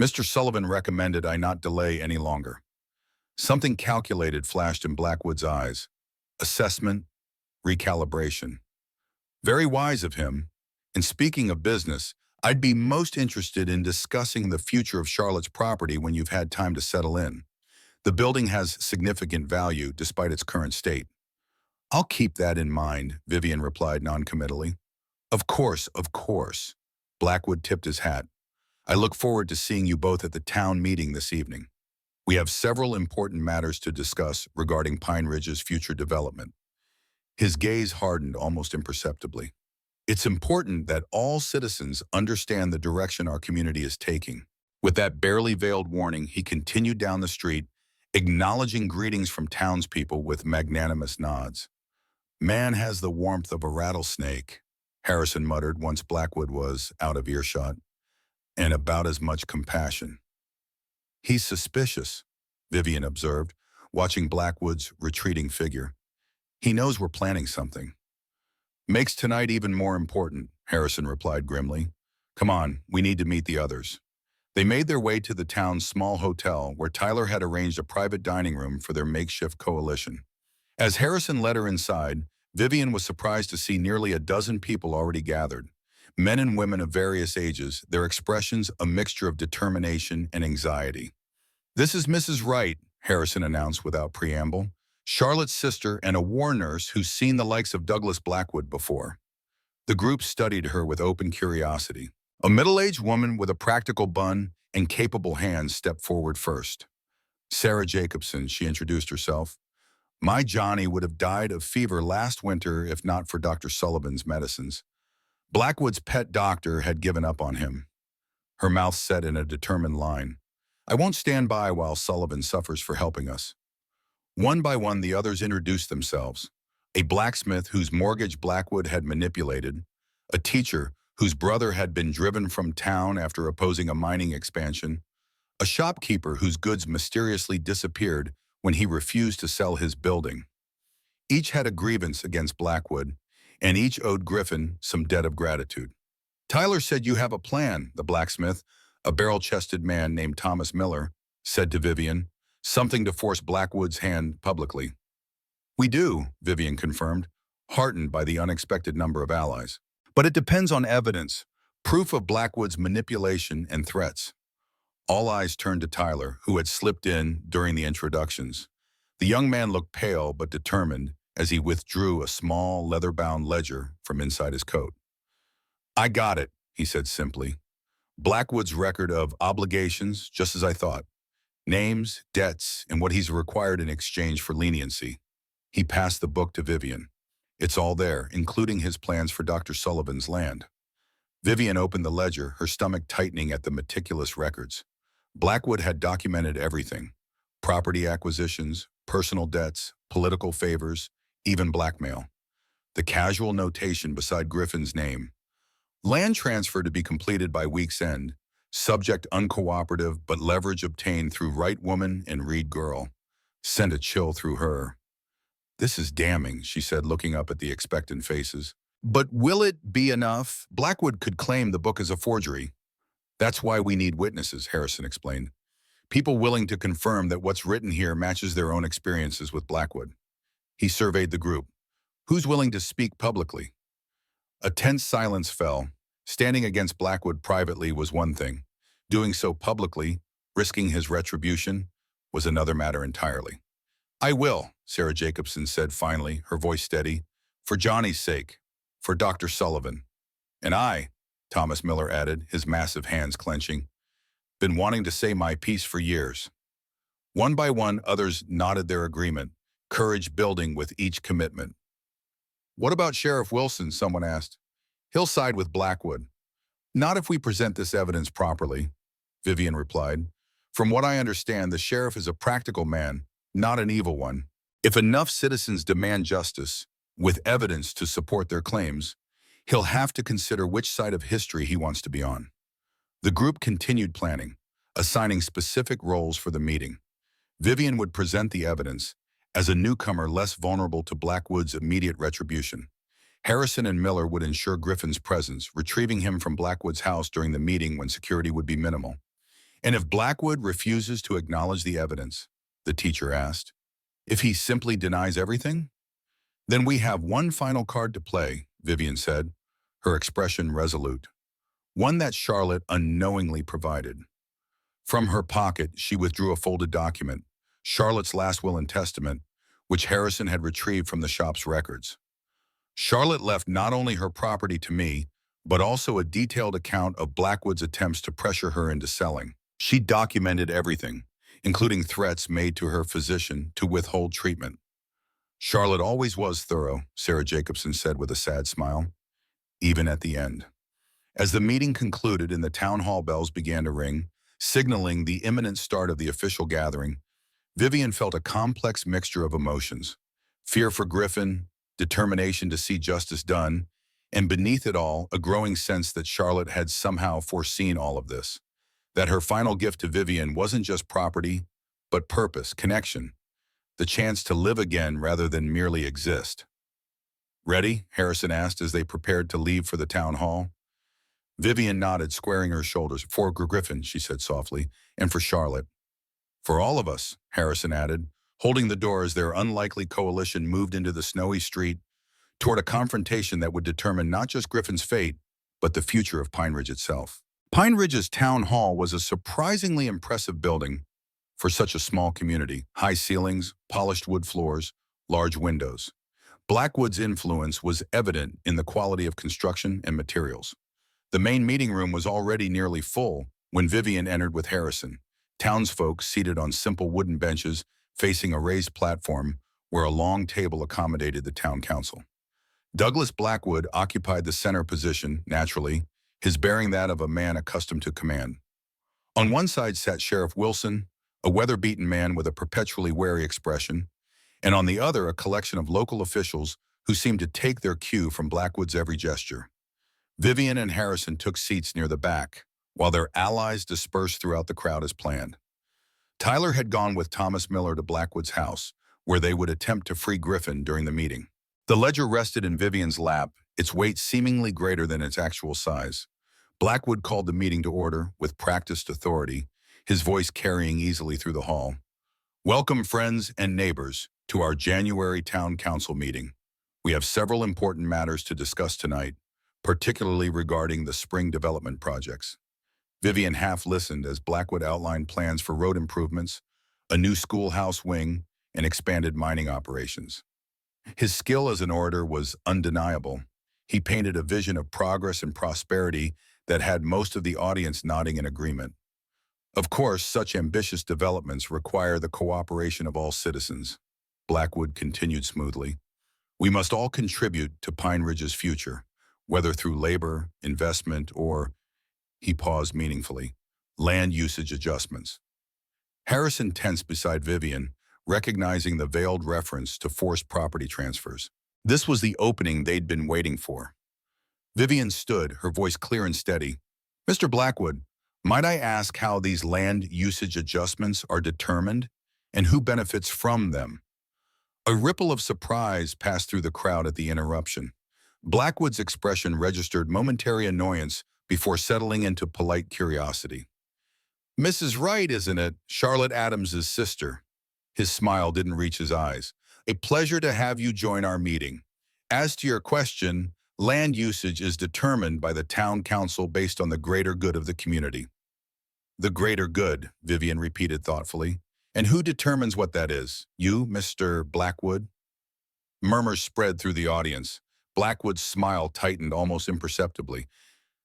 [SPEAKER 1] Mr. Sullivan recommended I not delay any longer. Something calculated flashed in Blackwood's eyes. Assessment, recalibration. Very wise of him. And speaking of business, I'd be most interested in discussing the future of Charlotte's property when you've had time to settle in. The building has significant value despite its current state. I'll keep that in mind, Vivian replied noncommittally. Of course, of course. Blackwood tipped his hat. I look forward to seeing you both at the town meeting this evening. We have several important matters to discuss regarding Pine Ridge's future development. His gaze hardened almost imperceptibly. It's important that all citizens understand the direction our community is taking. With that barely veiled warning, he continued down the street, acknowledging greetings from townspeople with magnanimous nods. Man has the warmth of a rattlesnake, Harrison muttered once Blackwood was out of earshot, and about as much compassion. He's suspicious, Vivian observed, watching Blackwood's retreating figure. He knows we're planning something. Makes tonight even more important, Harrison replied grimly. Come on, we need to meet the others. They made their way to the town's small hotel where Tyler had arranged a private dining room for their makeshift coalition. As Harrison led her inside, Vivian was surprised to see nearly a dozen people already gathered. Men and women of various ages, their expressions a mixture of determination and anxiety. This is Mrs. Wright, Harrison announced without preamble. Charlotte's sister and a war nurse who's seen the likes of Douglas Blackwood before. The group studied her with open curiosity. A middle-aged woman with a practical bun and capable hands stepped forward first. Sarah Jacobson, she introduced herself. My Johnny would have died of fever last winter if not for Dr. Sullivan's medicines. Blackwood's pet doctor had given up on him. Her mouth set in a determined line. I won't stand by while Sullivan suffers for helping us. One by one, the others introduced themselves. A blacksmith whose mortgage Blackwood had manipulated, a teacher whose brother had been driven from town after opposing a mining expansion, a shopkeeper whose goods mysteriously disappeared when he refused to sell his building. Each had a grievance against Blackwood, and each owed Griffin some debt of gratitude. Tyler said you have a plan, the blacksmith, a barrel-chested man named Thomas Miller, said to Vivian, something to force Blackwood's hand publicly. We do, Vivian confirmed, heartened by the unexpected number of allies. But it depends on evidence, proof of Blackwood's manipulation and threats. All eyes turned to Tyler, who had slipped in during the introductions. The young man looked pale but determined as he withdrew a small leather-bound ledger from inside his coat. I got it, he said simply. Blackwood's record of obligations, just as I thought. Names, debts, and what he's required in exchange for leniency. He passed the book to Vivian. It's all there, including his plans for Dr. Sullivan's land. Vivian opened the ledger, her stomach tightening at the meticulous records. Blackwood had documented everything. Property acquisitions, personal debts, political favors, even blackmail. The casual notation beside Griffin's name. Land transfer to be completed by week's end. Subject uncooperative, but leverage obtained through right woman and Reed girl. Sent a chill through her. This is damning, she said, looking up at the expectant faces. But will it be enough? Blackwood could claim the book is a forgery. That's why we need witnesses, Harrison explained. People willing to confirm that what's written here matches their own experiences with Blackwood. He surveyed the group. Who's willing to speak publicly? A tense silence fell. Standing against Blackwood privately was one thing. Doing so publicly, risking his retribution, was another matter entirely. I will, Sarah Jacobson said finally, her voice steady, for Johnny's sake, for Dr. Sullivan. And I, Thomas Miller added, his massive hands clenching, been wanting to say my piece for years. One by one, others nodded their agreement, courage building with each commitment. What about Sheriff Wilson, someone asked. He'll side with Blackwood. Not if we present this evidence properly, Vivian replied. From what I understand, the sheriff is a practical man, not an evil one. If enough citizens demand justice, with evidence to support their claims, he'll have to consider which side of history he wants to be on. The group continued planning, assigning specific roles for the meeting. Vivian would present the evidence as a newcomer less vulnerable to Blackwood's immediate retribution. Harrison and Miller would ensure Griffin's presence, retrieving him from Blackwood's house during the meeting when security would be minimal. And if Blackwood refuses to acknowledge the evidence, the teacher asked, if he simply denies everything? Then we have one final card to play, Vivian said, her expression resolute. One that Charlotte unknowingly provided. From her pocket, she withdrew a folded document, Charlotte's last will and testament, which Harrison had retrieved from the shop's records. Charlotte left not only her property to me, but also a detailed account of Blackwood's attempts to pressure her into selling. She documented everything, including threats made to her physician to withhold treatment. Charlotte always was thorough, Sarah Jacobson said with a sad smile, even at the end. As the meeting concluded and the town hall bells began to ring, signaling the imminent start of the official gathering, Vivian felt a complex mixture of emotions. Fear for Griffin, determination to see justice done, and beneath it all, a growing sense that Charlotte had somehow foreseen all of this. That her final gift to Vivian wasn't just property, but purpose, connection, the chance to live again rather than merely exist. Ready? Harrison asked as they prepared to leave for the town hall. Vivian nodded, squaring her shoulders. For Griffin, she said softly, and for Charlotte. For all of us, Harrison added, holding the door as their unlikely coalition moved into the snowy street toward a confrontation that would determine not just Griffin's fate, but the future of Pine Ridge itself. Pine Ridge's town hall was a surprisingly impressive building for such a small community. High ceilings, polished wood floors, large windows. Blackwood's influence was evident in the quality of construction and materials. The main meeting room was already nearly full when Vivian entered with Harrison, townsfolk seated on simple wooden benches facing a raised platform where a long table accommodated the town council. Douglas Blackwood occupied the center position, naturally, his bearing that of a man accustomed to command. On one side sat Sheriff Wilson, a weather-beaten man with a perpetually wary expression, and on the other a collection of local officials who seemed to take their cue from Blackwood's every gesture. Vivian and Harrison took seats near the back, while their allies dispersed throughout the crowd as planned. Tyler had gone with Thomas Miller to Blackwood's house, where they would attempt to free Griffin during the meeting. The ledger rested in Vivian's lap, its weight seemingly greater than its actual size. Blackwood called the meeting to order with practiced authority, his voice carrying easily through the hall. Welcome, friends and neighbors, to our January Town Council meeting. We have several important matters to discuss tonight, particularly regarding the spring development projects. Vivian half listened as Blackwood outlined plans for road improvements, a new schoolhouse wing, and expanded mining operations. His skill as an orator was undeniable. He painted a vision of progress and prosperity that had most of the audience nodding in agreement. Of course, such ambitious developments require the cooperation of all citizens, Blackwood continued smoothly. We must all contribute to Pine Ridge's future, whether through labor, investment, or, he paused meaningfully, land usage adjustments. Harrison tensed beside Vivian, recognizing the veiled reference to forced property transfers. This was the opening they'd been waiting for. Vivian stood, her voice clear and steady. Mr. Blackwood, might I ask how these land usage adjustments are determined and who benefits from them? A ripple of surprise passed through the crowd at the interruption. Blackwood's expression registered momentary annoyance before settling into polite curiosity. Mrs. Wright, isn't it? Charlotte Adams's sister. His smile didn't reach his eyes. A pleasure to have you join our meeting. As to your question, land usage is determined by the town council based on the greater good of the community. The greater good, Vivian repeated thoughtfully. And who determines what that is? You, Mr. Blackwood? Murmurs spread through the audience. Blackwood's smile tightened almost imperceptibly.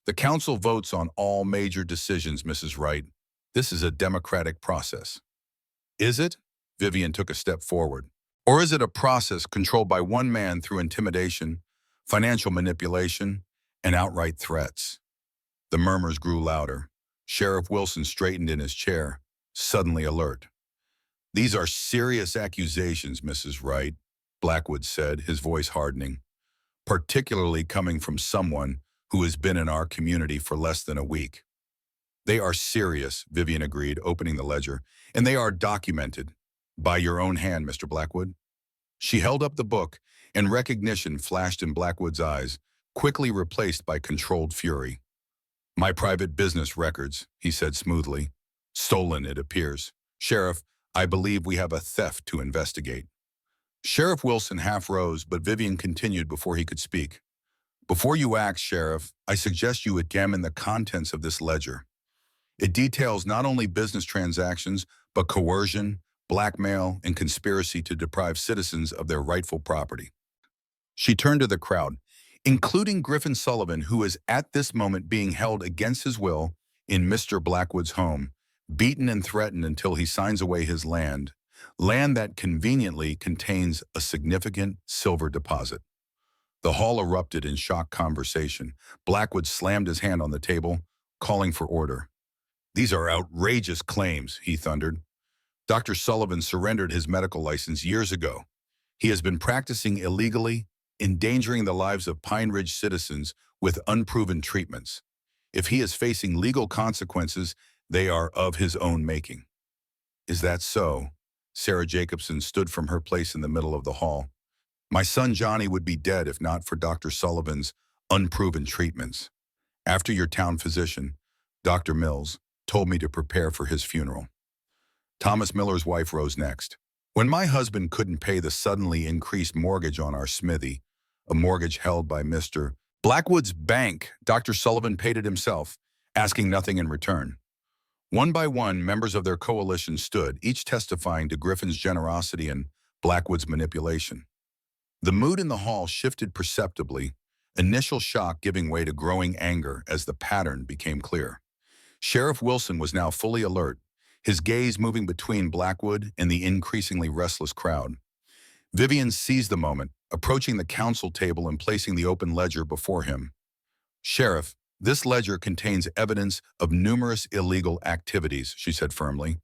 [SPEAKER 1] The council votes on all major decisions, Mrs. Wright. This is a democratic process. Is it? Vivian took a step forward. Or is it a process controlled by one man through intimidation, financial manipulation, and outright threats? The murmurs grew louder. Sheriff Wilson straightened in his chair, suddenly alert. These are serious accusations, Mrs. Wright, Blackwood said, his voice hardening, particularly coming from someone who has been in our community for less than a week. They are serious, Vivian agreed, opening the ledger, and they are documented. By your own hand, Mr. Blackwood. She held up the book, and recognition flashed in Blackwood's eyes, quickly replaced by controlled fury. My private business records, he said smoothly. Stolen, it appears. Sheriff, I believe we have a theft to investigate. Sheriff Wilson half rose, but Vivian continued before he could speak. Before you act, Sheriff, I suggest you examine the contents of this ledger. It details not only business transactions, but coercion, blackmail, and conspiracy to deprive citizens of their rightful property. She turned to the crowd, including Griffin Sullivan, who is at this moment being held against his will in Mr. Blackwood's home, beaten and threatened until he signs away his land that conveniently contains a significant silver deposit. The hall erupted in shocked conversation. Blackwood slammed his hand on the table, calling for order. These are outrageous claims, he thundered. Dr. Sullivan surrendered his medical license years ago. He has been practicing illegally, endangering the lives of Pine Ridge citizens with unproven treatments. If he is facing legal consequences, they are of his own making. Is that so? Sarah Jacobson stood from her place in the middle of the hall. My son Johnny would be dead if not for Dr. Sullivan's unproven treatments. After your town physician, Dr. Mills, told me to prepare for his funeral. Thomas Miller's wife rose next. When my husband couldn't pay the suddenly increased mortgage on our smithy, a mortgage held by Mr. Blackwood's bank, Dr. Sullivan paid it himself, asking nothing in return. One by one, members of their coalition stood, each testifying to Griffin's generosity and Blackwood's manipulation. The mood in the hall shifted perceptibly, initial shock giving way to growing anger as the pattern became clear. Sheriff Wilson was now fully alert, his gaze moving between Blackwood and the increasingly restless crowd. Vivian seized the moment, approaching the council table and placing the open ledger before him. Sheriff, this ledger contains evidence of numerous illegal activities, she said firmly,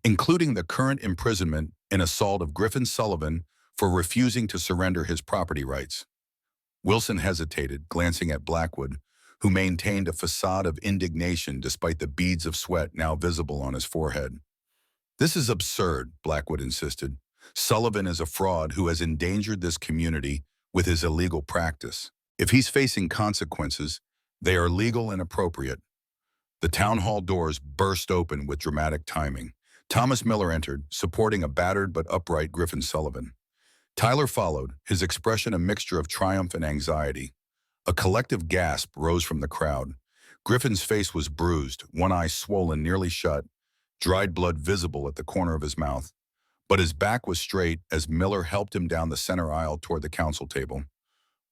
[SPEAKER 1] including the current imprisonment and assault of Griffin Sullivan for refusing to surrender his property rights. Wilson hesitated, glancing at Blackwood, who maintained a facade of indignation despite the beads of sweat now visible on his forehead. This is absurd, Blackwood insisted. Sullivan is a fraud who has endangered this community with his illegal practice. If he's facing consequences, they are legal and appropriate. The town hall doors burst open with dramatic timing. Thomas Miller entered, supporting a battered but upright Griffin Sullivan. Tyler followed, his expression a mixture of triumph and anxiety. A collective gasp rose from the crowd. Griffin's face was bruised, one eye swollen nearly shut, dried blood visible at the corner of his mouth. But his back was straight as Miller helped him down the center aisle toward the council table.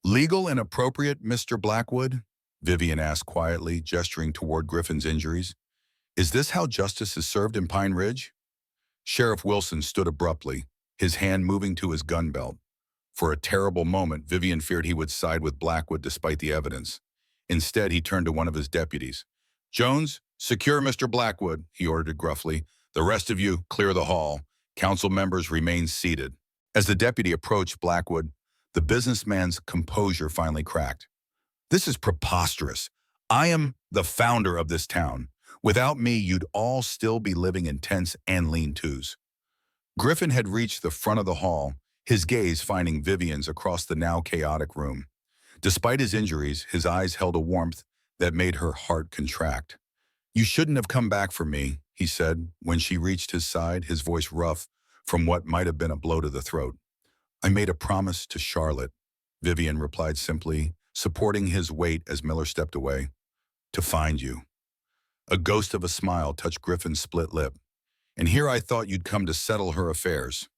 [SPEAKER 1] Legal and appropriate, Mr. Blackwood? Vivian asked quietly, gesturing toward Griffin's injuries. Is this how justice is served in Pine Ridge? Sheriff Wilson stood abruptly, his hand moving to his gun belt. For a terrible moment, Vivian feared he would side with Blackwood despite the evidence. Instead, he turned to one of his deputies. Jones, secure Mr. Blackwood, he ordered gruffly. The rest of you, clear the hall. Council members remain seated. As the deputy approached Blackwood, the businessman's composure finally cracked. This is preposterous. I am the founder of this town. Without me, you'd all still be living in tents and lean-tos. Griffin had reached the front of the hall, his gaze finding Vivian's across the now chaotic room. Despite his injuries, his eyes held a warmth that made her heart contract. You shouldn't have come back for me, he said, when she reached his side, his voice rough from what might have been a blow to the throat. I made a promise to Charlotte, Vivian replied simply, supporting his weight as Miller stepped away. To find you. A ghost of a smile touched Griffin's split lip. and here I thought you'd come to settle her affairs."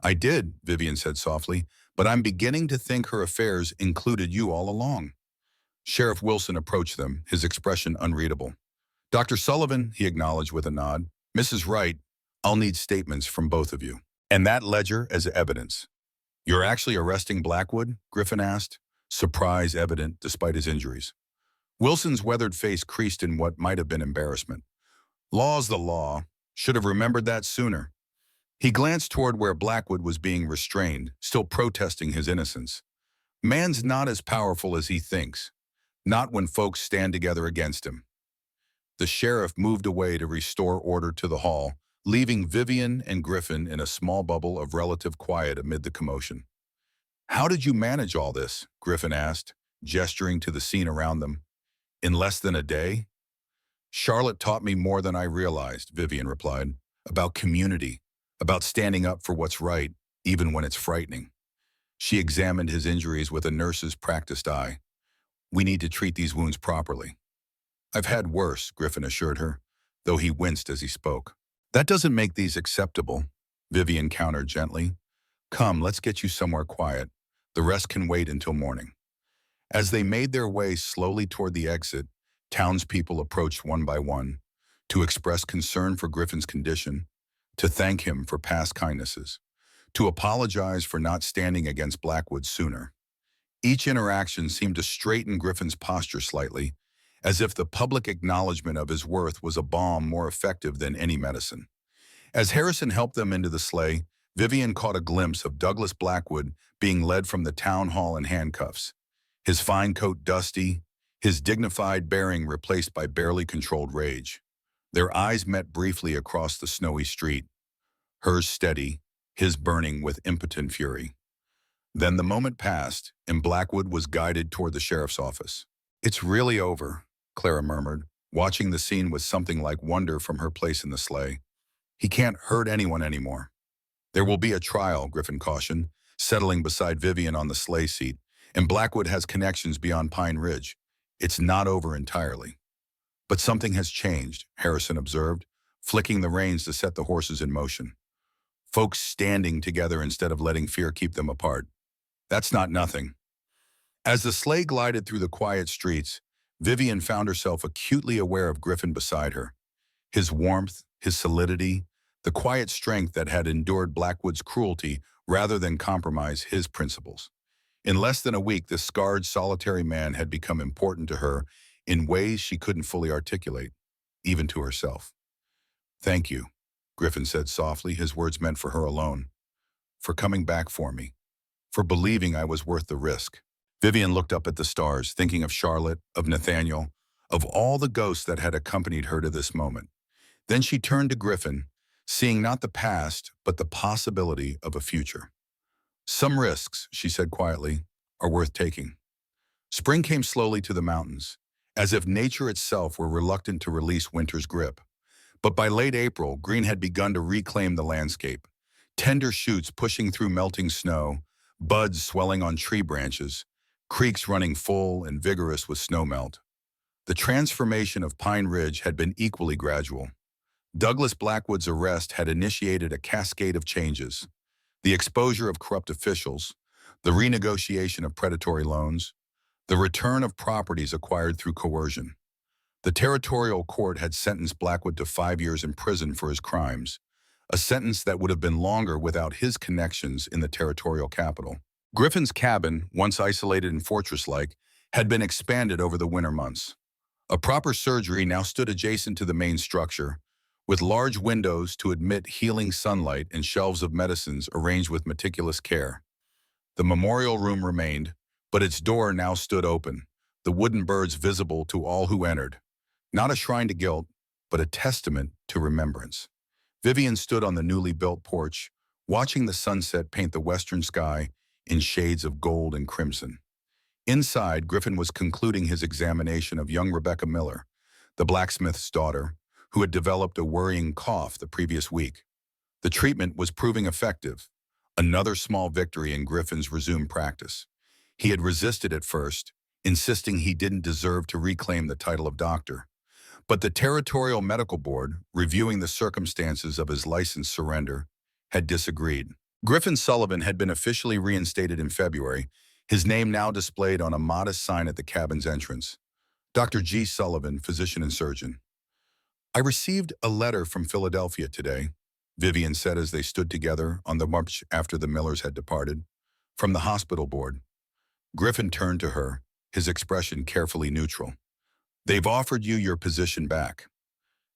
[SPEAKER 1] "I did," Vivian said softly, "but I'm beginning to think her affairs included you all along." Sheriff Wilson approached them, his expression unreadable. "Dr. Sullivan," he acknowledged with a nod. "Mrs. Wright, I'll need statements from both of you. And that ledger as evidence." "You're actually arresting Blackwood?" Griffin asked, surprise evident despite his injuries. Wilson's weathered face creased in what might have been embarrassment. "Law's the law. Should have remembered that sooner." He glanced toward where Blackwood was being restrained, still protesting his innocence. "Man's not as powerful as he thinks. Not when folks stand together against him." The sheriff moved away to restore order to the hall, leaving Vivian and Griffin in a small bubble of relative quiet amid the commotion. "How did you manage all this?" Griffin asked, gesturing to the scene around them. "In less than a day?" "Charlotte taught me more than I realized," Vivian replied, "about community, about standing up for what's right, even when it's frightening." She examined his injuries with a nurse's practiced eye. "We need to treat these wounds properly." "I've had worse," Griffin assured her, though he winced as he spoke. "That doesn't make these acceptable," Vivian countered gently. "Come, let's get you somewhere quiet. The rest can wait until morning." As they made their way slowly toward the exit, townspeople approached one by one to express concern for Griffin's condition, to thank him for past kindnesses, to apologize for not standing against Blackwood sooner. Each interaction seemed to straighten Griffin's posture slightly, as if the public acknowledgement of his worth was a balm more effective than any medicine. As Harrison helped them into the sleigh, Vivian caught a glimpse of Douglas Blackwood being led from the town hall in handcuffs, his fine coat dusty, his dignified bearing replaced by barely controlled rage. Their eyes met briefly across the snowy street, hers steady, his burning with impotent fury. Then the moment passed, and Blackwood was guided toward the sheriff's office. "It's really over," Clara murmured, watching the scene with something like wonder from her place in the sleigh. "He can't hurt anyone anymore." "There will be a trial," Griffin cautioned, settling beside Vivian on the sleigh seat, "and Blackwood has connections beyond Pine Ridge. It's not over entirely." "But something has changed," Harrison observed, flicking the reins to set the horses in motion. "Folks standing together instead of letting fear keep them apart. That's not nothing." As the sleigh glided through the quiet streets, Vivian found herself acutely aware of Griffin beside her. His warmth, his solidity, the quiet strength that had endured Blackwood's cruelty rather than compromise his principles. In less than a week, this scarred, solitary man had become important to her in ways she couldn't fully articulate, even to herself. "Thank you," Griffin said softly, his words meant for her alone. "For coming back for me. For believing I was worth the risk." Vivian looked up at the stars, thinking of Charlotte, of Nathaniel, of all the ghosts that had accompanied her to this moment. Then she turned to Griffin, seeing not the past, but the possibility of a future. "Some risks," she said quietly, "are worth taking." Spring came slowly to the mountains, as if nature itself were reluctant to release winter's grip. But by late April, green had begun to reclaim the landscape. Tender shoots pushing through melting snow, buds swelling on tree branches, creeks running full and vigorous with snowmelt. The transformation of Pine Ridge had been equally gradual. Douglas Blackwood's arrest had initiated a cascade of changes. The exposure of corrupt officials, the renegotiation of predatory loans, the return of properties acquired through coercion. The territorial court had sentenced Blackwood to 5 years in prison for his crimes, a sentence that would have been longer without his connections in the territorial capital. Griffin's cabin, once isolated and fortress-like, had been expanded over the winter months. A proper surgery now stood adjacent to the main structure, with large windows to admit healing sunlight and shelves of medicines arranged with meticulous care. The memorial room remained, but its door now stood open, the wooden birds visible to all who entered. Not a shrine to guilt, but a testament to remembrance. Vivian stood on the newly built porch, watching the sunset paint the western sky in shades of gold and crimson. Inside, Griffin was concluding his examination of young Rebecca Miller, the blacksmith's daughter, who had developed a worrying cough the previous week. The treatment was proving effective, another small victory in Griffin's resumed practice. He had resisted at first, insisting he didn't deserve to reclaim the title of doctor. But the Territorial Medical Board, reviewing the circumstances of his license surrender, had disagreed. Griffin Sullivan had been officially reinstated in February, his name now displayed on a modest sign at the cabin's entrance. Dr. G. Sullivan, physician and surgeon. I received a letter from Philadelphia today, Vivian said as they stood together on the march after the Millers had departed. From the hospital board. Griffin turned to her, his expression carefully neutral. They've offered you your position back.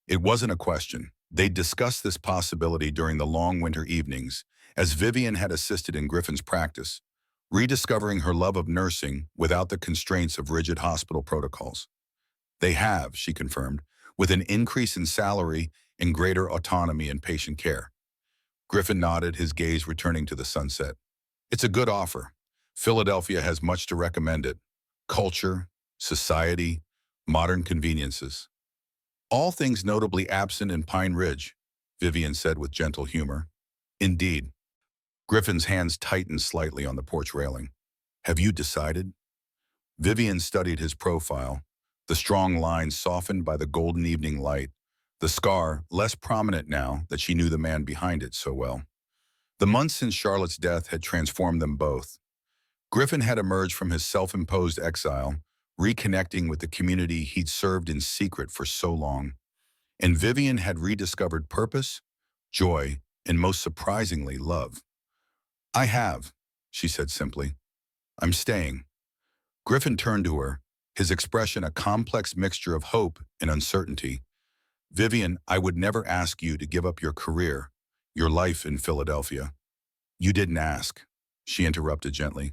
[SPEAKER 1] It wasn't a question. They'd discussed this possibility during the long winter evenings, as Vivian had assisted in Griffin's practice, rediscovering her love of nursing without the constraints of rigid hospital protocols. They have, she confirmed, with an increase in salary and greater autonomy in patient care. Griffin nodded, his gaze returning to the sunset. It's a good offer. Philadelphia has much to recommend it. Culture, society, modern conveniences. All things notably absent in Pine Ridge, Vivian said with gentle humor. Indeed. Griffin's hands tightened slightly on the porch railing. Have you decided? Vivian studied his profile, the strong lines softened by the golden evening light, the scar less prominent now that she knew the man behind it so well. The months since Charlotte's death had transformed them both. Griffin had emerged from his self-imposed exile, reconnecting with the community he'd served in secret for so long. And Vivian had rediscovered purpose, joy, and most surprisingly, love. I have, she said simply. I'm staying. Griffin turned to her, his expression a complex mixture of hope and uncertainty. Vivian, I would never ask you to give up your career, your life in Philadelphia. You didn't ask, she interrupted gently.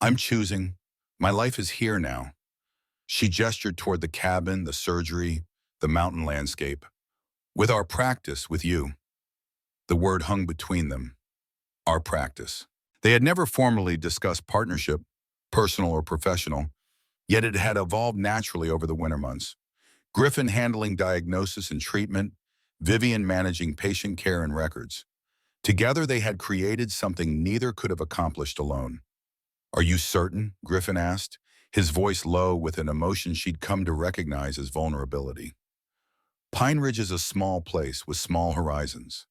[SPEAKER 1] I'm choosing. My life is here now. She gestured toward the cabin, the surgery, the mountain landscape. With our practice, with you. The word hung between them. Our practice. They had never formally discussed partnership, personal or professional, yet it had evolved naturally over the winter months. Griffin handling diagnosis and treatment, Vivian managing patient care and records. Together they had created something neither could have accomplished alone. Are you certain? Griffin asked, his voice low with an emotion she'd come to recognize as vulnerability. Pine Ridge is a small place with small horizons.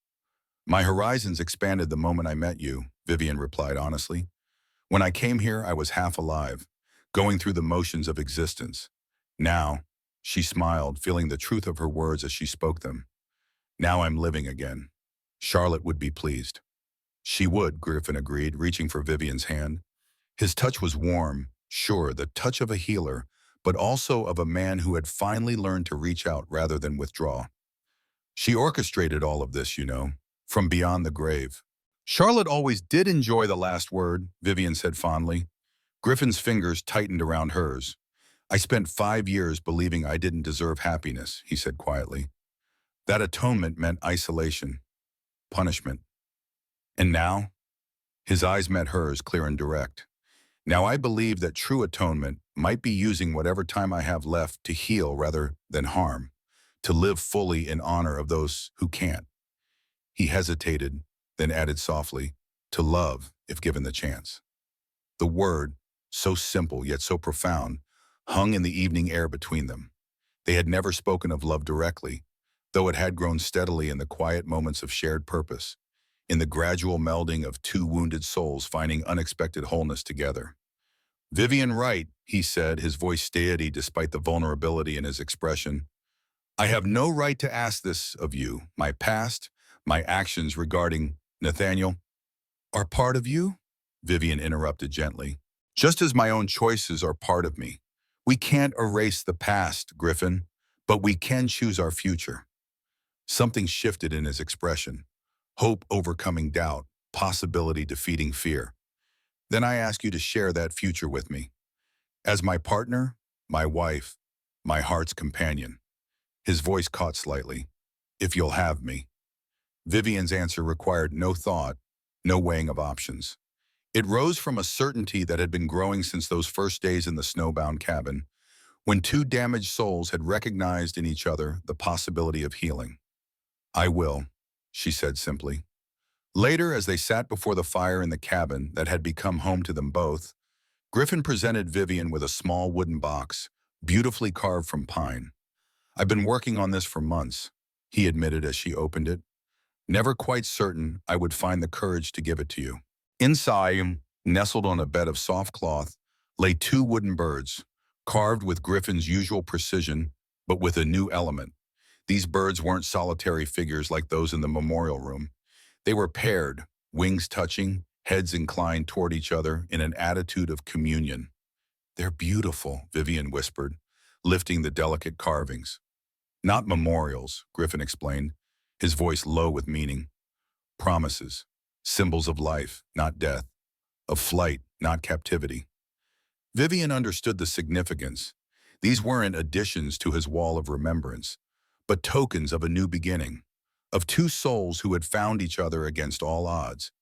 [SPEAKER 1] My horizons expanded the moment I met you, Vivian replied honestly. When I came here, I was half alive, going through the motions of existence. Now, she smiled, feeling the truth of her words as she spoke them. Now I'm living again. Charlotte would be pleased. She would, Griffin agreed, reaching for Vivian's hand. His touch was warm, sure, the touch of a healer, but also of a man who had finally learned to reach out rather than withdraw. She orchestrated all of this, from beyond the grave. Charlotte always did enjoy the last word, Vivian said fondly. Griffin's fingers tightened around hers. I spent 5 years believing I didn't deserve happiness, he said quietly. That atonement meant isolation, punishment. And now? His eyes met hers, clear and direct. Now I believe that true atonement might be using whatever time I have left to heal rather than harm, to live fully in honor of those who can't. He hesitated, then added softly, to love if given the chance. The word, so simple yet so profound, hung in the evening air between them. They had never spoken of love directly, though it had grown steadily in the quiet moments of shared purpose, in the gradual melding of two wounded souls finding unexpected wholeness together. Vivian Wright, he said, his voice steady despite the vulnerability in his expression. I have no right to ask this of you. My past, my actions regarding Nathaniel are part of you? Vivian interrupted gently. Just as my own choices are part of me. We can't erase the past, Griffin, but we can choose our future. Something shifted in his expression. Hope overcoming doubt, possibility defeating fear. Then I ask you to share that future with me. As my partner, my wife, my heart's companion. His voice caught slightly. If you'll have me. Vivian's answer required no thought, no weighing of options. It rose from a certainty that had been growing since those first days in the snowbound cabin, when two damaged souls had recognized in each other the possibility of healing. I will, she said simply. Later, as they sat before the fire in the cabin that had become home to them both, Griffin presented Vivian with a small wooden box, beautifully carved from pine. I've been working on this for months, he admitted as she opened it, never quite certain I would find the courage to give it to you. Inside, nestled on a bed of soft cloth, lay two wooden birds, carved with Griffin's usual precision, but with a new element. These birds weren't solitary figures like those in the memorial room. They were paired, wings touching, heads inclined toward each other in an attitude of communion. They're beautiful, Vivian whispered, lifting the delicate carvings. Not memorials, Griffin explained, his voice low with meaning. Promises, symbols of life, not death, of flight, not captivity. Vivian understood the significance. These weren't additions to his wall of remembrance, but tokens of a new beginning, of two souls who had found each other against all odds,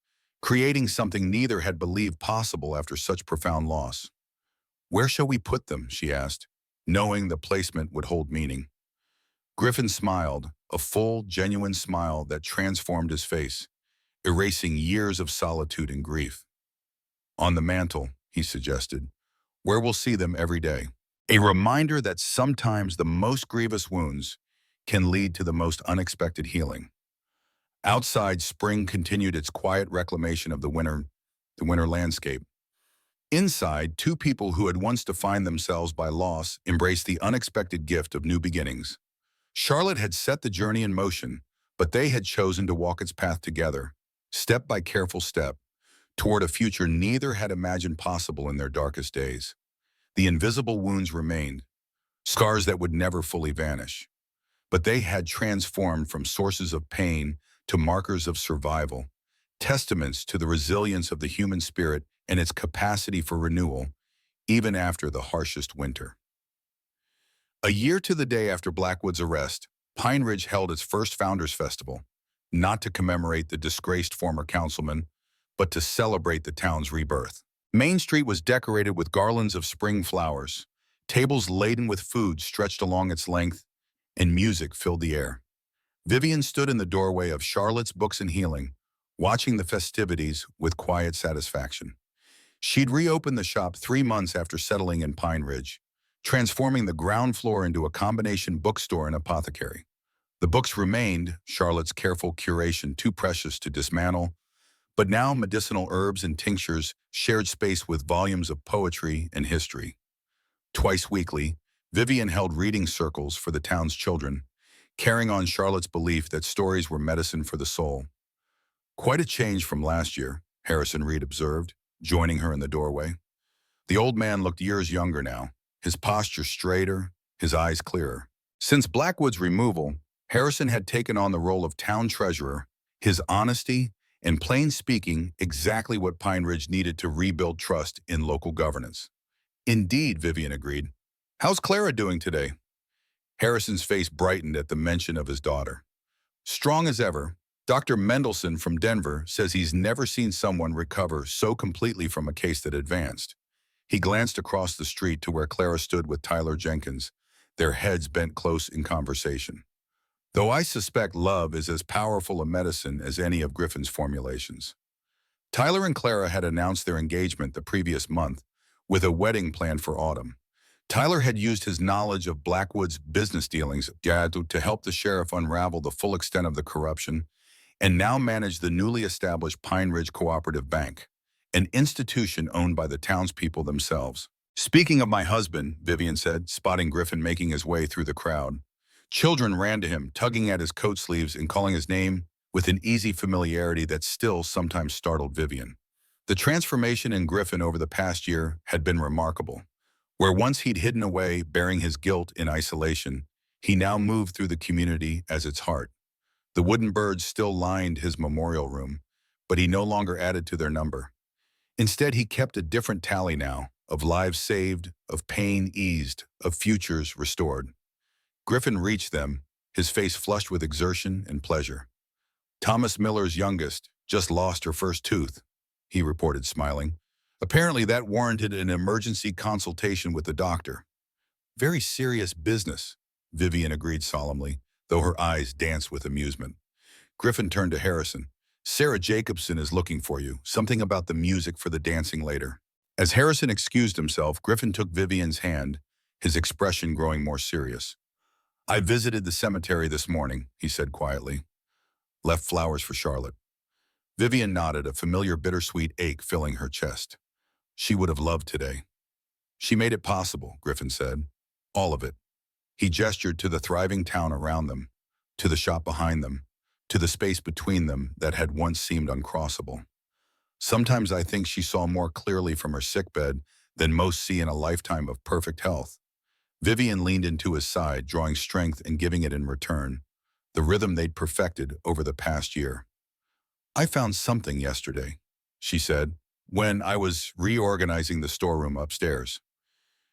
[SPEAKER 1] creating something neither had believed possible after such profound loss. Where shall we put them, she asked, knowing the placement would hold meaning. Griffin smiled, a full, genuine smile that transformed his face, erasing years of solitude and grief. On the mantle, he suggested, where we'll see them every day. A reminder that sometimes the most grievous wounds can lead to the most unexpected healing. Outside, spring continued its quiet reclamation of the winter landscape. Inside, two people who had once defined themselves by loss embraced the unexpected gift of new beginnings. Charlotte had set the journey in motion, but they had chosen to walk its path together, step by careful step, toward a future neither had imagined possible in their darkest days. The invisible wounds remained, scars that would never fully vanish. But they had transformed from sources of pain to markers of survival, testaments to the resilience of the human spirit and its capacity for renewal, even after the harshest winter. A year to the day after Blackwood's arrest, Pine Ridge held its first Founders Festival, not to commemorate the disgraced former councilman, but to celebrate the town's rebirth. Main Street was decorated with garlands of spring flowers, tables laden with food stretched along its length, and music filled the air. Vivian stood in the doorway of Charlotte's Books and Healing, watching the festivities with quiet satisfaction. She'd reopened the shop 3 months after settling in Pine Ridge, transforming the ground floor into a combination bookstore and apothecary. The books remained, Charlotte's careful curation too precious to dismantle, but now medicinal herbs and tinctures shared space with volumes of poetry and history. Twice weekly, Vivian held reading circles for the town's children, carrying on Charlotte's belief that stories were medicine for the soul. Quite a change from last year, Harrison Reed observed, joining her in the doorway. The old man looked years younger now, his posture straighter, his eyes clearer. Since Blackwood's removal, Harrison had taken on the role of town treasurer, his honesty and plain speaking exactly what Pine Ridge needed to rebuild trust in local governance. Indeed, Vivian agreed. How's Clara doing today? Harrison's face brightened at the mention of his daughter. Strong as ever, Dr. Mendelson from Denver says he's never seen someone recover so completely from a case that advanced. He glanced across the street to where Clara stood with Tyler Jenkins, their heads bent close in conversation. Though I suspect love is as powerful a medicine as any of Griffin's formulations. Tyler and Clara had announced their engagement the previous month, with a wedding planned for autumn. Tyler had used his knowledge of Blackwood's business dealings to help the sheriff unravel the full extent of the corruption, and now managed the newly established Pine Ridge Cooperative Bank, an institution owned by the townspeople themselves. Speaking of my husband, Vivian said, spotting Griffin making his way through the crowd. Children ran to him, tugging at his coat sleeves and calling his name with an easy familiarity that still sometimes startled Vivian. The transformation in Griffin over the past year had been remarkable. Where once he'd hidden away, bearing his guilt in isolation, he now moved through the community as its heart. The wooden birds still lined his memorial room, but he no longer added to their number. Instead, he kept a different tally now, of lives saved, of pain eased, of futures restored. Griffin reached them, his face flushed with exertion and pleasure. Thomas Miller's youngest just lost her first tooth, he reported, smiling. Apparently that warranted an emergency consultation with the doctor. Very serious business, Vivian agreed solemnly, though her eyes danced with amusement. Griffin turned to Harrison. Sarah Jacobson is looking for you, something about the music for the dancing later. As Harrison excused himself, Griffin took Vivian's hand, his expression growing more serious. I visited the cemetery this morning, he said quietly. Left flowers for Charlotte. Vivian nodded, a familiar bittersweet ache filling her chest. She would have loved today. She made it possible, Griffin said. All of it. He gestured to the thriving town around them, to the shop behind them, to the space between them that had once seemed uncrossable. Sometimes I think she saw more clearly from her sickbed than most see in a lifetime of perfect health. Vivian leaned into his side, drawing strength and giving it in return, the rhythm they'd perfected over the past year. I found something yesterday, she said, when I was reorganizing the storeroom upstairs.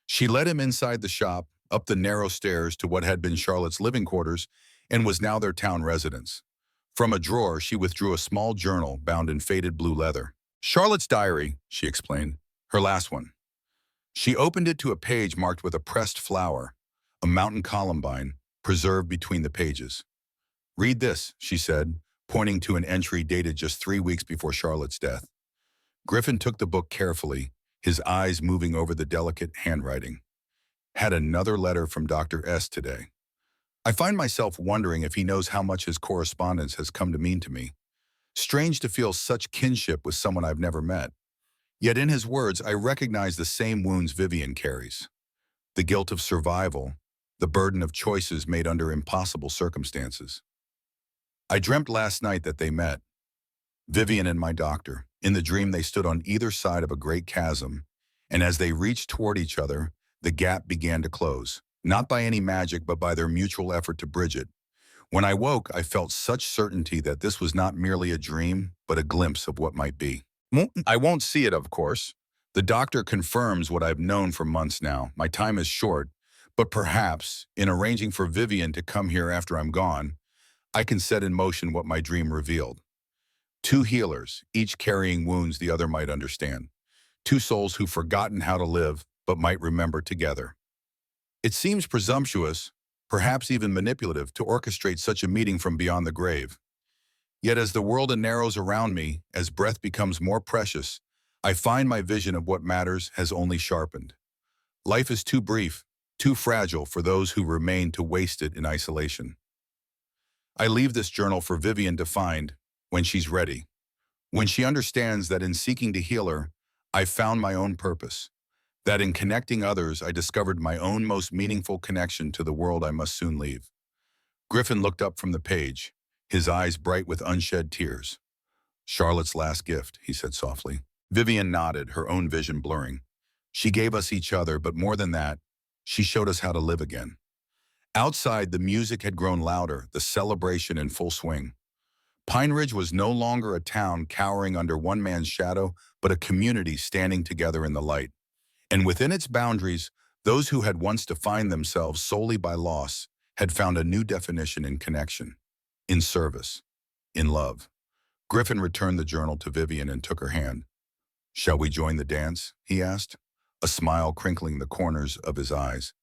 [SPEAKER 1] She led him inside the shop, up the narrow stairs to what had been Charlotte's living quarters and was now their town residence. From a drawer, she withdrew a small journal bound in faded blue leather. Charlotte's diary, she explained, her last one. She opened it to a page marked with a pressed flower, a mountain columbine, preserved between the pages. Read this, she said, pointing to an entry dated just 3 weeks before Charlotte's death. Griffin took the book carefully, his eyes moving over the delicate handwriting. Had another letter from Dr. S. today. I find myself wondering if he knows how much his correspondence has come to mean to me. Strange to feel such kinship with someone I've never met. Yet in his words, I recognize the same wounds Vivian carries. The guilt of survival, the burden of choices made under impossible circumstances. I dreamt last night that they met, Vivian and my doctor. In the dream, they stood on either side of a great chasm, and as they reached toward each other, the gap began to close, not by any magic, but by their mutual effort to bridge it. When I woke, I felt such certainty that this was not merely a dream, but a glimpse of what might be. I won't see it, of course. The doctor confirms what I've known for months now. My time is short, but perhaps, in arranging for Vivian to come here after I'm gone, I can set in motion what my dream revealed. Two healers, each carrying wounds the other might understand. Two souls who've forgotten how to live, but might remember together. It seems presumptuous, perhaps even manipulative, to orchestrate such a meeting from beyond the grave. Yet as the world narrows around me, as breath becomes more precious, I find my vision of what matters has only sharpened. Life is too brief, too fragile for those who remain to waste it in isolation. I leave this journal for Vivian to find when she's ready, when she understands that in seeking to heal her, I found my own purpose, that in connecting others, I discovered my own most meaningful connection to the world I must soon leave. Griffin looked up from the page, his eyes bright with unshed tears. Charlotte's last gift, he said softly. Vivian nodded, her own vision blurring. She gave us each other, but more than that, she showed us how to live again. Outside, the music had grown louder, the celebration in full swing. Pine Ridge was no longer a town cowering under one man's shadow, but a community standing together in the light. And within its boundaries, those who had once defined themselves solely by loss had found a new definition in connection, in service, in love. Griffin returned the journal to Vivian and took her hand. "Shall we join the dance?" he asked, a smile crinkling the corners of his eyes.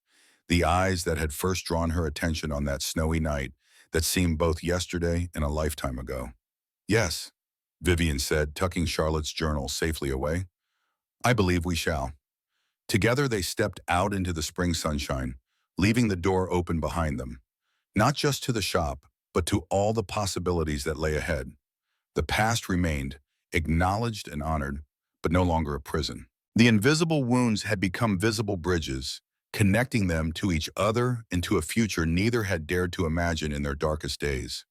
[SPEAKER 1] The eyes that had first drawn her attention on that snowy night that seemed both yesterday and a lifetime ago. "Yes," Vivian said, tucking Charlotte's journal safely away. "I believe we shall." Together they stepped out into the spring sunshine, leaving the door open behind them, not just to the shop, but to all the possibilities that lay ahead. The past remained, acknowledged and honored, but no longer a prison. The invisible wounds had become visible bridges, connecting them to each other and to a future neither had dared to imagine in their darkest days.